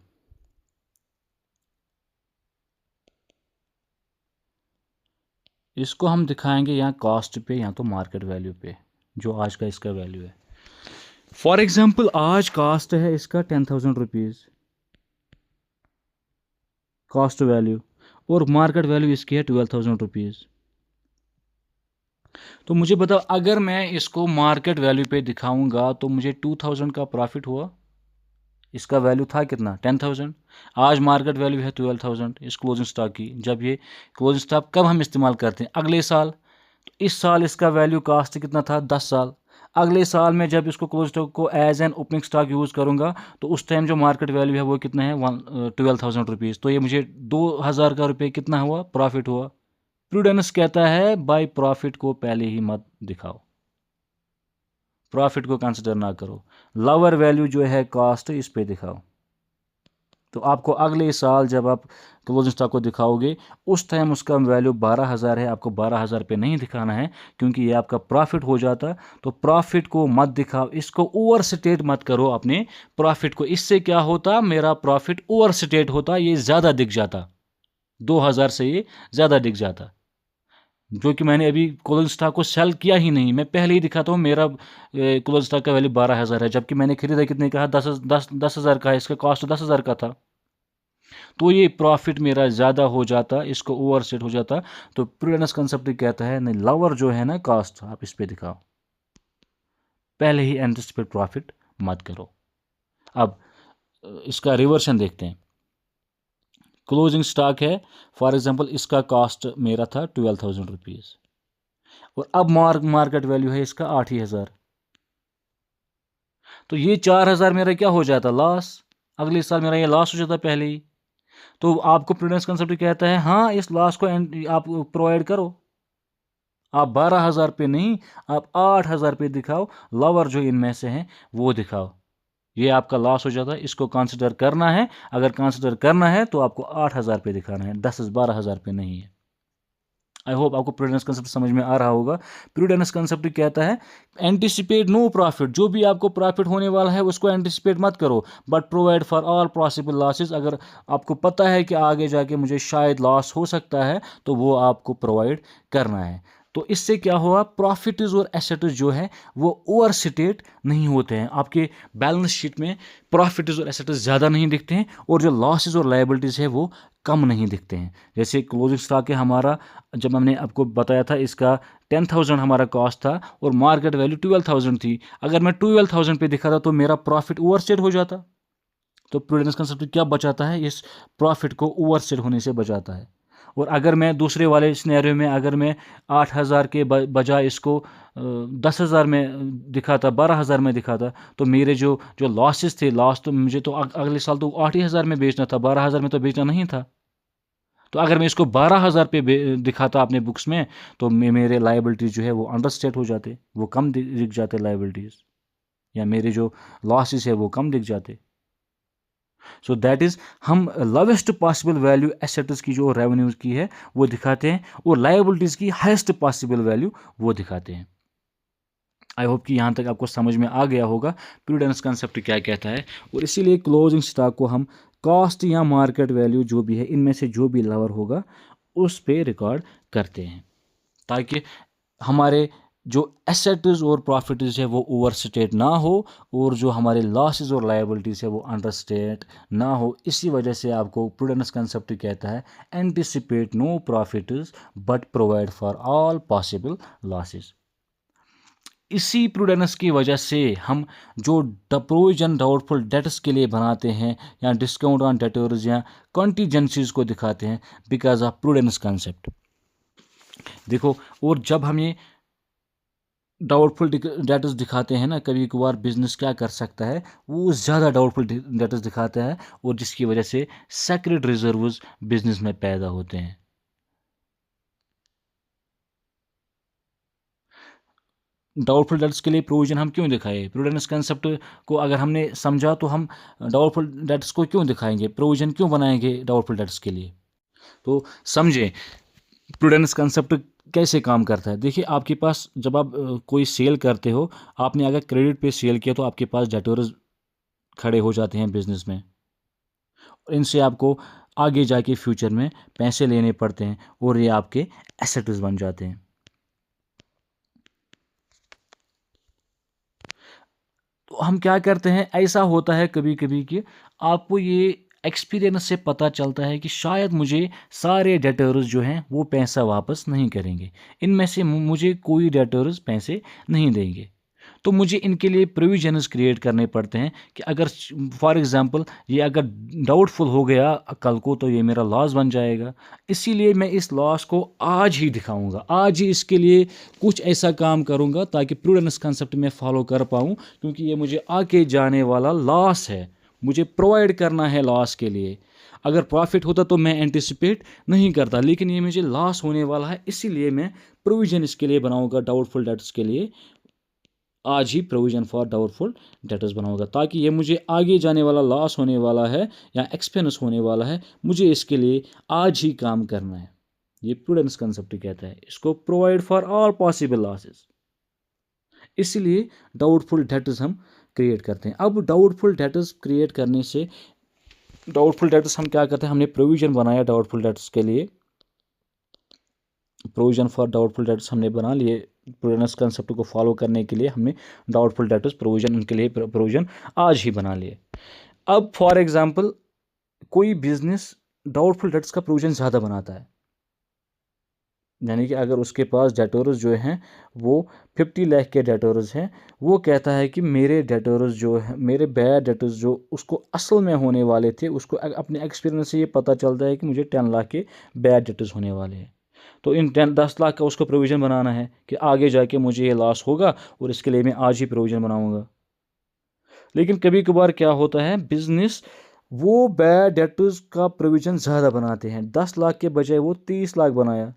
इसको हम दिखाएंगे या कॉस्ट पे या तो मार्केट वैल्यू पे, जो आज का इसका वैल्यू है। फॉर एग्जाम्पल, आज कॉस्ट है इसका 10,000 रुपीज़ कॉस्ट वैल्यू, और मार्केट वैल्यू इसकी है 12,000 रुपीज़। तो मुझे बताओ, अगर मैं इसको मार्केट वैल्यू पे दिखाऊंगा तो मुझे 2,000 का प्रॉफिट हुआ। इसका वैल्यू था कितना? 10,000। आज मार्केट वैल्यू है 12,000 इस क्लोजिंग स्टॉक की। जब ये क्लोजिंग स्टॉक कब हम इस्तेमाल करते हैं? अगले साल। तो इस साल इसका वैल्यू कॉस्ट कितना था? 10 साल। अगले साल में जब इसको क्लोज स्टॉक को as an opening stock use करूंगा तो उस टाइम जो मार्केट वैल्यू है वो कितना है? 12,000 रुपीज़। तो ये मुझे 2,000 का रुपये कितना हुआ? प्रॉफिट हुआ। प्रूडेंस कहता है बाय प्रॉफिट को पहले ही मत दिखाओ, प्रॉफिट को कंसिडर ना करो, लोअर वैल्यू जो है कॉस्ट इस पे दिखाओ। तो आपको अगले साल जब आप क्लोजिंग स्टॉक को दिखाओगे उस टाइम उसका वैल्यू 12,000 है, आपको 12,000 पे नहीं दिखाना है क्योंकि ये आपका प्रॉफिट हो जाता। तो प्रॉफिट को मत दिखाओ, इसको ओवर स्टेट मत करो अपने प्रॉफिट को। इससे क्या होता? मेरा प्रॉफिट ओवर स्टेट होता, ये ज़्यादा दिख जाता, 2,000 से ये ज़्यादा दिख जाता। जो कि मैंने अभी क्लोजिंग स्टॉक को सेल किया ही नहीं, मैं पहले ही दिखाता हूँ मेरा क्लोजिंग स्टॉक का वैल्यू 12,000 है, जबकि मैंने खरीदा कितने का? 10,000 का है, इसका कॉस्ट 10,000 का था। तो ये प्रॉफिट मेरा ज़्यादा हो जाता, इसको ओवर सेट हो जाता। तो प्रूडेंस कंसेप्ट कहता है नहीं, लोअर जो है ना कॉस्ट, आप इस पे दिखाओ, पहले ही एंटिसिपेट प्रॉफिट मत करो। अब इसका रिवर्शन देखते हैं। क्लोजिंग स्टॉक है, फॉर एग्जांपल इसका कॉस्ट मेरा था 12,000 रुपीज़, और अब मार्केट वैल्यू है इसका 8,000। तो ये 4,000 मेरा क्या हो जाता? लॉस। अगले साल मेरा ये लॉस हो जाता पहले ही। तो आपको प्रूडेंस कंसेप्ट कहता है हाँ, इस लॉस को आप प्रोवाइड करो। आप 12,000 पे नहीं, आप 8,000 पे दिखाओ, लोअर जो इनमें से हैं वो दिखाओ। ये आपका लॉस हो जाता है, इसको कंसिडर करना है। अगर कंसिडर करना है तो आपको 8,000 पे दिखाना है, 12,000 पे नहीं है। आई होप आपको प्रूडेंस कंसेप्ट समझ में आ रहा होगा। प्रूडेंस कंसेप्ट कहता है एंटिसिपेट नो प्रॉफिट, जो भी आपको प्रॉफिट होने वाला है उसको एंटिसिपेट मत करो, but provide for all possible losses. अगर आपको पता है कि आगे जाके मुझे शायद लॉस हो सकता है तो वो आपको प्रोवाइड करना है। तो इससे क्या हुआ, प्रॉफिट्स और एसेट्स जो है वो ओवर स्टेट नहीं होते हैं, आपके बैलेंस शीट में प्रॉफिट्स और एसेट्स ज़्यादा नहीं दिखते हैं और जो लॉसेस और लायबिलिटीज़ है वो कम नहीं दिखते हैं। जैसे क्लोजिंग स्टॉक है हमारा, जब हमने आपको बताया था इसका 10,000 हमारा कॉस्ट था और मार्केट वैल्यू 12,000 थी, अगर मैं 12,000 पे दिखा था तो मेरा प्रॉफिट ओवर स्टेट हो जाता। तो प्रूडेंस कंसेप्ट क्या बचाता है, इस प्रॉफिट को ओवर स्टेट होने से बचाता है। और अगर मैं दूसरे वाले सिनेरियो में अगर मैं 8,000 के बजाय इसको 10,000 में दिखाता, 12,000 में दिखाता, तो मेरे जो जो लॉसेस थे, लॉस तो मुझे तो अगले साल तो 8,000 में बेचना था, 12,000 में तो बेचना नहीं था। तो अगर मैं इसको 12,000 पे दिखाता अपने बुक्स में, तो मेरे लाइबिलिटीज़ जो है वो अंडरस्टेट हो जाते, वो कम दिख जाते लाइबिलिटीज़, या मेरे जो लॉसेस है वो कम दिख जाते। सो दैट इज़ हम लोवेस्ट पॉसिबल वैल्यू एसेट्स की जो रेवेन्यूज़ की है वो दिखाते हैं और लायबिलिटीज़ की हाईएस्ट पॉसिबल वैल्यू वो दिखाते हैं। आई होप कि यहाँ तक आपको समझ में आ गया होगा प्रूडेंस कंसेप्ट क्या कहता है। और इसीलिए क्लोजिंग स्टॉक को हम कॉस्ट या मार्केट वैल्यू जो भी है इनमें से जो भी लवर होगा उस पे रिकॉर्ड करते हैं, ताकि हमारे जो एसेट्स और प्रॉफिट्स है वो ओवर स्टेट ना हो और जो हमारे लॉसेस और लायबिलिटीज़ है वो अंडर स्टेट ना हो। इसी वजह से आपको प्रूडेंस कंसेप्ट कहता है anticipate no profits but provide for all possible losses. इसी प्रूडेंस की वजह से हम जो प्रोविजन डाउटफुल डेट्स के लिए बनाते हैं या डिस्काउंट ऑन डेटर्स या कॉन्टीजेंसीज को दिखाते हैं बिकॉज ऑफ प्रूडेंस कंसेप्ट। देखो, और जब हम ये डाउटफुल डेटर्स दिखाते हैं ना, कभी कभार बिजनेस क्या कर सकता है, वो ज़्यादा डाउटफुल डेटर्स दिखाता है और जिसकी वजह से सेक्रेट रिजर्व्स बिजनेस में पैदा होते हैं। डाउटफुल डेट्स के लिए प्रोविजन हम क्यों दिखाएं, प्रूडेंस कंसेप्ट को अगर हमने समझा तो हम डाउटफुल डेट्स को क्यों दिखाएंगे, प्रोविजन क्यों बनाएंगे डाउटफुल डेट्स के लिए। तो समझें प्रूडेंस कंसेप्ट कैसे काम करता है। देखिए, आपके पास जब आप कोई सेल करते हो, आपने अगर क्रेडिट पे सेल किया तो आपके पास डेटर्स खड़े हो जाते हैं बिजनेस में, इनसे आपको आगे जाके फ्यूचर में पैसे लेने पड़ते हैं और ये आपके एसेट्स बन जाते हैं। तो हम क्या करते हैं, ऐसा होता है कभी कभी कि आपको ये एक्सपीरियंस से पता चलता है कि शायद मुझे सारे डेटर्स जो हैं वो पैसा वापस नहीं करेंगे, इनमें से मुझे कोई डेटर्स पैसे नहीं देंगे। तो मुझे इनके लिए प्रोविजनस क्रिएट करने पड़ते हैं कि अगर फॉर एग्जांपल ये अगर डाउटफुल हो गया कल को तो ये मेरा लॉस बन जाएगा। इसीलिए मैं इस लॉस को आज ही दिखाऊंगा, आज ही इसके लिए कुछ ऐसा काम करूंगा ताकि प्रूडेंस कंसेप्ट में फॉलो कर पाऊँ, क्योंकि ये मुझे आगे जाने वाला लॉस है, मुझे प्रोवाइड करना है लॉस के लिए। अगर प्रॉफिट होता तो मैं एंटिसिपेट नहीं करता, लेकिन ये मुझे लॉस होने वाला है, इसीलिए मैं प्रोविजन इसके लिए बनाऊंगा डाउटफुल डेट्स के लिए। आज ही प्रोविजन फॉर डाउटफुल डेटर्स बनाऊंगा ताकि ये मुझे आगे जाने वाला लॉस होने वाला है या एक्सपेंस होने वाला है, मुझे इसके लिए आज ही काम करना है। ये प्रूडेंस कंसेप्ट कहता है इसको, provide for all possible losses. इसलिए डाउटफुल डेटर्स हम क्रिएट करते हैं। अब डाउटफुल डेटर्स क्रिएट करने से, डाउटफुल डेटर्स हम क्या करते हैं, हमने प्रोविजन बनाया डाउटफुल डेटर्स के लिए, प्रोविजन फॉर डाउटफुल डेटर्स हमने बना लिए, प्रूडेंस कंसेप्ट को फॉलो करने के लिए हमने डाउटफुल डेटर्स प्रोविजन, उनके लिए प्रोविजन आज ही बना लिए। अब फॉर एग्जांपल कोई बिजनेस डाउटफुल डेट्स का प्रोविजन ज़्यादा बनाता है, यानी कि अगर उसके पास डेटर्स जो हैं वो 50 लाख के डेटर्स हैं, वो कहता है कि मेरे डेटर्स जो है, मेरे बैड डेटर्स जो उसको असल में होने वाले थे, उसको अपने एक्सपीरियंस से ये पता चलता है कि मुझे 10 लाख के बैड डेटर्स होने वाले हैं। तो इन 10 लाख का उसको प्रोविज़न बनाना है कि आगे जाके मुझे ये लॉस होगा और इसके लिए मैं आज ही प्रोविज़न बनाऊंगा। लेकिन कभी कभार क्या होता है, बिजनेस वो बैड डेटर्स का प्रोविज़न ज़्यादा बनाते हैं, 10 लाख के बजाय वो 30 लाख बनाया।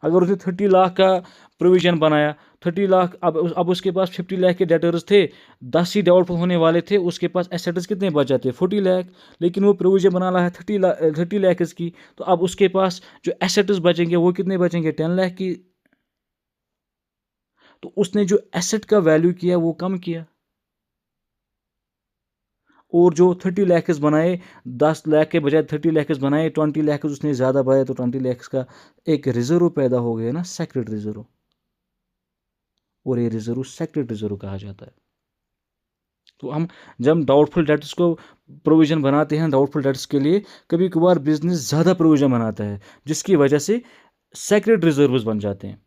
अगर उसने 30 लाख का प्रोविज़न बनाया, 30 लाख, अब उसके पास 50 लाख के डेटर्स थे, 10 ही डाउटफुल होने वाले थे, उसके पास एसेट्स कितने बच जाते, 40 लाख, लेकिन वो प्रोविज़न बना रहा है 30 लाख की। तो अब उसके पास जो एसेट्स बचेंगे वो कितने बचेंगे, 10 लाख की। तो उसने जो एसेट का वैल्यू किया वो कम किया और जो 30 लाख बनाए, 10 लाख के बजाय 30 लाख बनाए, 20 लाख उसने ज़्यादा बनाए, तो 20 लाख का एक रिजर्व पैदा हो गया ना, सेक्रेट रिजर्व। और ये रिजर्व सेक्रेट रिजर्व कहा जाता है। तो हम जब डाउटफुल डेट्स को प्रोविज़न बनाते हैं, डाउटफुल डेट्स के लिए कभी कभार बिजनेस ज़्यादा प्रोविज़न बनाता है, जिसकी वजह से सेक्रेट रिजर्व्स बन जाते हैं।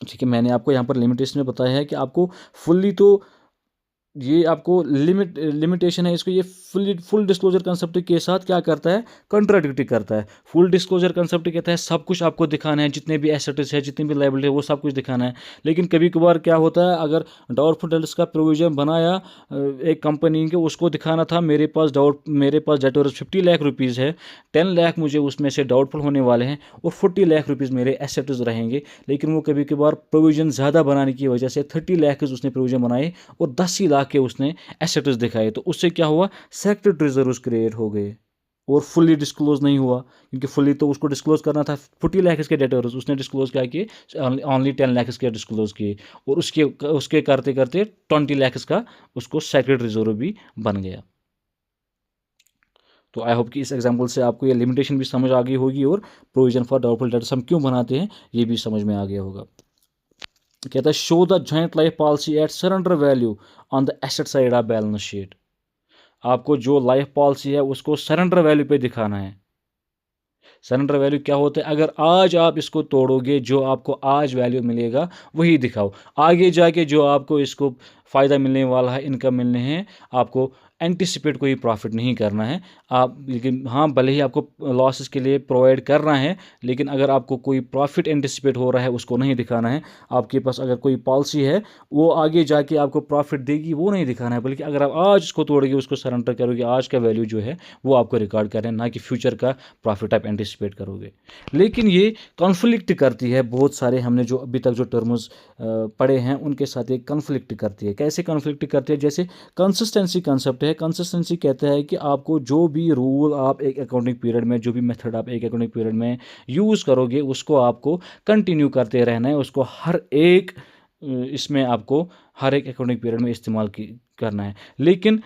ठीक है, मैंने आपको यहाँ पर लिमिटेशन में बताया है कि आपको फुल्ली तो ये आपको लिमिटेशन है इसको, ये फुल डिस्क्लोजर कंसेप्ट के साथ क्या करता है, कंट्राडिक्ट करता है। फुल डिस्क्लोजर कंसेप्ट कहता है सब कुछ आपको दिखाना है, जितने भी एसेट्स है, जितनी भी लायबिलिटी है, वो सब कुछ दिखाना है। लेकिन कभी कभार क्या होता है, अगर डाउटफुल डेट्स का प्रोविजन बनाया एक कंपनी के, उसको दिखाना था मेरे पास डेटोर्स 50 लाख रुपीज़ है, 10 लाख मुझे उसमें से डाउटफुल होने वाले हैं और 40 लाख रुपीज़ मेरे एसेट्स रहेंगे। लेकिन वो कभी कभार प्रोविजन ज़्यादा बनाने की वजह से 30 लाख उसने प्रोविजन बनाए और 10 ही लाख के उसने एसेट्स दिखाए, तो उससे क्या हुआ, सेक्रेट रिजर्व्स क्रिएट हो गए और फुल्ली डिस्क्लोज नहीं हुआ। क्योंकि फुल्ली तो उसको डिस्क्लोज करना था 40 लाख के डेटर्स, उसने डिस्क्लोज क्या किए, ओनली 10 लाख के डिस्क्लोज किए, और उसके उसके करते करते 20 लाख का उसको सेक्रेट रिजर्व भी बन गया। तो आई होप कि इस एग्जाम्पल से आपको ये लिमिटेशन भी समझ आ गई होगी और प्रोविजन फॉर डाउटफुल डेट्स हम क्यों बनाते हैं ये भी समझ में आ गया होगा। कहता है show the joint life policy at surrender value on the asset side of balance sheet. आपको जो लाइफ पॉलिसी है उसको सरेंडर वैल्यू पे दिखाना है। सरेंडर वैल्यू क्या होता है, अगर आज आप इसको तोड़ोगे जो आपको आज वैल्यू मिलेगा वही दिखाओ, आगे जाके जो आपको इसको फ़ायदा मिलने वाला है, इनकम मिलने हैं, आपको एंटिसिपेट कोई प्रॉफिट नहीं करना है आप। लेकिन हाँ, भले ही आपको लॉसेस के लिए प्रोवाइड करना है, लेकिन अगर आपको कोई प्रॉफिट एंटिसिपेट हो रहा है उसको नहीं दिखाना है। आपके पास अगर कोई पॉलिसी है वो आगे जाके आपको प्रॉफिट देगी वो नहीं दिखाना है, बल्कि अगर आप आज उसको तोड़ोगे, उसको सरेंडर करोगे, आज का वैल्यू जो है वो आपको रिकॉर्ड करना है, ना कि फ्यूचर का प्रॉफिट आप एंटिसिपेट करोगे। लेकिन ये कॉन्फ्लिक्ट करती है बहुत सारे, हमने जो अभी तक जो टर्म्स पढ़े हैं उनके साथ ये कॉन्फ्लिक्ट करती है। कैसे कॉन्फ्लिक्ट करती है, जैसे कंसिस्टेंसी कंसेप्ट है। कंसिस्टेंसी कहता है कि आपको जो भी रूल आप एक अकाउंटिंग पीरियड में, जो भी मेथड आप एक अकाउंटिंग पीरियड में यूज़ करोगे उसको आपको कंटिन्यू करते रहना है, उसको हर एक इसमें आपको हर एक अकाउंटिंग पीरियड में इस्तेमाल करना है। लेकिन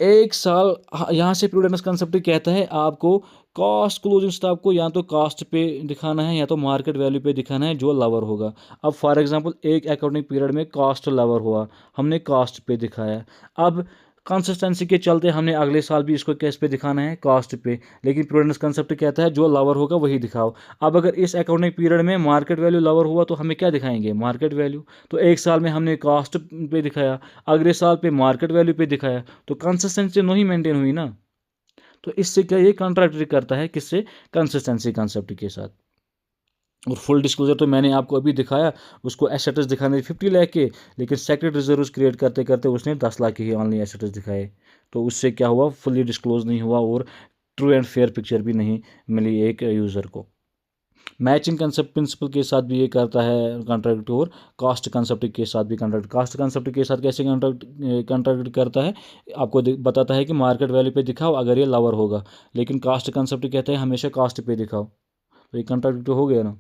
एक साल यहाँ से प्रूडेंस कंसेप्ट कहता है आपको कॉस्ट क्लोजिंग स्टॉक को या तो कॉस्ट पे दिखाना है या तो मार्केट वैल्यू पे दिखाना है जो लवर होगा। अब फॉर एग्जांपल एक अकाउंटिंग पीरियड में कॉस्ट लवर हुआ, हमने कॉस्ट पे दिखाया। अब कंसिस्टेंसी के चलते हमने अगले साल भी इसको कैश पे दिखाना है, कॉस्ट पे। लेकिन प्रूडेंस कंसेप्ट कहता है जो लवर होगा वही दिखाओ। अब अगर इस अकाउंटिंग पीरियड में मार्केट वैल्यू लवर हुआ तो हमें क्या दिखाएंगे, मार्केट वैल्यू। तो एक साल में हमने कॉस्ट पे दिखाया, अगले साल पे मार्केट वैल्यू पे दिखाया, तो कंसिस्टेंसी नहीं मेंटेन हुई ना। तो इससे क्या, ये कॉन्ट्राडिक्ट करता है किससे, कंसिस्टेंसी कंसेप्ट के साथ। और फुल डिस्क्लोजर तो मैंने आपको अभी दिखाया, उसको एसेट्स दिखाने 50 लाख के, लेकिन सेक्रेट रिजर्व्स क्रिएट करते करते उसने 10 लाख के ही ऑनली एसेट्स दिखाए। तो उससे क्या हुआ, फुली डिस्क्लोज नहीं हुआ और ट्रू एंड फेयर पिक्चर भी नहीं मिली एक यूज़र को। मैचिंग कंसेप्ट प्रिंसिपल के साथ भी ये करता है कॉन्ट्रैक्ट, और कास्ट कंसेप्ट के साथ भी कॉन्ट्रैक्ट। कास्ट कंसेप्ट के साथ कैसे कॉन्ट्रैक्ट करता है, आपको बताता है कि मार्केट वैल्यू पे दिखाओ अगर ये लवर होगा, लेकिन कास्ट कंसेप्ट कहता है हमेशा कास्ट पे दिखाओ। तो ये कॉन्ट्रैक्ट हो गया ना।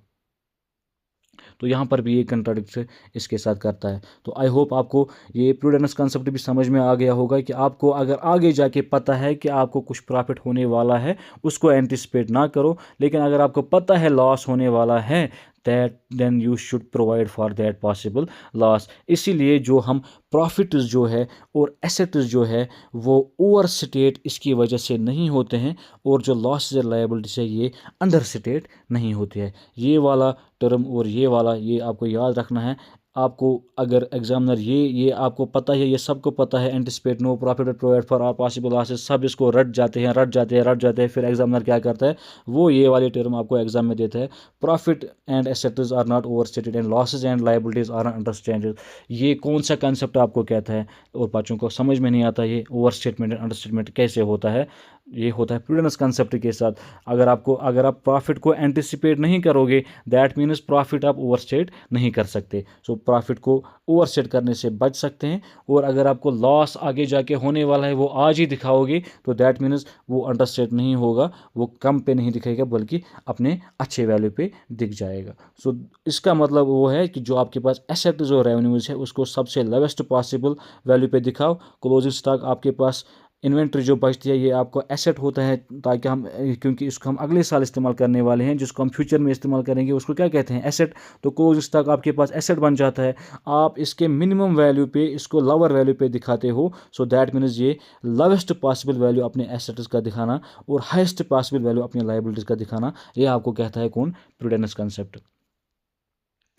तो यहाँ पर भी ये कंट्राडिक्ट इसके साथ करता है। तो आई होप आपको ये प्रूडेंस कंसेप्ट भी समझ में आ गया होगा कि आपको अगर आगे जाके पता है कि आपको कुछ प्रॉफिट होने वाला है उसको एंटिसिपेट ना करो, लेकिन अगर आपको पता है लॉस होने वाला है that then you should provide for that possible loss. इसीलिए जो हम प्रॉफिट्स जो है और एसेट्स जो है वो ओवर स्टेट इसकी वजह से नहीं होते हैं, और जो लॉसेज और लायबिलिटीज है ये अंडर स्टेट नहीं होती है। ये वाला टर्म और ये वाला ये आपको याद रखना है। आपको अगर एग्जामिनर ये आपको पता है, ये सबको पता है, anticipate no profit provide for all possible losses, सब इसको रट जाते हैं। फिर एग्जामिनर क्या करता है, वो ये वाली टर्म आपको एग्जाम में देता है, profit and assets are not over stated and losses and liabilities are understated. ये कौन सा कंसेप्ट आपको कहता है, और बच्चों को समझ में नहीं आता ये over statement and under statement कैसे होता है। ये होता है प्रूडेंस कंसेप्ट के साथ। अगर आप प्रॉफिट को एंटिसिपेट नहीं करोगे, दैट मीन्स प्रॉफिट आप ओवरस्टेट नहीं कर सकते। सो प्रॉफिट को ओवरस्टेट करने से बच सकते हैं। और अगर आपको लॉस आगे जाके होने वाला है वो आज ही दिखाओगे, तो दैट मीन्स वो अंडरस्टेट नहीं होगा, वो कम पे नहीं दिखेगा बल्कि अपने अच्छे वैल्यू पे दिख जाएगा। सो इसका मतलब वो है कि जो आपके पास एसेट जो रेवेन्यूज है उसको सबसे लोवेस्ट पॉसिबल वैल्यू पे दिखाओ। क्लोजिंग स्टॉक आपके पास इन्वेंट्री जो बचती है ये आपको एसेट होता है, ताकि हम क्योंकि इसको हम अगले साल इस्तेमाल करने वाले हैं, जिसको हम फ्यूचर में इस्तेमाल करेंगे उसको क्या कहते हैं, एसेट। तो क्लोजिंग स्टॉक आपके पास एसेट बन जाता है। आप इसके मिनिमम वैल्यू पे इसको लोअर वैल्यू पे दिखाते हो, सो दैट मीन्स ये लोवेस्ट पॉसिबल वैल्यू अपने एसेट्स का दिखाना और हाईएस्ट पॉसिबल वैल्यू अपनी लायबिलिटीज का दिखाना, ये आपको कहता है कौन, प्रूडेंस कंसेप्ट।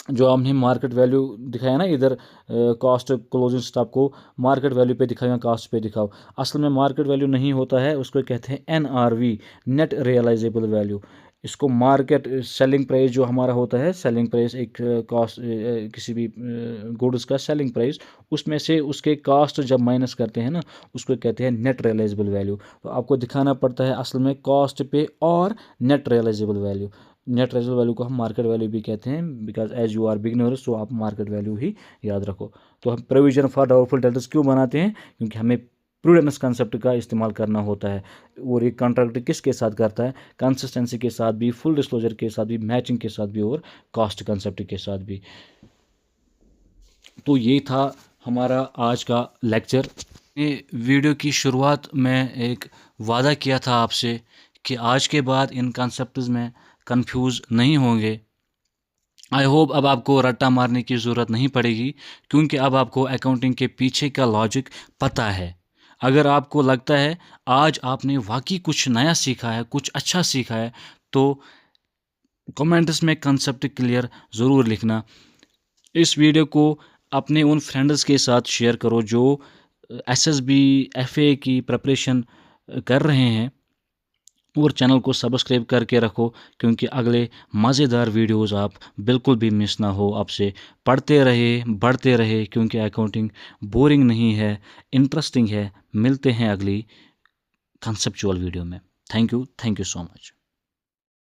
जो हमने मार्केट वैल्यू दिखाया ना इधर, कॉस्ट क्लोजिंग स्टॉक को मार्केट वैल्यू पे दिखाओ, कॉस्ट पे दिखाओ, असल में मार्केट वैल्यू नहीं होता है, उसको कहते हैं NRV, नेट रियलाइजेबल वैल्यू। इसको मार्केट सेलिंग प्राइस जो हमारा होता है, सेलिंग प्राइस एक कॉस्ट किसी भी गुड्स का सेलिंग प्राइस, उसमें से उसके कॉस्ट जब माइनस करते हैं ना, उसको कहते हैं नेट रियलाइजेबल वैल्यू। तो आपको दिखाना पड़ता है असल में कॉस्ट पे और net realisable value. Net realisable value को हम मार्केट वैल्यू भी कहते हैं, because as you are beginners, तो आप मार्केट वैल्यू ही याद रखो। तो हम प्रोविजन फॉर डाउटफुल डेब्ट्स क्यों बनाते हैं, क्योंकि हमें प्रूडेंस कंसेप्ट का इस्तेमाल करना होता है। और ये कॉन्ट्रैक्ट किसके साथ करता है, कंसिस्टेंसी के साथ भी, फुल डिस्क्लोजर के साथ भी, मैचिंग के साथ भी और कॉस्ट कंसेप्ट के साथ भी। तो ये था हमारा आज का लेक्चर। ये वीडियो की शुरुआत में एक वादा किया था आपसे कि आज के बाद इन कॉन्सेप्ट्स में कंफ्यूज नहीं होंगे। आई होप अब आपको रट्टा मारने की ज़रूरत नहीं पड़ेगी, क्योंकि अब आपको अकाउंटिंग के पीछे का लॉजिक पता है। अगर आपको लगता है आज आपने वाकई कुछ नया सीखा है, कुछ अच्छा सीखा है, तो कमेंट्स में कंसेप्ट क्लियर ज़रूर लिखना। इस वीडियो को अपने उन फ्रेंड्स के साथ शेयर करो जो SSB FA की प्रिपरेशन कर रहे हैं, और चैनल को सब्सक्राइब करके रखो, क्योंकि अगले मज़ेदार वीडियोस आप बिल्कुल भी मिस ना हो आपसे। पढ़ते रहे, बढ़ते रहे, क्योंकि अकाउंटिंग बोरिंग नहीं है, इंटरेस्टिंग है। मिलते हैं अगली कंसेप्चुअल वीडियो में। Thank you so much.